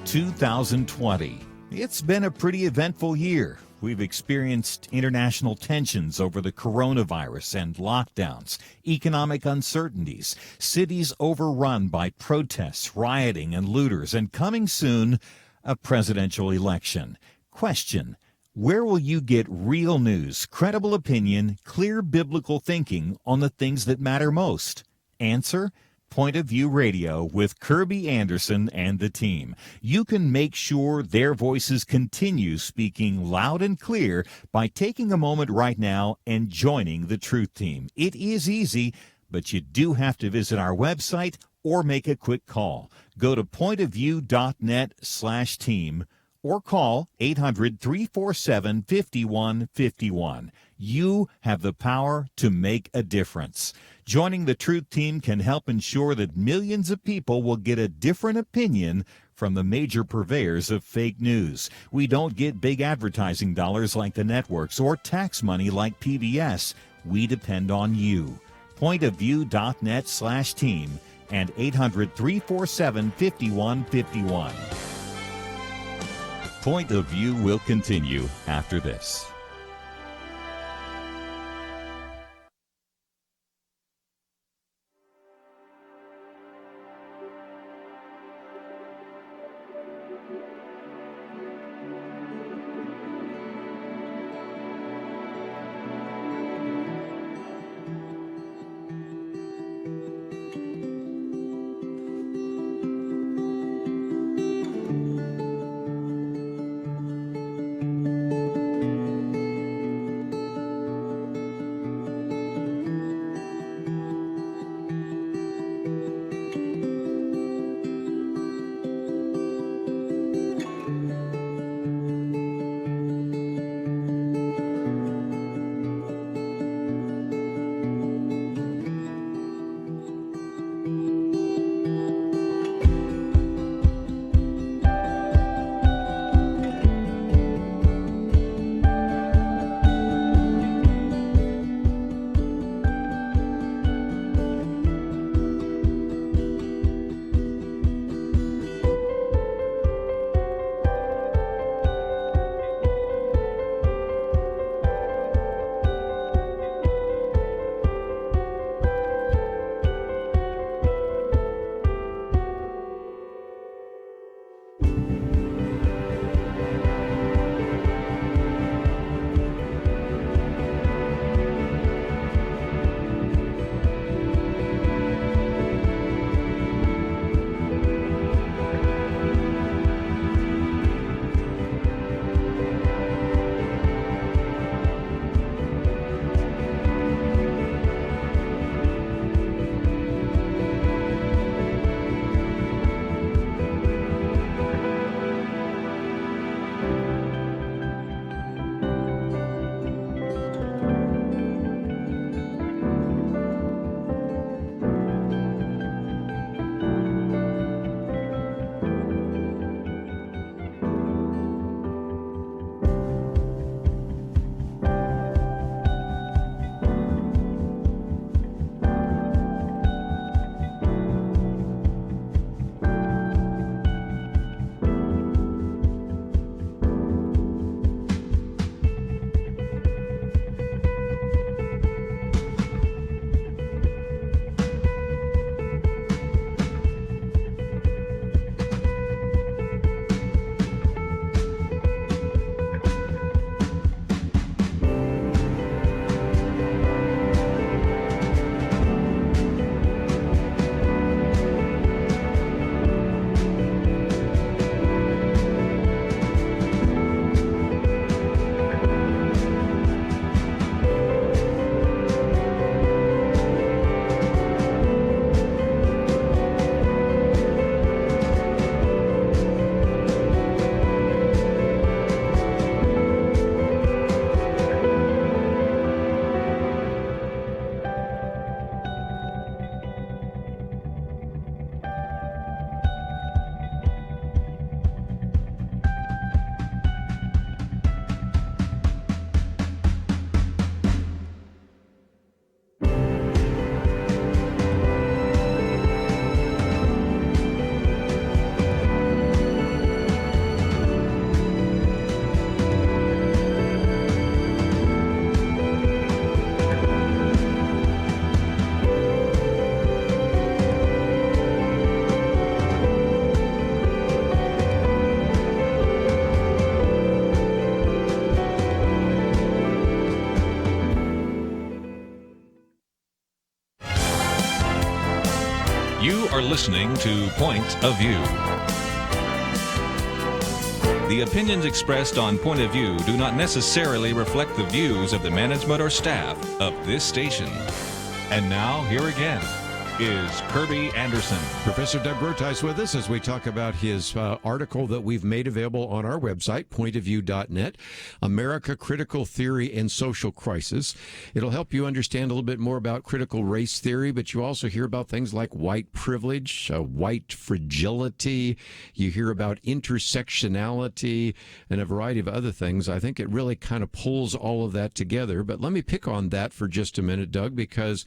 2020. It's been a pretty eventful year. We've experienced international tensions over the coronavirus and lockdowns, economic uncertainties, cities overrun by protests, rioting, and looters, and coming soon, a presidential election. Question: where will you get real news, credible opinion, clear biblical thinking on the things that matter most? Answer: Point of View Radio with Kerby Anderson and the team. You can make sure their voices continue speaking loud and clear by taking a moment right now and joining the Truth Team. It is easy, but you do have to visit our website or make a quick call. Go to pointofview.net/team or call 800-347-5151. You have the power to make a difference. Joining the Truth Team can help ensure that millions of people will get a different opinion from the major purveyors of fake news. We don't get big advertising dollars like the networks or tax money like PBS. We depend on you. Pointofview.net/team and 800-347-5151. Point of View will continue after this. You are listening to Point of View. The opinions expressed on Point of View do not necessarily reflect the views of the management or staff of this station. And now, here again is Kerby Anderson. Professor Doug Groothuis with us as we talk about his article that we've made available on our website, pointofview.net, America, Critical Theory and Social Crisis. It'll help you understand a little bit more about critical race theory, but you also hear about things like white privilege, white fragility. You hear about intersectionality and a variety of other things. I think it really kind of pulls all of that together. But let me pick on that for just a minute, Doug, because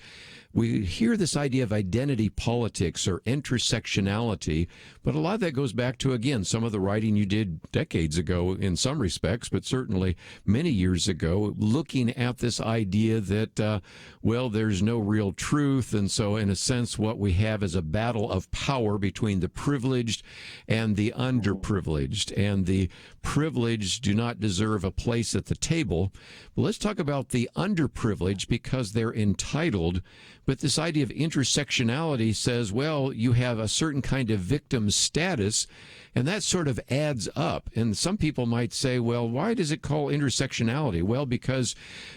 we hear this idea of identity politics or intersectionality, but a lot of that goes back to, again, some of the writing you did decades ago in some respects, but certainly many years ago, looking at this idea that, well, there's no real truth. And so, in a sense, what we have is a battle of power between the privileged and the underprivileged. And the privileged do not deserve a place at the table. But let's talk about the underprivileged because they're entitled. But this idea of intersectionality says, well, you have a certain kind of victim status, and that sort of adds up. And some people might say, well, why does it call intersectionality? Well, because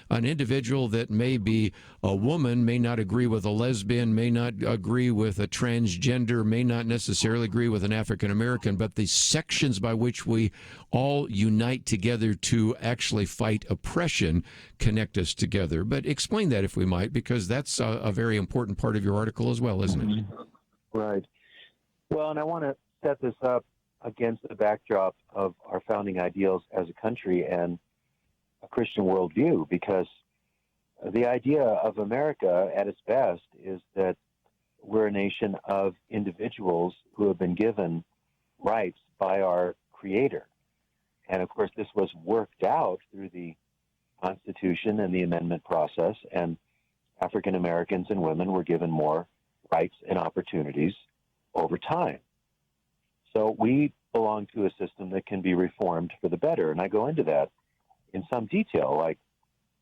an individual that may be a woman may not agree with a lesbian, may not agree with a transgender, may not necessarily agree with an African American, but the sections by which we all unite together to actually fight oppression connect us together. But explain that, if we might, because that's a very important part of your article as well, isn't it? Right. Well, and I want to set this up against the backdrop of our founding ideals as a country and a Christian worldview, because the idea of America at its best is that we're a nation of individuals who have been given rights by our Creator. And of course, this was worked out through the Constitution and the amendment process, and African Americans and women were given more rights and opportunities over time. So we belong to a system that can be reformed for the better. And I go into that in some detail, like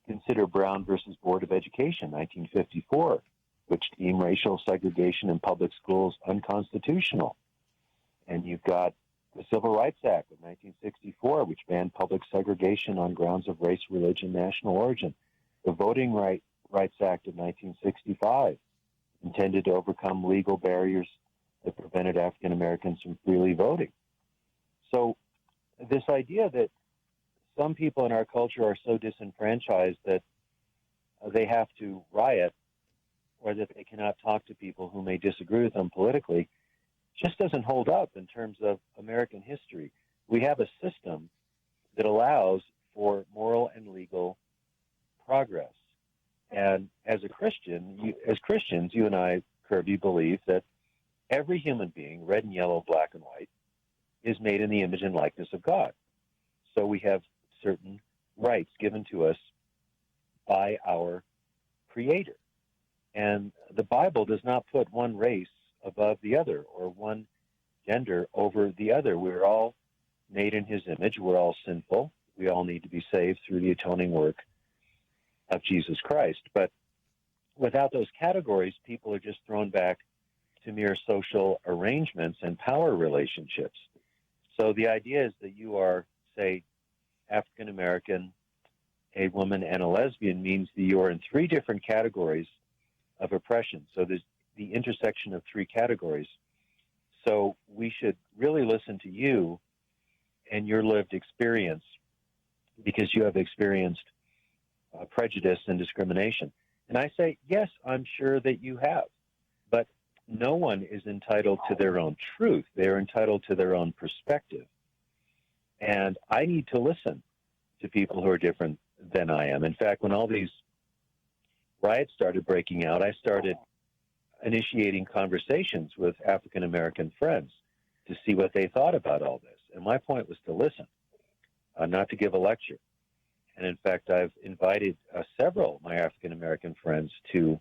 consider Brown versus Board of Education, 1954, which deemed racial segregation in public schools unconstitutional. And you've got the Civil Rights Act of 1964, which banned public segregation on grounds of race, religion, national origin. The Voting Rights Act of 1965, intended to overcome legal barriers that prevented African Americans from freely voting. So this idea that some people in our culture are so disenfranchised that they have to riot or that they cannot talk to people who may disagree with them politically just doesn't hold up in terms of American history. We have a system that allows for moral and legal progress. And as Christians, you and I, Kerby, believe that every human being, red and yellow, black and white, is made in the image and likeness of God. So we have certain rights given to us by our Creator. And the Bible does not put one race above the other or one gender over the other. We're all made in His image. We're all sinful. We all need to be saved through the atoning work of Jesus Christ. But without those categories, people are just thrown back to mere social arrangements and power relationships. So the idea is that you are, say, African American, a woman, and a lesbian means that you are in three different categories of oppression. So there's the intersection of three categories. So we should really listen to you and your lived experience, because you have experienced prejudice and discrimination. And I say, yes, I'm sure that you have, but no one is entitled to their own truth. They're entitled to their own perspective. And I need to listen to people who are different than I am. In fact, when all these riots started breaking out, I started initiating conversations with African American friends to see what they thought about all this. And my point was to listen, not to give a lecture. And in fact, I've invited several of my African American friends to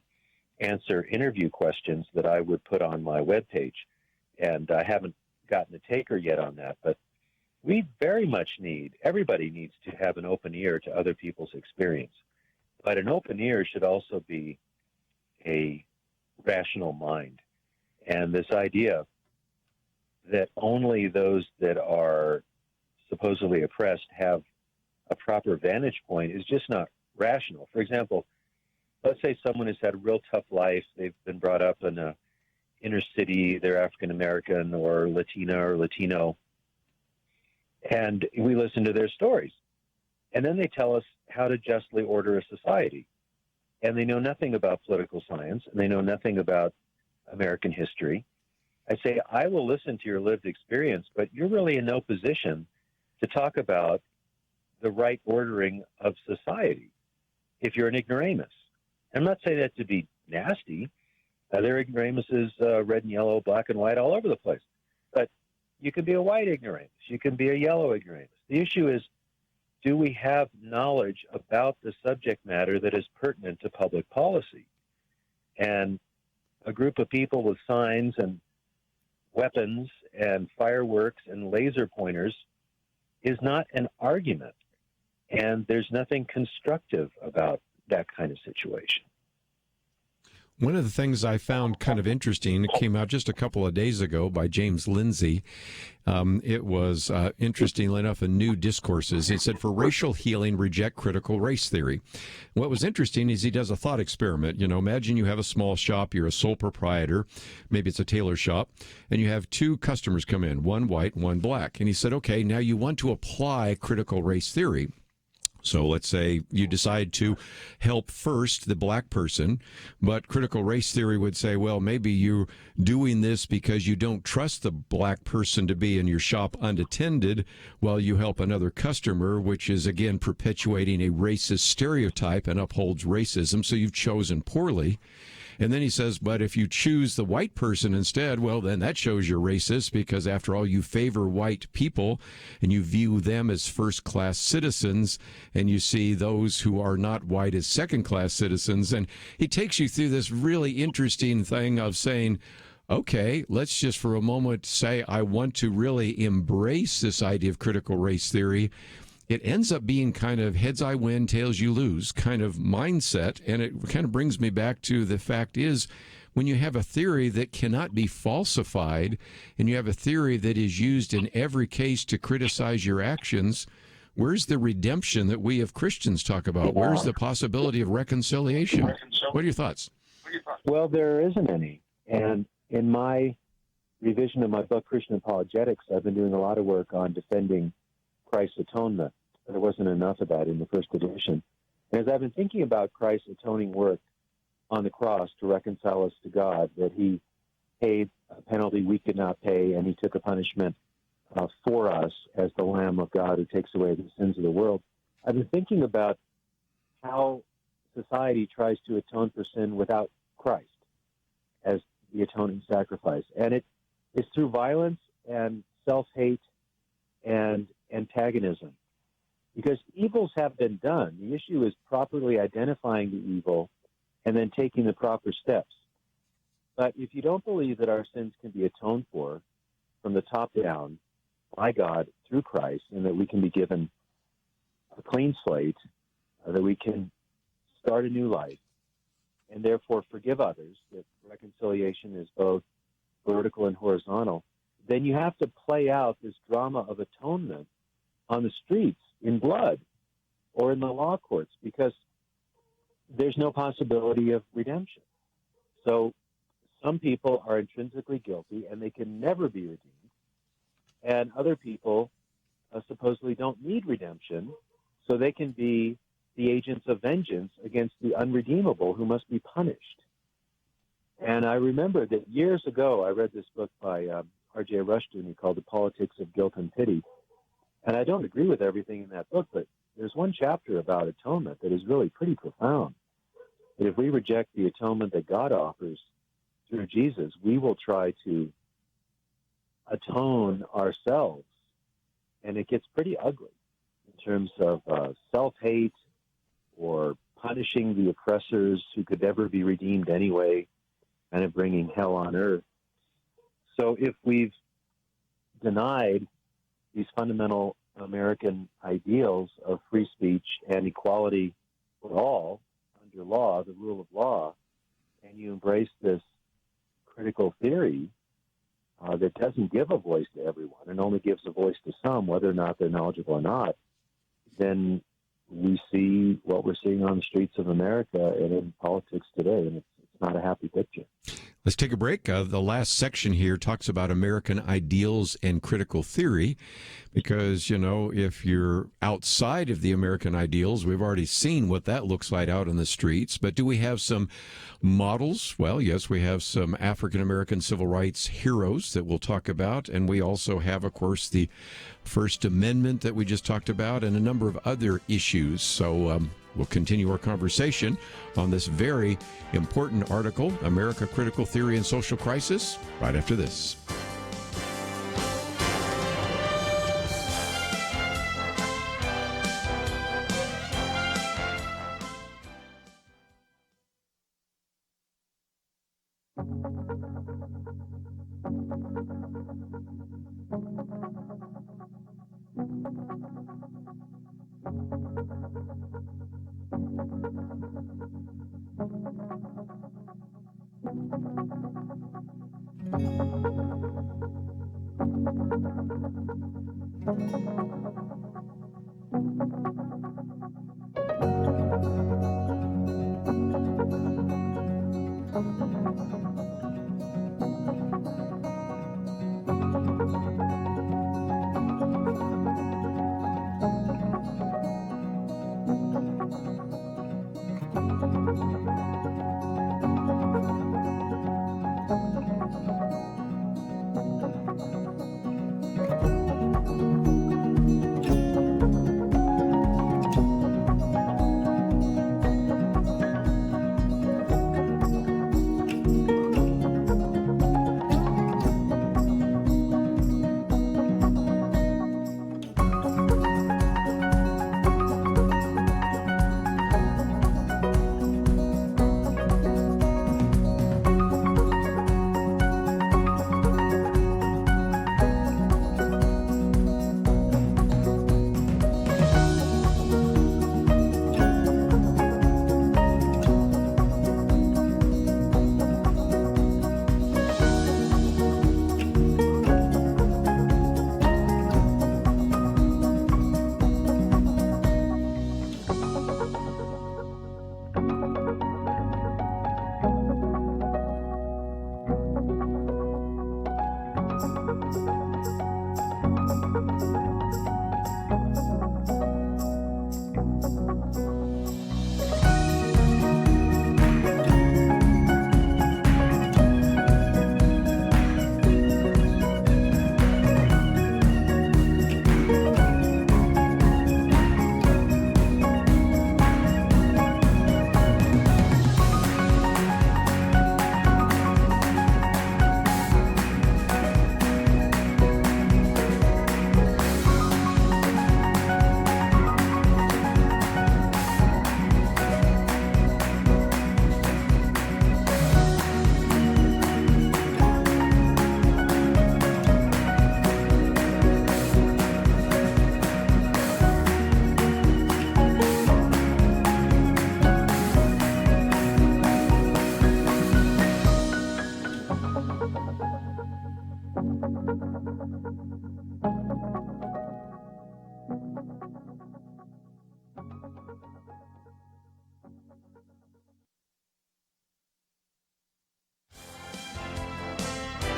answer interview questions that I would put on my webpage. And I haven't gotten a taker yet on that, but we very much everybody needs to have an open ear to other people's experience. But an open ear should also be a rational mind. And this idea that only those that are supposedly oppressed have a proper vantage point is just not rational. For example, let's say someone has had a real tough life. They've been brought up in a inner city. They're African American or Latina or Latino. And we listen to their stories. And then they tell us how to justly order a society. And they know nothing about political science, and they know nothing about American history. I say, I will listen to your lived experience, but you're really in no position to talk about the right ordering of society if you're an ignoramus. I'm not saying that to be nasty. There are ignoramuses, red and yellow, black and white, all over the place. But you can be a white ignoramus. You can be a yellow ignoramus. The issue is, do we have knowledge about the subject matter that is pertinent to public policy? And a group of people with signs and weapons and fireworks and laser pointers is not an argument. And there's nothing constructive about that kind of situation. One of the things I found kind of interesting, it came out just a couple of days ago by James Lindsay. It was, interestingly enough, a New Discourses. It said, for racial healing, reject critical race theory. What was interesting is he does a thought experiment. Imagine you have a small shop, you're a sole proprietor, maybe it's a tailor shop, and you have two customers come in, one white, one black. And he said, okay, now you want to apply critical race theory. So let's say you decide to help first the black person, but critical race theory would say, well, maybe you're doing this because you don't trust the black person to be in your shop unattended while you help another customer, which is, again, perpetuating a racist stereotype and upholds racism. So you've chosen poorly. And then he says, but if you choose the white person instead, well, then that shows you're racist because, after all, you favor white people and you view them as first-class citizens, and you see those who are not white as second-class citizens. And he takes you through this really interesting thing of saying, okay, let's just for a moment say I want to really embrace this idea of critical race theory. It ends up being kind of heads I win, tails you lose kind of mindset. And it kind of brings me back to the fact is, when you have a theory that cannot be falsified and you have a theory that is used in every case to criticize your actions, where's the redemption that we as Christians talk about? Where's the possibility of reconciliation? What are your thoughts? Well, there isn't any. And in my revision of my book, Christian Apologetics, I've been doing a lot of work on defending Christ's atonement. There wasn't enough of that in the first edition. And as I've been thinking about Christ's atoning work on the cross to reconcile us to God, that he paid a penalty we could not pay, and he took a punishment for us as the Lamb of God who takes away the sins of the world, I've been thinking about how society tries to atone for sin without Christ as the atoning sacrifice. And it is through violence and self-hate and antagonism, because evils have been done. The issue is properly identifying the evil and then taking the proper steps. But if you don't believe that our sins can be atoned for from the top down by God through Christ, and that we can be given a clean slate, that we can start a new life, and therefore forgive others, that reconciliation is both vertical and horizontal, then you have to play out this drama of atonement on the streets in blood or in the law courts, because there's no possibility of redemption. So some people are intrinsically guilty and they can never be redeemed, and other people supposedly don't need redemption, so they can be the agents of vengeance against the unredeemable who must be punished. And I remember that years ago I read this book by R.J. Rushdoony called The Politics of Guilt and Pity. And I don't agree with everything in that book, but there's one chapter about atonement that is really pretty profound. That if we reject the atonement that God offers through Jesus, we will try to atone ourselves. And it gets pretty ugly in terms of self-hate or punishing the oppressors who could never be redeemed anyway, kind of bringing hell on earth. So if we've denied these fundamental American ideals of free speech and equality for all under law, the rule of law, and you embrace this critical theory that doesn't give a voice to everyone and only gives a voice to some, whether or not they're knowledgeable or not, then we see what we're seeing on the streets of America and in politics today, and it's not a happy picture. Let's take a break. The last section here talks about American ideals and critical theory because, if you're outside of the American ideals, we've already seen what that looks like out in the streets. But do we have some models? Well, yes, we have some African-American civil rights heroes that we'll talk about. And we also have, of course, the First Amendment that we just talked about and a number of other issues. So we'll continue our conversation on this very important article, America, Critical Theory and Social Crisis, right after this.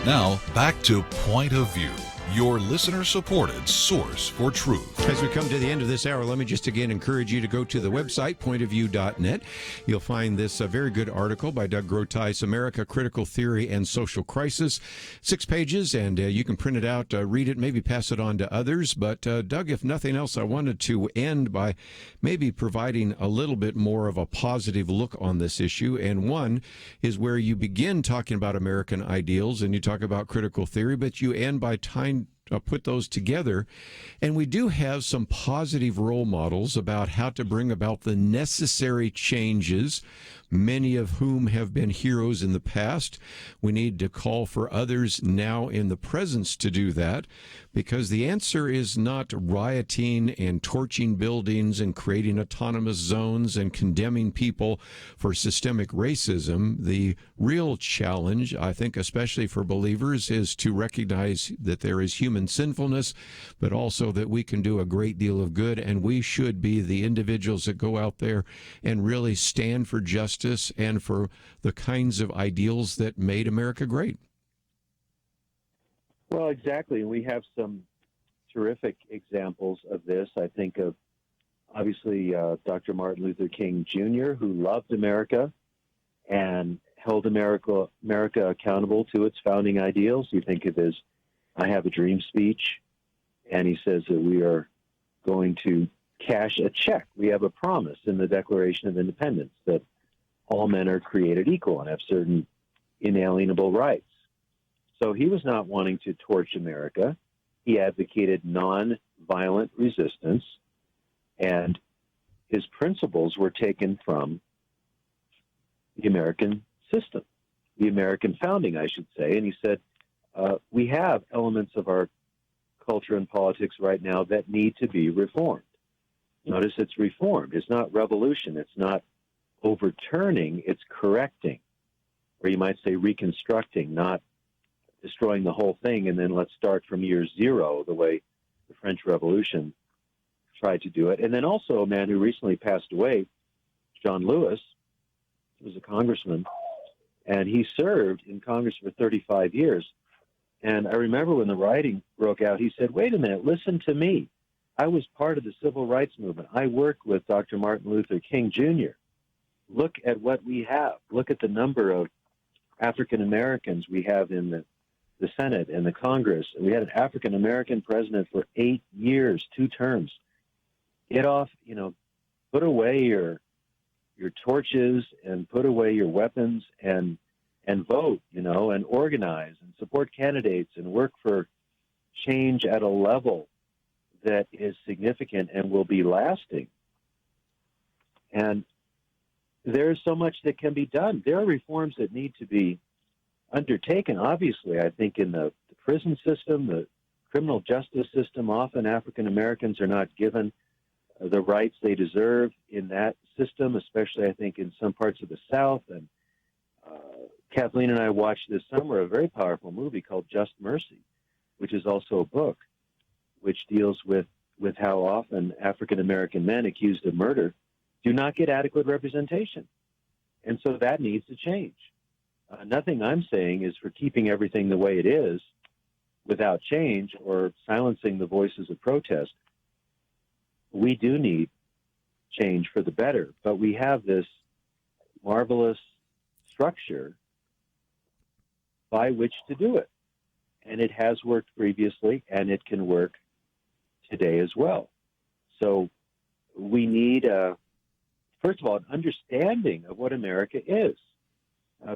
Now, back to Point of View, your listener-supported source for truth. As we come to the end of this hour, let me just again encourage you to go to the website, pointofview.net. You'll find this very good article by Doug Groothuis, America, Critical Theory and Social Crisis. 6 pages, and you can print it out, read it, maybe pass it on to others. But, Doug, if nothing else, I wanted to end by maybe providing a little bit more of a positive look on this issue. And one is where you begin talking about American ideals, and you talk about critical theory, but you end by put those together. And we do have some positive role models about how to bring about the necessary changes, many of whom have been heroes in the past. We need to call for others now in the presence to do that, because the answer is not rioting and torching buildings and creating autonomous zones and condemning people for systemic racism. The real challenge, I think, especially for believers, is to recognize that there is human sinfulness, but also that we can do a great deal of good, and we should be the individuals that go out there and really stand for justice and for the kinds of ideals that made America great. Well, exactly. We have some terrific examples of this. I think of, obviously, Dr. Martin Luther King Jr., who loved America and held America accountable to its founding ideals. You think of his I Have a Dream speech, and he says that we are going to cash a check. We have a promise in the Declaration of Independence that all men are created equal and have certain inalienable rights. So he was not wanting to torch America. He advocated nonviolent resistance, and his principles were taken from the American system, the American founding, I should say. And he said, we have elements of our culture and politics right now that need to be reformed. Notice it's reformed. It's not revolution. It's not overturning. It's correcting, or you might say reconstructing, not destroying the whole thing and then let's start from year zero, the way the French Revolution tried to do it. And then also a man who recently passed away, John Lewis, was a congressman, and he served in Congress for 35 years. And I remember when the rioting broke out, he said, wait a minute, listen to me. I was part of the civil rights movement. I worked with Dr. Martin Luther King Jr. Look at what we have. Look at the number of African Americans we have in the Senate and the Congress. We had an African American president for 8 years, 2 terms. Get off, put away your torches and put away your weapons and vote, and organize and support candidates and work for change at a level that is significant and will be lasting. And there's so much that can be done. There are reforms that need to be undertaken. Obviously, I think in the prison system, the criminal justice system, often African Americans are not given the rights they deserve in that system, especially I think in some parts of the South. And Kathleen and I watched this summer a very powerful movie called Just Mercy, which is also a book, which deals with how often African American men accused of murder do not get adequate representation. And so that needs to change. Nothing I'm saying is for keeping everything the way it is without change or silencing the voices of protest. We do need change for the better, but we have this marvelous structure by which to do it. And it has worked previously, and it can work today as well. So we need, first of all, an understanding of what America is.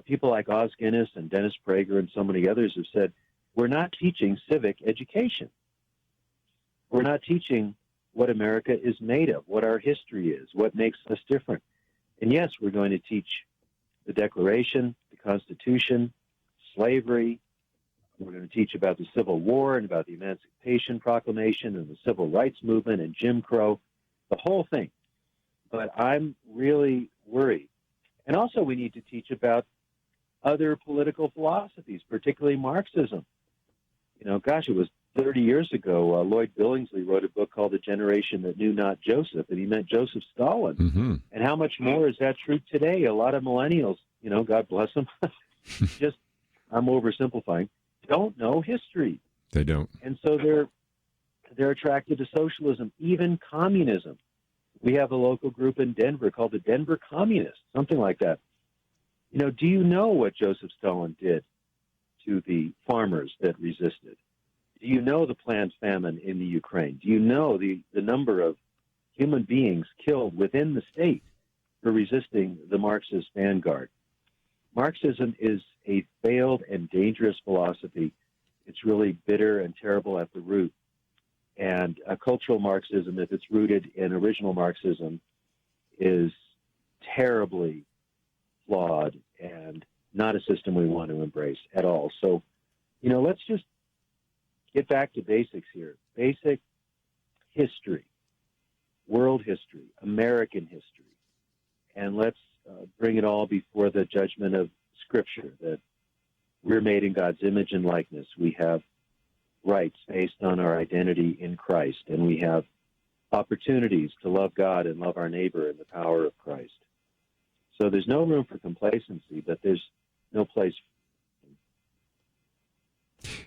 People like Oz Guinness and Dennis Prager and so many others have said, we're not teaching civic education. We're not teaching what America is made of, what our history is, what makes us different. And yes, we're going to teach the Declaration, the Constitution, slavery. We're going to teach about the Civil War and about the Emancipation Proclamation and the Civil Rights Movement and Jim Crow, the whole thing. But I'm really worried. And also we need to teach about other political philosophies, particularly Marxism. It was 30 years ago, Lloyd Billingsley wrote a book called The Generation That Knew Not Joseph, and he meant Joseph Stalin. Mm-hmm. And how much more is that true today? A lot of millennials, God bless them, I'm oversimplifying, don't know history. They don't. And so they're attracted to socialism, even communism. We have a local group in Denver called the Denver Communists, something like that. Do you know what Joseph Stalin did to the farmers that resisted? Do you know the planned famine in the Ukraine? Do you know the number of human beings killed within the state for resisting the Marxist vanguard? Marxism is a failed and dangerous philosophy It's really bitter and terrible at the root. And cultural Marxism, if it's rooted in original Marxism, is terribly flawed and not a system we want to embrace at all. So, let's just get back to basics here. Basic history, world history, American history. And let's bring it all before the judgment of Scripture, that we're made in God's image and likeness. We have rights based on our identity in Christ, and we have opportunities to love God and love our neighbor in the power of Christ. So there's no room for complacency, but there's no place.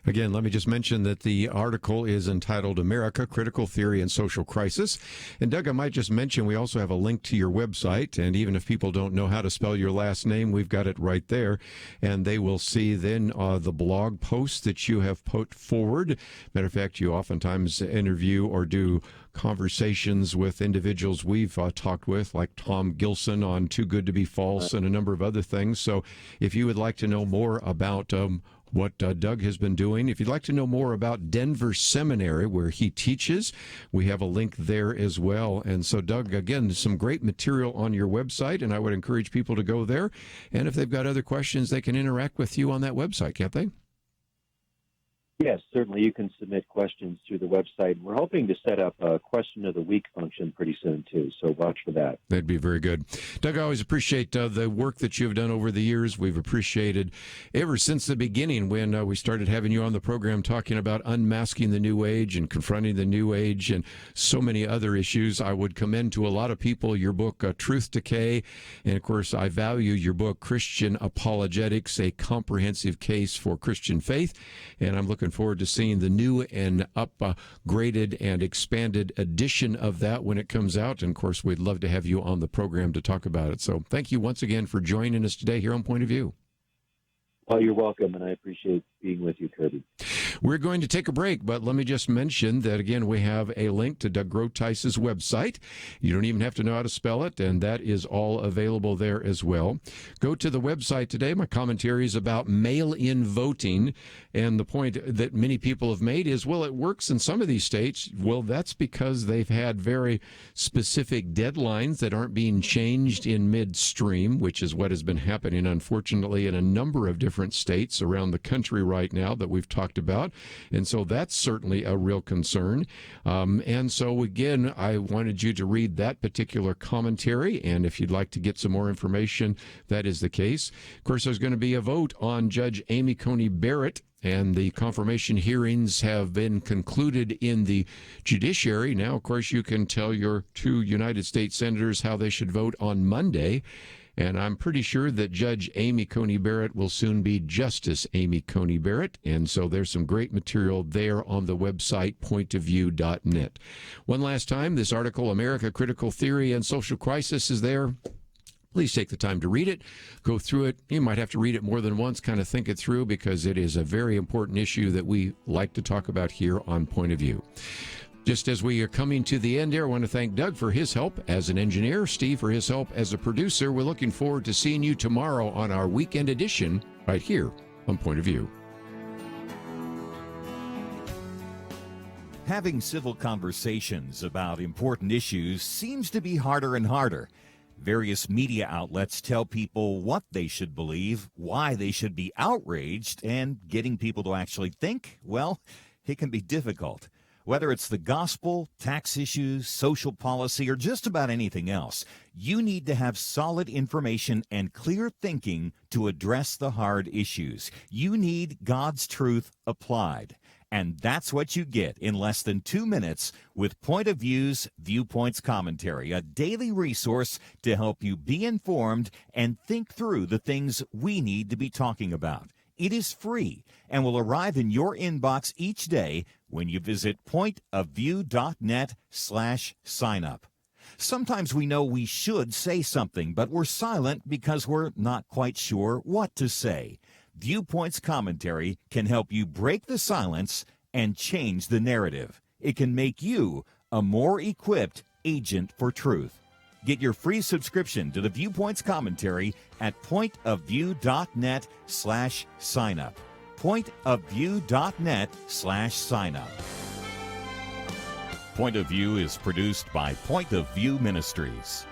Again, let me just mention that the article is entitled America, Critical Theory and Social Crisis. And Doug, I might just mention we also have a link to your website. And even if people don't know how to spell your last name, we've got it right there. And they will see then the blog posts that you have put forward. Matter of fact, you oftentimes interview or do conversations with individuals we've talked with, like Tom Gilson on Too Good to Be False and a number of other things. So if you would like to know more about what Doug has been doing. If you'd like to know more about Denver Seminary, where he teaches, we have a link there as well. And so, Doug, again, some great material on your website, and I would encourage people to go there. And if they've got other questions, they can interact with you on that website, can't they? Yes, certainly. You can submit questions through the website. We're hoping to set up a question of the week function pretty soon, too, so watch for that. That'd be very good. Doug, I always appreciate the work that you've done over the years. We've appreciated ever since the beginning when we started having you on the program talking about unmasking the New Age and confronting the New Age and so many other issues. I would commend to a lot of people your book, Truth Decay, and, of course, I value your book, Christian Apologetics, A Comprehensive Case for Christian Faith, and I'm looking forward to seeing the new and upgraded and expanded edition of that when it comes out. And, of course, we'd love to have you on the program to talk about it. So thank you once again for joining us today here on Point of View. Well, you're welcome, and I appreciate being with you, Kerby. We're going to take a break, but let me just mention that, again, we have a link to Doug Groothuis' website. You don't even have to know how to spell it, and that is all available there as well. Go to the website today. My commentary is about mail-in voting, and the point that many people have made is, well, it works in some of these states. Well, that's because they've had very specific deadlines that aren't being changed in midstream, which is what has been happening, unfortunately, in a number of different states around the country right now that we've talked about. And so that's certainly a real concern. And so, again, I wanted you to read that particular commentary. And if you'd like to get some more information, that is the case. Of course, there's going to be a vote on Judge Amy Coney Barrett. And the confirmation hearings have been concluded in the judiciary. Now, of course, you can tell your two United States senators how they should vote on Monday. And I'm pretty sure that Judge Amy Coney Barrett will soon be Justice Amy Coney Barrett. And so there's some great material there on the website, pointofview.net. One last time, this article, America, Critical Theory and Social Crisis, is there. Please take the time to read it, go through it. You might have to read it more than once, kind of think it through, because it is a very important issue that we like to talk about here on Point of View. Just as we are coming to the end here, I want to thank Doug for his help as an engineer, Steve for his help as a producer. We're looking forward to seeing you tomorrow on our weekend edition right here on Point of View. Having civil conversations about important issues seems to be harder and harder. Various media outlets tell people what they should believe, why they should be outraged, and getting people to actually think, well, it can be difficult. Whether it's the gospel, tax issues, social policy, or just about anything else, you need to have solid information and clear thinking to address the hard issues. You need God's truth applied. And that's what you get in less than 2 minutes with Point of View's Viewpoints Commentary, a daily resource to help you be informed and think through the things we need to be talking about. It is free and will arrive in your inbox each day when you visit pointofview.net/signup. Sometimes we know we should say something, but we're silent because we're not quite sure what to say. Viewpoints Commentary can help you break the silence and change the narrative. It can make you a more equipped agent for truth. Get your free subscription to the Viewpoints Commentary at pointofview.net/signup. pointofview.net/signup. Point of View is produced by Point of View Ministries.